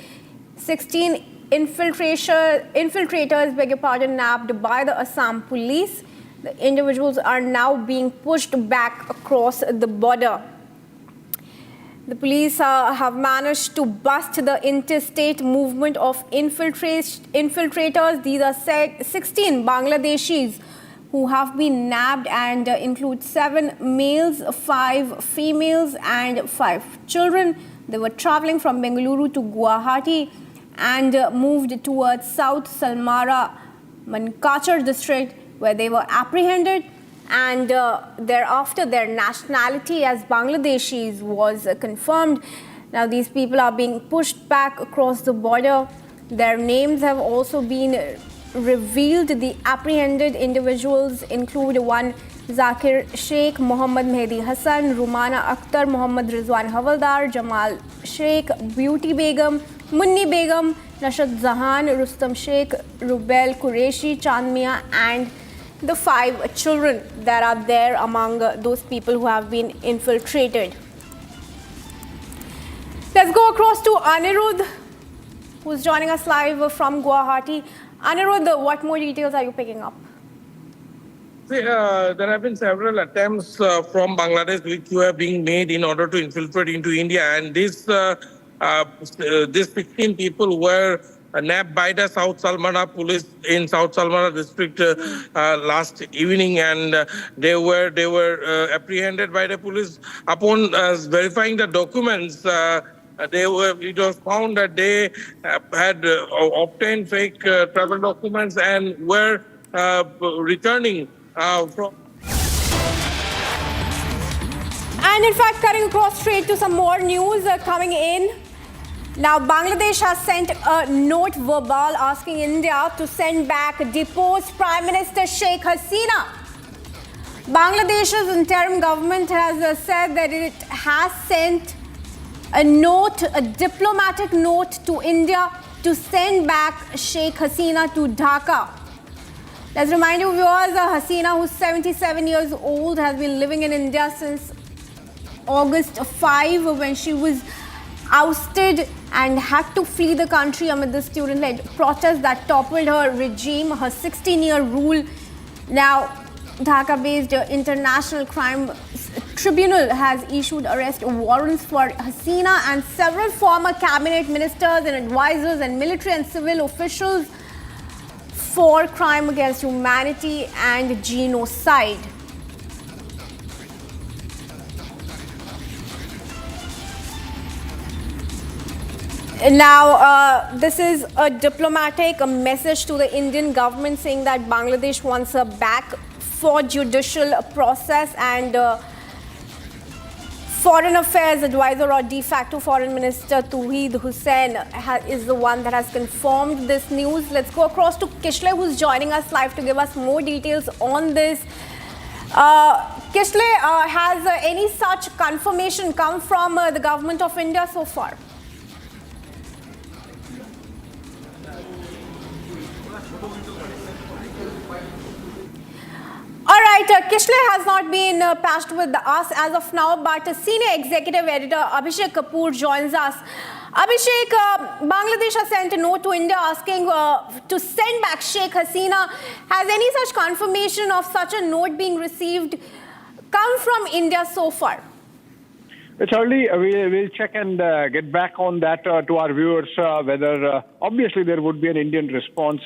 16 infiltrators, nabbed by the Assam police. The individuals are now being pushed back across the border. The police have managed to bust the interstate movement of infiltrators. These are 16 Bangladeshis who have been nabbed and include 7 males, 5 females and 5 children. They were travelling from Bengaluru to Guwahati and moved towards South Salmara, Mankachar district, where they were apprehended, and thereafter their nationality as Bangladeshis was confirmed. Now these people are being pushed back across the border. Their names have also been revealed. The apprehended individuals include one Zakir Sheikh, Muhammad Mehdi Hassan, Rumana Akhtar, Muhammad Rizwan Havaldar, Jamal Sheikh, Beauty Begum, Munni Begum, Rashad Zahan, Rustam Sheikh, Rubel Qureshi, Chandmia, and the 5 children that are there among those people who have been infiltrated. Let's go across to Anirudh, who's joining us live from Guwahati. Anirudh, what more details are you picking up? See, there have been several attempts from Bangladesh which were being made in order to infiltrate into India, and these 16 people were nabbed by the South Salmana police in South Salmana district last evening, and they were apprehended by the police. Upon verifying the documents, it was found that they had obtained fake travel documents and were returning from. And in fact, cutting across straight to some more news coming in. Now, Bangladesh has sent a note verbal asking India to send back deposed Prime Minister Sheikh Hasina. Bangladesh's interim government has said that it has sent a note, a diplomatic note to India to send back Sheikh Hasina to Dhaka. Let's remind you viewers, Hasina, who's 77 years old, has been living in India since August 5 when she was ousted and had to flee the country amid the student-led protests that toppled her regime, her 16-year rule. Now, Dhaka-based International Crime Tribunal has issued arrest warrants for Hasina and several former cabinet ministers and advisors and military and civil officials for crime against humanity and genocide. Now, this is a diplomatic message to the Indian government saying that Bangladesh wants her back for judicial process, and Foreign Affairs Advisor or de facto Foreign Minister Tauheed Hussain is the one that has confirmed this news. Let's go across to Kishle, who's joining us live to give us more details on this. Kishle, has any such confirmation come from the government of India so far? All right, Kishle has not been patched with us as of now, but Senior Executive Editor Abhishek Kapoor joins us. Abhishek, Bangladesh has sent a note to India asking to send back Sheikh Hasina. Has any such confirmation of such a note being received come from India so far? It's early. We'll check and get back on that to our viewers, whether obviously there would be an Indian response.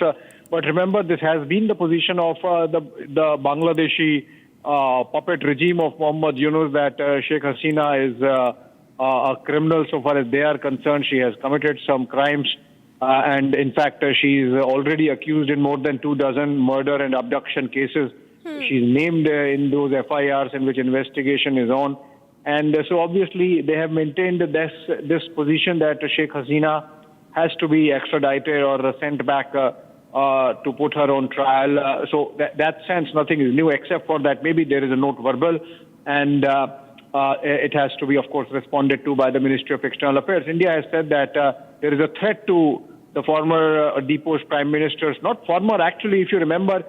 But remember, this has been the position of the Bangladeshi puppet regime of Mohammad Yunus that Sheikh Hasina is a criminal so far as they are concerned. She has committed some crimes. And in fact, she is already accused in more than 24 murder and abduction cases. She's named in those FIRs in which investigation is on. And so obviously they have maintained this position that Sheikh Hasina has to be extradited or sent back to put her on trial. So that sense, nothing is new except for that maybe there is a note verbal and it has to be, of course, responded to by the Ministry of External Affairs. India has said that there is a threat to the former deposed prime ministers. Not former, actually, if you remember,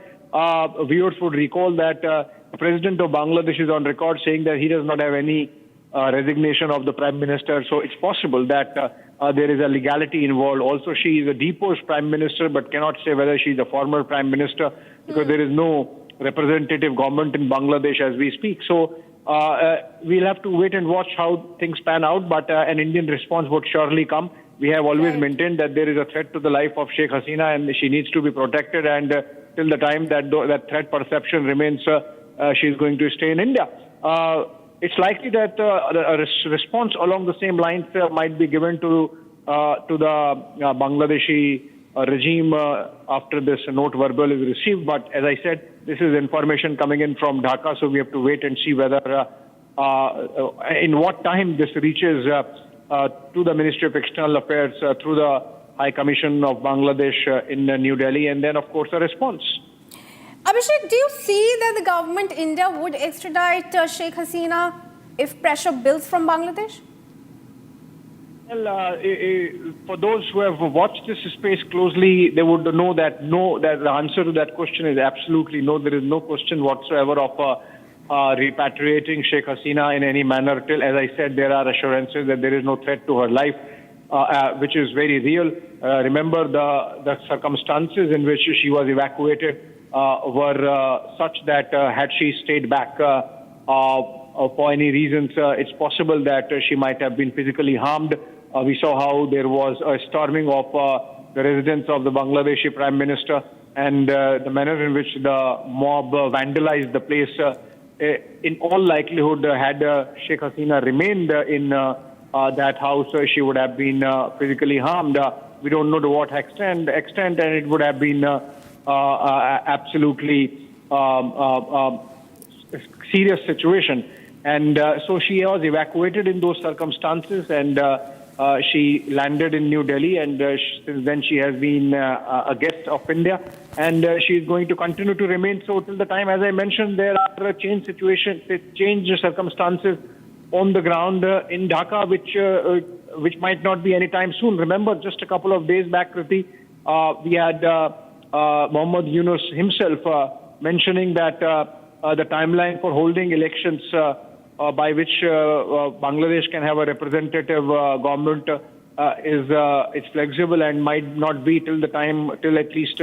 viewers would recall that the president of Bangladesh is on record saying that he does not have any resignation of the prime minister. So it's possible that there is a legality involved. Also, she is a deposed prime minister, but cannot say whether she is a former prime minister because there is no representative government in Bangladesh as we speak. So we'll have to wait and watch how things pan out, but an Indian response would surely come. We have always maintained that there is a threat to the life of Sheikh Hasina and she needs to be protected, and till the time that that threat perception remains, she's going to stay in India. It's likely that a response along the same lines might be given to the Bangladeshi regime after this note verbal is received. But as I said, this is information coming in from Dhaka, so we have to wait and see whether in what time this reaches to the Ministry of External Affairs through the High Commission of Bangladesh in New Delhi, and then, of course, a response. Abhishek, do you see that the government India would extradite Sheikh Hasina if pressure builds from Bangladesh? Well, for those who have watched this space closely, they would know that no, that the answer to that question is absolutely no. There is no question whatsoever of repatriating Sheikh Hasina in any manner. Till, as I said, there are assurances that there is no threat to her life, which is very real. Remember, the circumstances in which she was evacuated were such that had she stayed back for any reasons, it's possible that she might have been physically harmed. We saw how there was a storming of the residence of the Bangladeshi Prime Minister, and the manner in which the mob vandalized the place. In all likelihood, had Sheikh Hasina remained in that house, she would have been physically harmed. We don't know to what extent, and it would have been absolutely serious situation. And so she was evacuated in those circumstances, and she landed in New Delhi, and since then she has been a guest of India, and she is going to continue to remain so till the time, as I mentioned, there are changed circumstances on the ground in Dhaka, which might not be anytime soon. Remember, just a couple of days back, Kriti, we had Mohammad Yunus himself mentioning that the timeline for holding elections by which Bangladesh can have a representative government is flexible and might not be till at least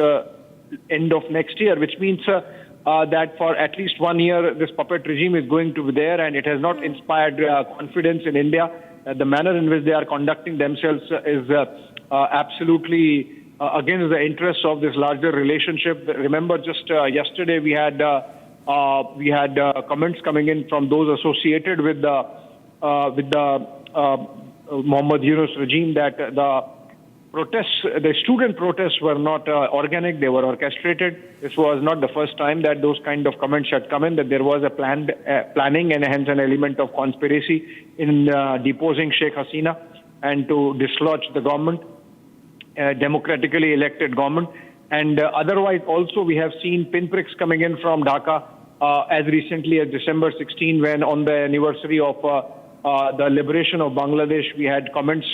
end of next year, which means that for at least 1 year this puppet regime is going to be there, and it has not inspired confidence in India. The manner in which they are conducting themselves is absolutely against the interests of this larger relationship. Remember, just yesterday we had comments coming in from those associated with the Mohammad Yunus regime that the student protests were not organic, they were orchestrated. This was not the first time that those kind of comments had come in, that there was a planning and hence an element of conspiracy in deposing Sheikh Hasina and to dislodge the government, democratically elected government. And otherwise also we have seen pinpricks coming in from Dhaka as recently as December 16, when on the anniversary of the liberation of Bangladesh, we had comments.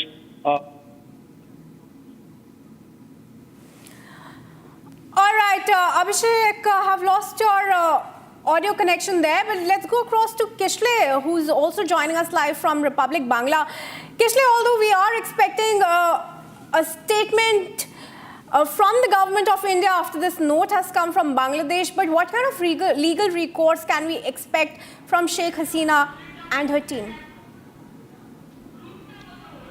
All right, Abhishek, have lost your audio connection there, but let's go across to Kishle, who's also joining us live from Republic Bangla. Kishle, although we are expecting a statement from the government of India after this note has come from Bangladesh, but what kind of legal recourse can we expect from Sheikh Hasina and her team?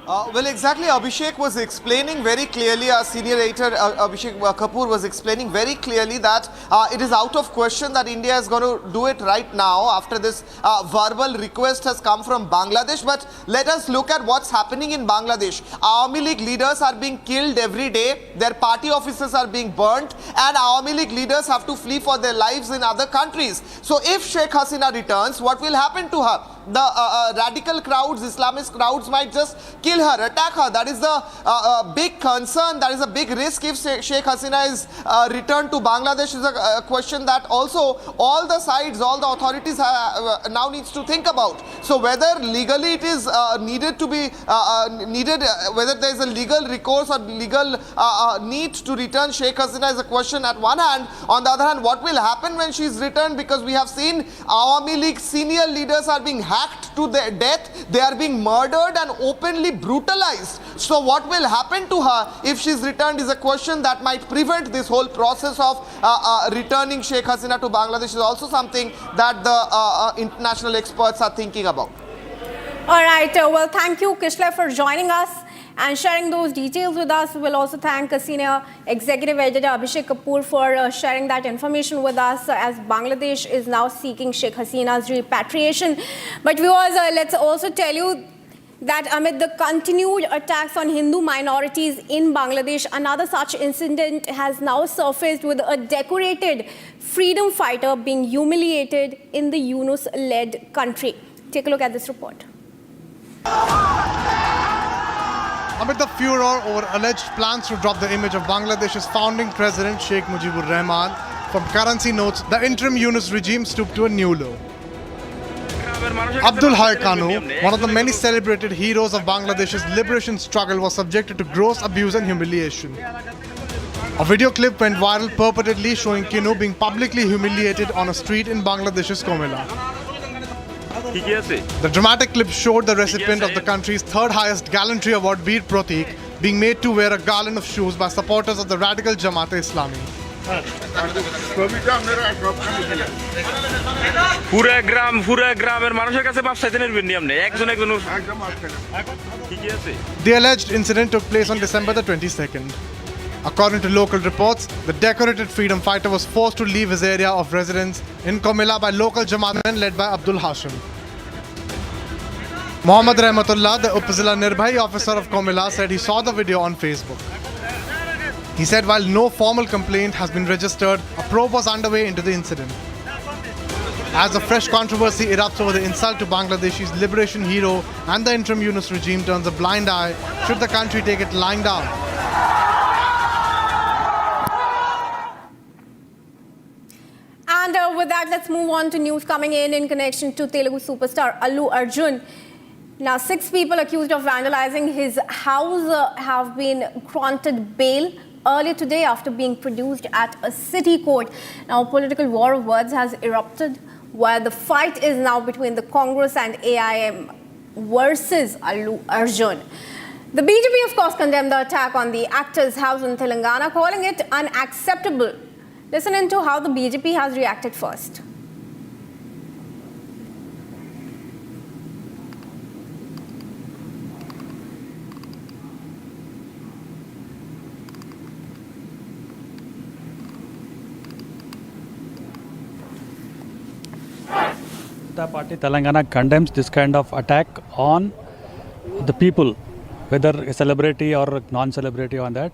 Well, exactly, Abhishek was explaining very clearly, our senior editor Abhishek Kapoor was explaining very clearly that it is out of question that India is going to do it right now after this verbal request has come from Bangladesh. But let us look at what's happening in Bangladesh. Awami League leaders are being killed every day, their party offices are being burnt, and Awami League leaders have to flee for their lives in other countries. So if Sheikh Hasina returns, what will happen to her? The radical crowds, Islamist crowds might just kill her, attack her. That is the big concern. That is a big risk if Sheikh Hasina is returned to Bangladesh. Is a question that also all the sides, all the authorities now needs to think about. So whether legally it is needed to be whether there is a legal recourse or legal need to return Sheikh Hasina is a question at one hand. On the other hand, what will happen when she is returned? Because we have seen Awami League senior leaders are being hacked to their death, they are being murdered and openly brutalized. So what will happen to her if she's returned is a question that might prevent this whole process of returning Sheikh Hasina to Bangladesh. Is also something that the international experts are thinking about. All right, well, thank you, Kishle, for joining us and sharing those details with us. We'll also thank Senior Executive Editor Abhishek Kapoor for sharing that information with us, as Bangladesh is now seeking Sheikh Hasina's repatriation. But viewers, let's also tell you that amid the continued attacks on Hindu minorities in Bangladesh, another such incident has now surfaced with a decorated freedom fighter being humiliated in the Yunus-led country. Take a look at this report. Amid the furor over alleged plans to drop the image of Bangladesh's founding president Sheikh Mujibur Rahman from currency notes, the interim Yunus regime stooped to a new low. Abdul Hai Kanu, one of the many celebrated heroes of Bangladesh's liberation struggle, was subjected to gross abuse and humiliation. A video clip went viral purportedly showing Kanu being publicly humiliated on a street in Bangladesh's Komila. The dramatic clip showed the recipient of the country's third highest gallantry award, Veer Pratik, being made to wear a garland of shoes by supporters of the radical Jamaat-e-Islami. The alleged incident took place on December the 22nd. According to local reports, the decorated freedom fighter was forced to leave his area of residence in Comilla by local Jamaat men led by Abdul Hashim. Mohammad Rahmatullah, the Upazila Nirbhai officer of Comilla, said he saw the video on Facebook. He said while no formal complaint has been registered, a probe was underway into the incident. As a fresh controversy erupts over the insult to Bangladesh's liberation hero and the interim Yunus regime turns a blind eye, should the country take it lying down? And with that, let's move on to news coming in connection to Telugu superstar Allu Arjun. Now, 6 people accused of vandalizing his house have been granted bail earlier today after being produced at a city court. Now, a political war of words has erupted where the fight is now between the Congress and AIM versus Allu Arjun. The BJP, of course, condemned the attack on the actor's house in Telangana, calling it unacceptable. Listen into how the BJP has reacted first. The party Telangana condemns this kind of attack on the people, whether a celebrity or non-celebrity on that.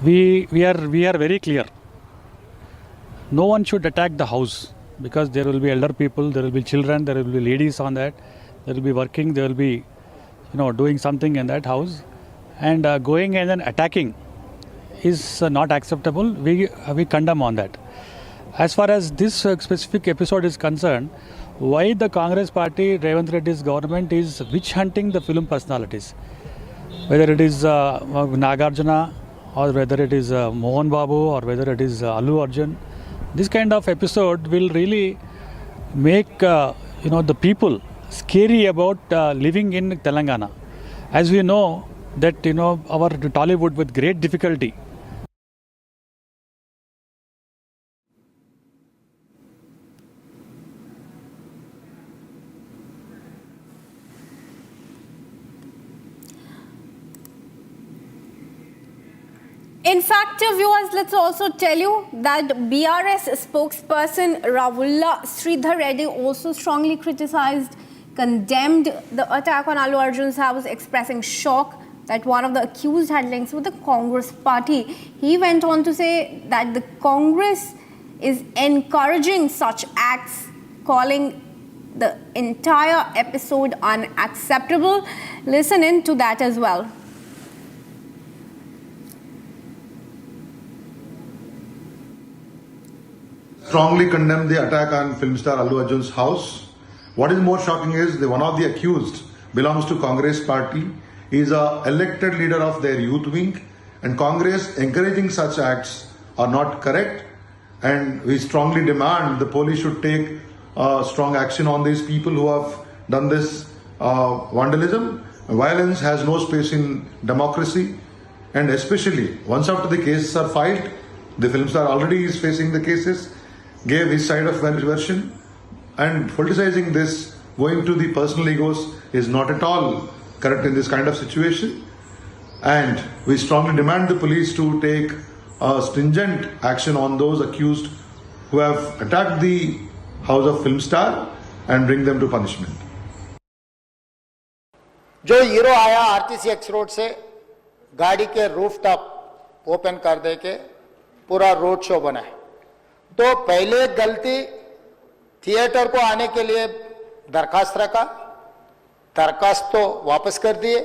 We are very clear. No one should attack the house because there will be elder people, there will be children, there will be ladies on that, there will be working, there will be doing something in that house, and going and then attacking is not acceptable. We condemn on that. As far as this specific episode is concerned, why the Congress party, Revanth Reddy's government is witch hunting the film personalities, whether it is Nagarjuna or whether it is Mohan Babu or whether it is Allu Arjun. This kind of episode will really make the people scary about living in Telangana. As we know that our Tollywood with great difficulty. In fact, viewers, let's also tell you that BRS spokesperson Rahul Sridhar Reddy also strongly criticized, condemned the attack on Allu Arjun's house, expressing shock that one of the accused had links with the Congress party. He went on to say that the Congress is encouraging such acts, calling the entire episode unacceptable. Listen in to that as well. Strongly condemn the attack on film star Allu Arjun's house. What is more shocking is that one of the accused belongs to Congress party, is a elected leader of their youth wing, and Congress encouraging such acts are not correct, and we strongly demand the police should take strong action on these people who have done this vandalism. Violence has no space in democracy, and especially once after the cases are filed, the film star already is facing the cases, gave his side of version, and politicizing this, going to the personal egos, is not at all correct in this kind of situation. And we strongly demand the police to take stringent action on those accused who have attacked the house of film star and bring them to punishment. जो hero आया RTC x road से गाड़ी के roof top open कर दे के पूरा road show बनाए, तो पहले गलती थिएटर को आने के लिए दरखास्त रखा, दरखास्त तो वापस कर दिए।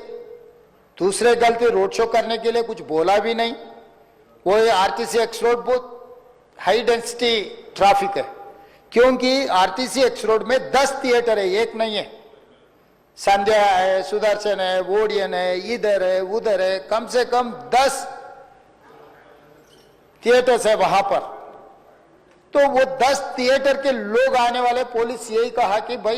दूसरे गलती रोड शो करने के लिए कुछ बोला भी नहीं। वो आरटीसी एक्स रोड बहुत हाई डेंसिटी ट्रैफिक है, क्योंकि आरटीसी एक्स रोड में 10 थिएटर है, एक नहीं है। संध्या है, सुदर्शन है, वोडियन है, इधर है, उधर है, कम से कम 10 थिएटर्स है वहां पर। तो वो 10 थिएटर के लोग आने वाले, पुलिस यही कहा कि भाई